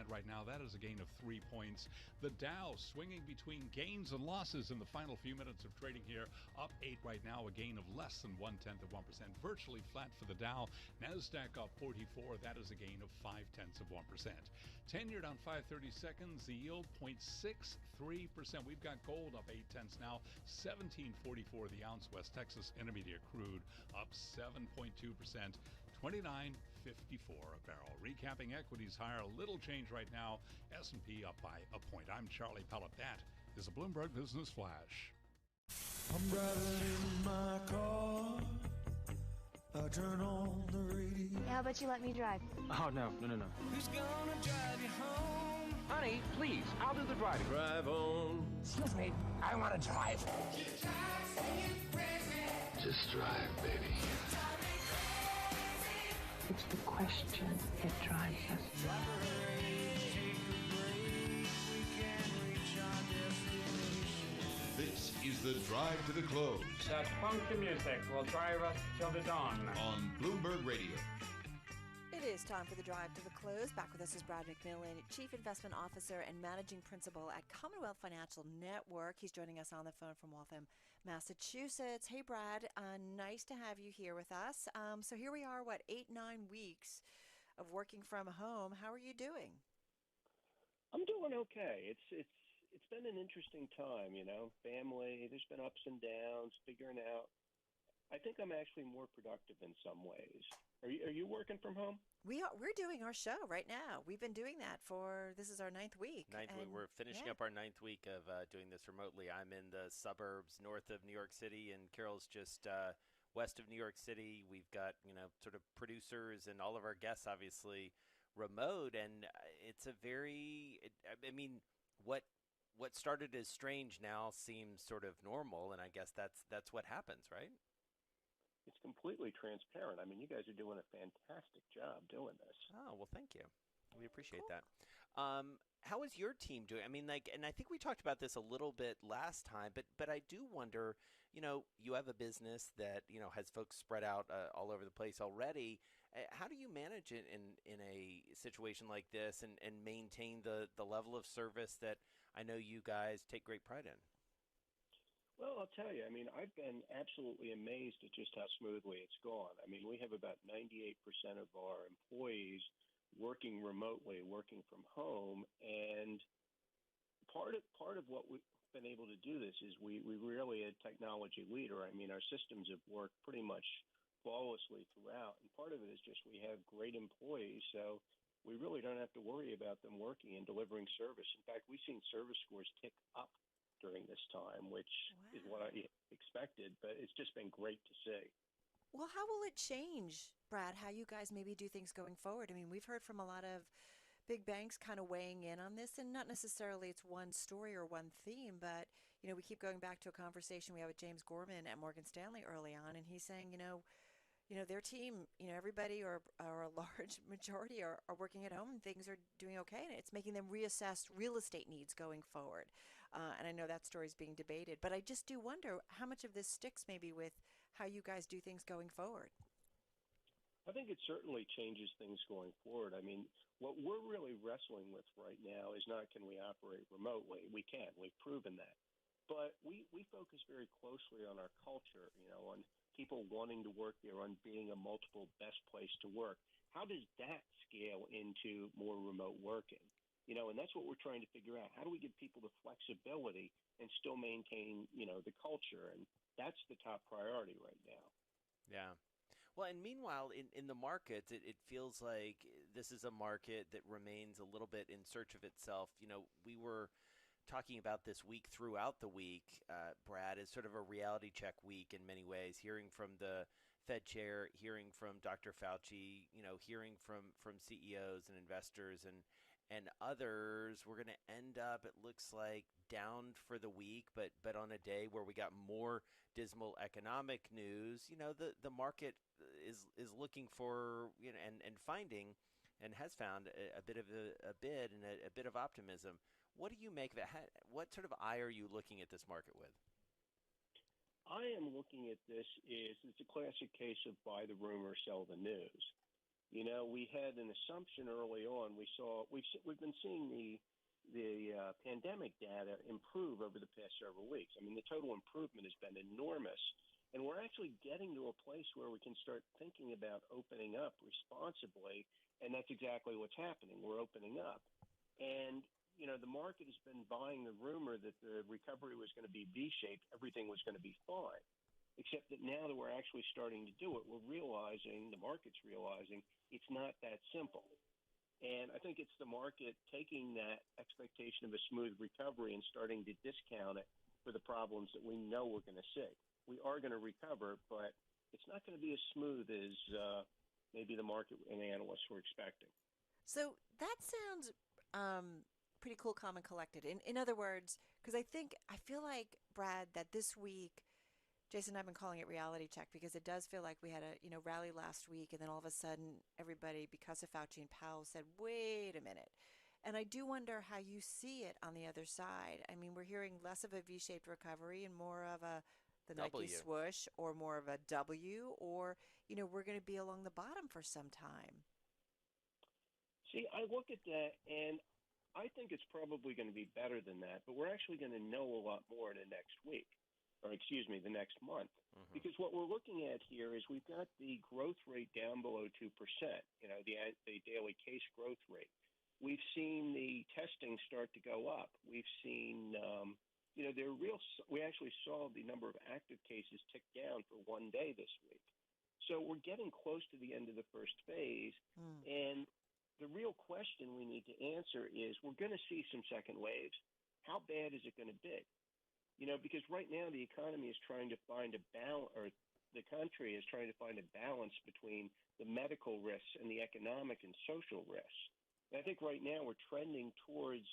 right now. That is a gain of 3 points. The Dow swinging between gains and losses in the final few minutes of trading here, up 8 right now, a gain of less than 0.1%, virtually flat for the Dow. Nasdaq up 44, that is a gain of 0.5%. 10-year down 5/30 seconds, the yield 0.63%. We've got gold up 0.8 now, 17.44 the ounce. West Texas Intermediate crude up 7.2%, 29.54 a barrel. Recapping equities higher, little change right now. S&P up by a point. I'm Charlie Pellet. That is a Bloomberg Business Flash. I'm driving in my car. I turn on the radio. How about you let me drive? Oh, no. Who's gonna drive you home? Honey, please, I'll do the driving. Drive on. Excuse me, I want to drive. Just drive, baby. It's the question that drives us. This is the Drive to the Close. That funky music will drive us till the dawn. On Bloomberg Radio. It is time for the Drive to the Close. Back with us is Brad McMillan, Chief Investment Officer and Managing Principal at Commonwealth Financial Network. He's joining us on the phone from Waltham, Massachusetts. Hey, Brad, nice to have you here with us. So here we are, 8-9 weeks of working from home. How are you doing? I'm doing okay. It's been an interesting time, family, there's been ups and downs, figuring out. I think I'm actually more productive in some ways. Are you working from home? We're doing our show right now. We've been doing that this is our 9th week. We're finishing up our 9th week of doing this remotely. I'm in the suburbs north of New York City, and Carol's just west of New York City. We've got, sort of producers and all of our guests obviously remote, and it's a what started as strange now seems sort of normal, and I guess that's what happens, right? It's completely transparent. I mean, you guys are doing a fantastic job doing this. Oh, well, thank you. We appreciate that. How is your team doing? I mean, and I think we talked about this a little bit last time, but I do wonder, you have a business that, has folks spread out all over the place already. How do you manage it in a situation like this and maintain the level of service that I know you guys take great pride in? Well, I'll tell you, I mean, I've been absolutely amazed at just how smoothly it's gone. I mean, we have about 98% of our employees working remotely, working from home, and part of what we've been able to do this is we really a technology leader. I mean, our systems have worked pretty much flawlessly throughout, and part of it is just we have great employees, so we really don't have to worry about them working and delivering service. In fact, we've seen service scores tick up during this time, which is what I expected, but it's just been great to see. Well, how will it change, Brad, how you guys maybe do things going forward? I mean, we've heard from a lot of big banks kind of weighing in on this, and not necessarily it's one story or one theme, but, we keep going back to a conversation we had with James Gorman at Morgan Stanley early on, and he's saying, their team, everybody or a large majority are working at home and things are doing okay. And it's making them reassess real estate needs going forward. And I know that story is being debated. But I just do wonder how much of this sticks maybe with how you guys do things going forward. I think it certainly changes things going forward. I mean, what we're really wrestling with right now is not can we operate remotely. We can. We've proven that. But we focus very closely on our culture, on people wanting to work there, on being a multiple best place to work. How does that scale into more remote working? And that's what we're trying to figure out. How do we give people the flexibility and still maintain, the culture? And that's the top priority right now. Yeah. Well, and meanwhile, in the markets, it feels like this is a market that remains a little bit in search of itself. We were talking about this week throughout the week, Brad, is sort of a reality check week in many ways, hearing from the Fed chair, hearing from Dr. Fauci, hearing from CEOs and investors. and others, we're going to end up, it looks like, down for the week, but on a day where we got more dismal economic news. The market is looking for, and finding, and has found a bit of a bid and a bit of optimism. What do you make of it? What sort of eye are you looking at this market with? I am looking at this it's a classic case of buy the rumor, sell the news. We had an assumption early on. We've been seeing the pandemic data improve over the past several weeks. I mean, the total improvement has been enormous, and we're actually getting to a place where we can start thinking about opening up responsibly, and that's exactly what's happening. We're opening up, and the market has been buying the rumor that the recovery was going to be V-shaped, everything was going to be fine. Except that now that we're actually starting to do it, we're realizing, the market's realizing, it's not that simple. And I think it's the market taking that expectation of a smooth recovery and starting to discount it for the problems that we know we're going to see. We are going to recover, but it's not going to be as smooth as maybe the market and analysts were expecting. So that sounds pretty cool, calm, and collected. In other words, because I feel like, Brad, that this week, Jason and I have been calling it reality check, because it does feel like we had a rally last week, and then all of a sudden everybody, because of Fauci and Powell, said, wait a minute. And I do wonder how you see it on the other side. I mean, we're hearing less of a V-shaped recovery and more of the Nike swoosh, or more of a W, or, we're going to be along the bottom for some time. See, I look at that, and I think it's probably going to be better than that, but we're actually going to know a lot more in the next week, or excuse me, the next month. Mm-hmm. Because what we're looking at here is we've got the growth rate down below 2%, the daily case growth rate. We've seen the testing start to go up. We've seen, we actually saw the number of active cases tick down for one day this week. So we're getting close to the end of the first phase, and the real question we need to answer is, we're going to see some second waves. How bad is it going to be? Because right now the economy is trying to find a balance, or the country is trying to find a balance between the medical risks and the economic and social risks. And I think right now we're trending towards,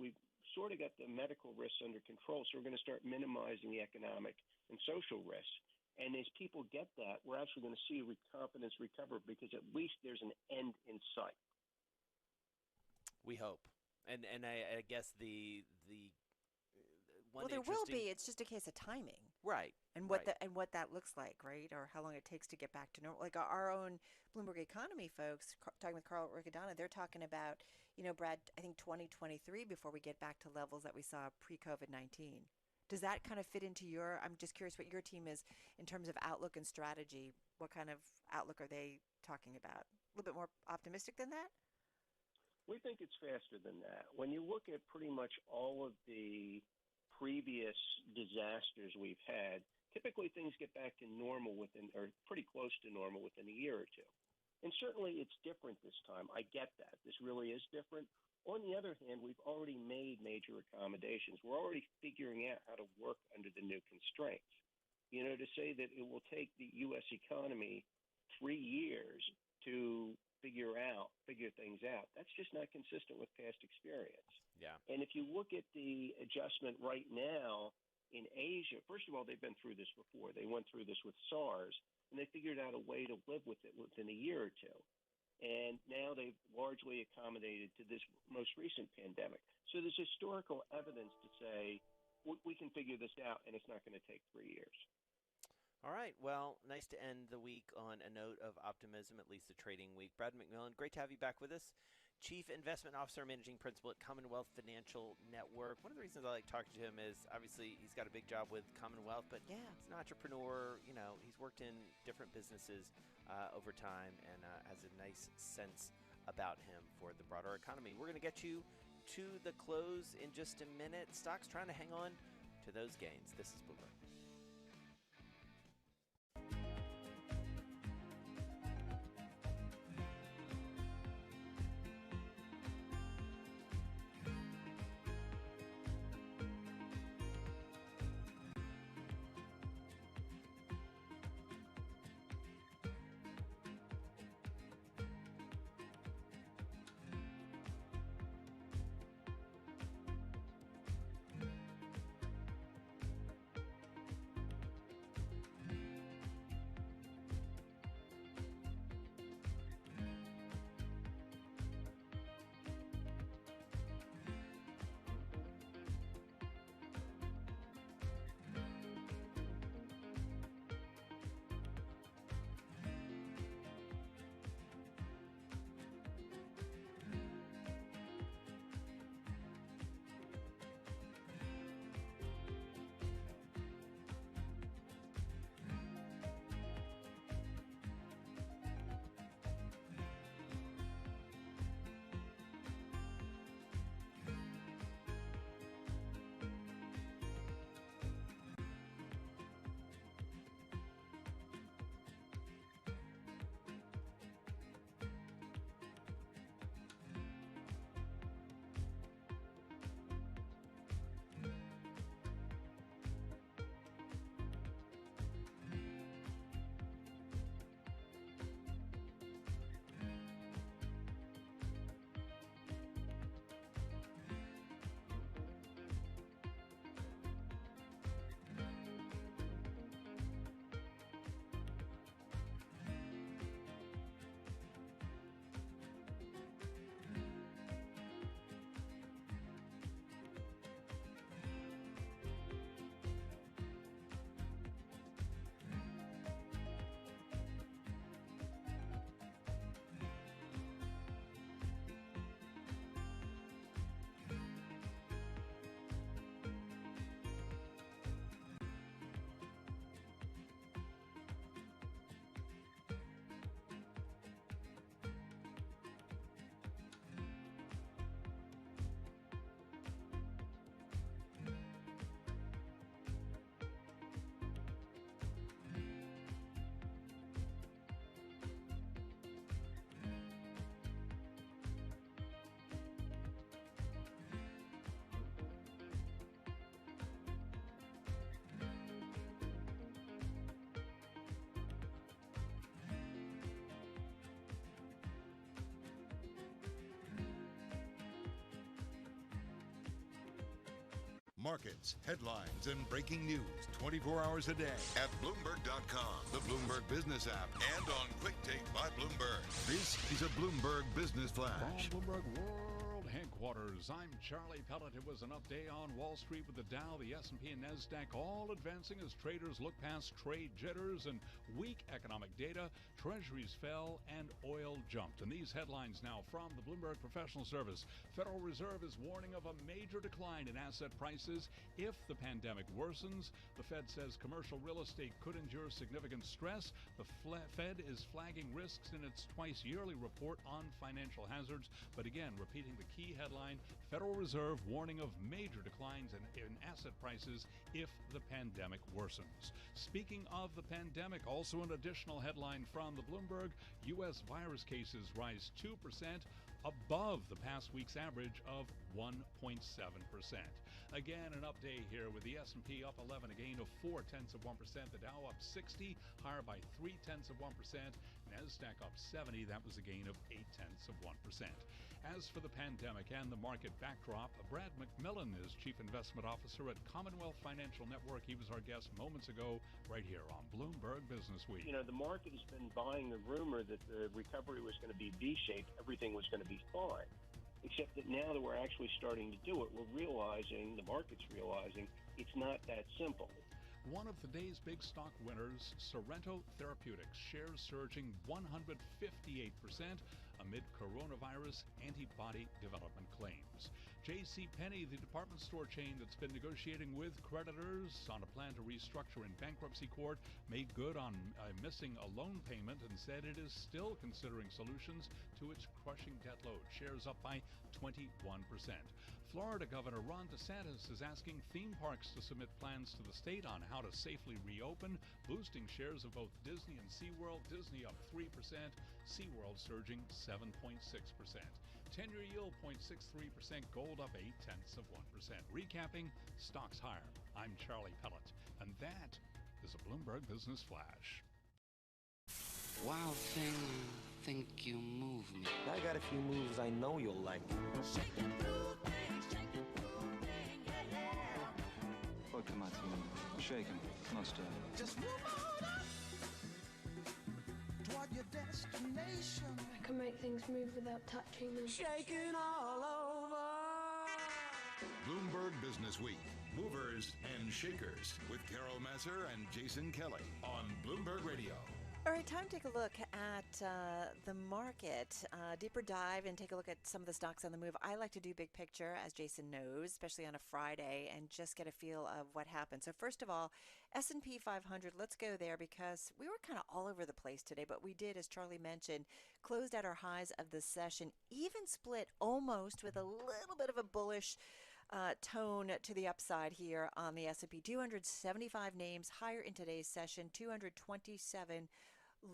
we've sort of got the medical risks under control, so we're going to start minimizing the economic and social risks. And as people get that, we're actually going to see confidence recover, because at least there's an end in sight. We hope. And I guess the one there will be. It's just a case of timing, right? And what that looks like, right? Or how long it takes to get back to normal. Like our own Bloomberg economy folks, talking with Carl Riccadonna, they're talking about, Brad, I think 2023 before we get back to levels that we saw pre-COVID-19. Does that kind of fit into I'm just curious what your team is in terms of outlook and strategy. What kind of outlook are they talking about? A little bit more optimistic than that? We think it's faster than that. When you look at pretty much all of the previous disasters we've had, typically things get back to normal or pretty close to normal within a year or two. And certainly it's different this time. I get that. This really is different. On the other hand, we've already made major accommodations. We're already figuring out how to work under the new constraints. To say that it will take the U.S. economy 3 years to figure things out, that's just not consistent with past experience. Yeah. And if you look at the adjustment right now in Asia, first of all, they've been through this before. They went through this with SARS, and they figured out a way to live with it within a year or two. And now they've largely accommodated to this most recent pandemic. So there's historical evidence to say we can figure this out, and it's not going to take 3 years. All right. Well, nice to end the week on a note of optimism, at least the trading week. Brad McMillan, great to have you back with us. Chief Investment Officer, Managing Principal at Commonwealth Financial Network. One of the reasons I like talking to him is obviously he's got a big job with Commonwealth, but he's an entrepreneur. He's worked in different businesses over time and has a nice sense about him for the broader economy. We're going to get you to the close in just a minute. Stocks trying to hang on to those gains. This is Bloomberg. Markets, headlines, and breaking news 24 hours a day at Bloomberg.com, the Bloomberg Business app, and on Quick Take by Bloomberg. This is a Bloomberg Business Flash. From Bloomberg World Headquarters, I'm Charlie Pellet. It was an up day on Wall Street with the Dow, the S&P, and Nasdaq all advancing as traders look past trade jitters and weak economic data. Treasuries fell and oil jumped. And these headlines now from the Bloomberg Professional Service. Federal Reserve is warning of a major decline in asset prices if the pandemic worsens. The Fed says commercial real estate could endure significant stress. The Fed is flagging risks in its twice-yearly report on financial hazards. But again, repeating the key headline, Federal Reserve warning of major declines in asset prices if the pandemic worsens. Speaking of the pandemic, also an additional headline from the Bloomberg, U.S. virus cases rise 2%, above the past week's average of 1.7%. Again, an up day here with the S&P up 11, a gain of 0.4%. The Dow up 60, higher by 0.3%. Nasdaq up 70, that was a gain of 0.8%. As for the pandemic and the market backdrop, Brad McMillan is Chief Investment Officer at Commonwealth Financial Network. He was our guest moments ago right here on Bloomberg Business Week. You know, the market has been buying the rumor that the recovery was going to be V-shaped, everything was going to be fine. Except that now that we're actually starting to do it, we're realizing, the market's realizing, it's not that simple. One of the day's big stock winners, Sorrento Therapeutics, shares surging 158% amid coronavirus antibody development claims. JCPenney, the department store chain that's been negotiating with creditors on a plan to restructure in bankruptcy court, made good on missing a loan payment and said it is still considering solutions to its crushing debt load. Shares up by 21%. Florida Governor Ron DeSantis is asking theme parks to submit plans to the state on how to safely reopen, boosting shares of both Disney and SeaWorld. Disney up 3%, SeaWorld surging 7.6%. 10-year yield 0.63%, gold up 0.8%. Recapping, stocks higher. I'm Charlie Pellet, and that is a Bloomberg Business Flash. Wild thing, think you move me. I got a few moves I know you'll like. Vodka martini, shaken, not stirred. Just move on up toward your destination. I can make things move without touching them. Shaking all over. Bloomberg Business Week, movers and shakers with Carol Masser and Jason Kelly on Bloomberg Radio. All right, time to take a look at the market, deeper dive and take a look at some of the stocks on the move. I like to do big picture, as Jason knows, especially on a Friday, and just get a feel of what happened. So first of all, S&P 500, let's go there because we were kind of all over the place today, but we did, as Charlie mentioned, closed at our highs of the session, even split almost with a little bit of a bullish tone to the upside here on the S&P. 275 names higher in today's session, 227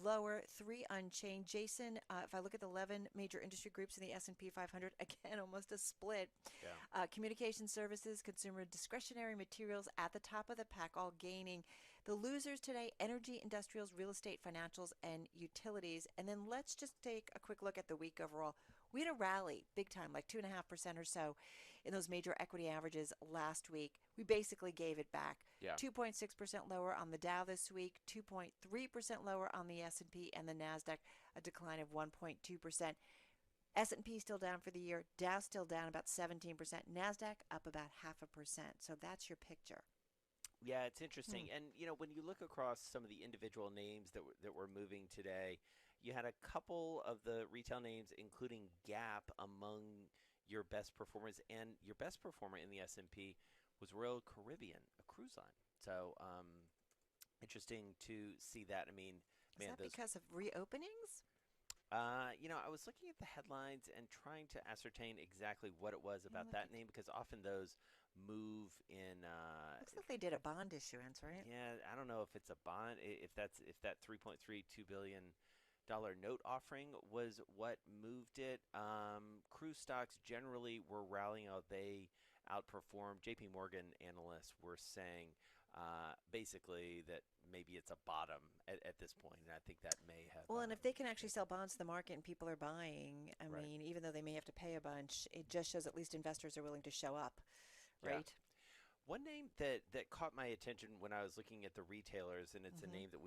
lower, 3 unchanged. Jason, if I look at the 11 major industry groups in the S&P 500, again, almost a split. Yeah. Communication services, consumer discretionary materials at the top of the pack, all gaining. The losers today, energy, industrials, real estate, financials, and utilities. And then let's just take a quick look at the week overall. We had a rally, big time, like 2.5% or so in those major equity averages last week. We basically gave it back. Yeah. 2.6% lower on the Dow this week, 2.3% lower on the S&P, and the Nasdaq, a decline of 1.2%. S&P still down for the year, Dow still down about 17%, Nasdaq up about 0.5%. So that's your picture. Yeah, it's interesting. And, you know, when you look across some of the individual names that were moving today, you had a couple of the retail names, including Gap, among your best performers. And your best performer in the S&P was Royal Caribbean, a cruise line. So interesting to see that. I mean, is that because of reopenings? You know, I was looking at the headlines and trying to ascertain exactly what it was about that name, because often those move in. Looks like they did a bond issuance, right? Yeah, I don't know if it's a bond, if that $3.32 billion note offering was what moved it. Cruise stocks generally were rallying out. They outperformed. JP Morgan analysts were saying basically that maybe it's a bottom at this point, and I think that may have. Well, and if they can actually sell bonds to the market and people are buying, I mean, even though they may have to pay a bunch, it just shows at least investors are willing to show up, right? Yeah. One name that caught my attention when I was looking at the retailers, and it's a name that we've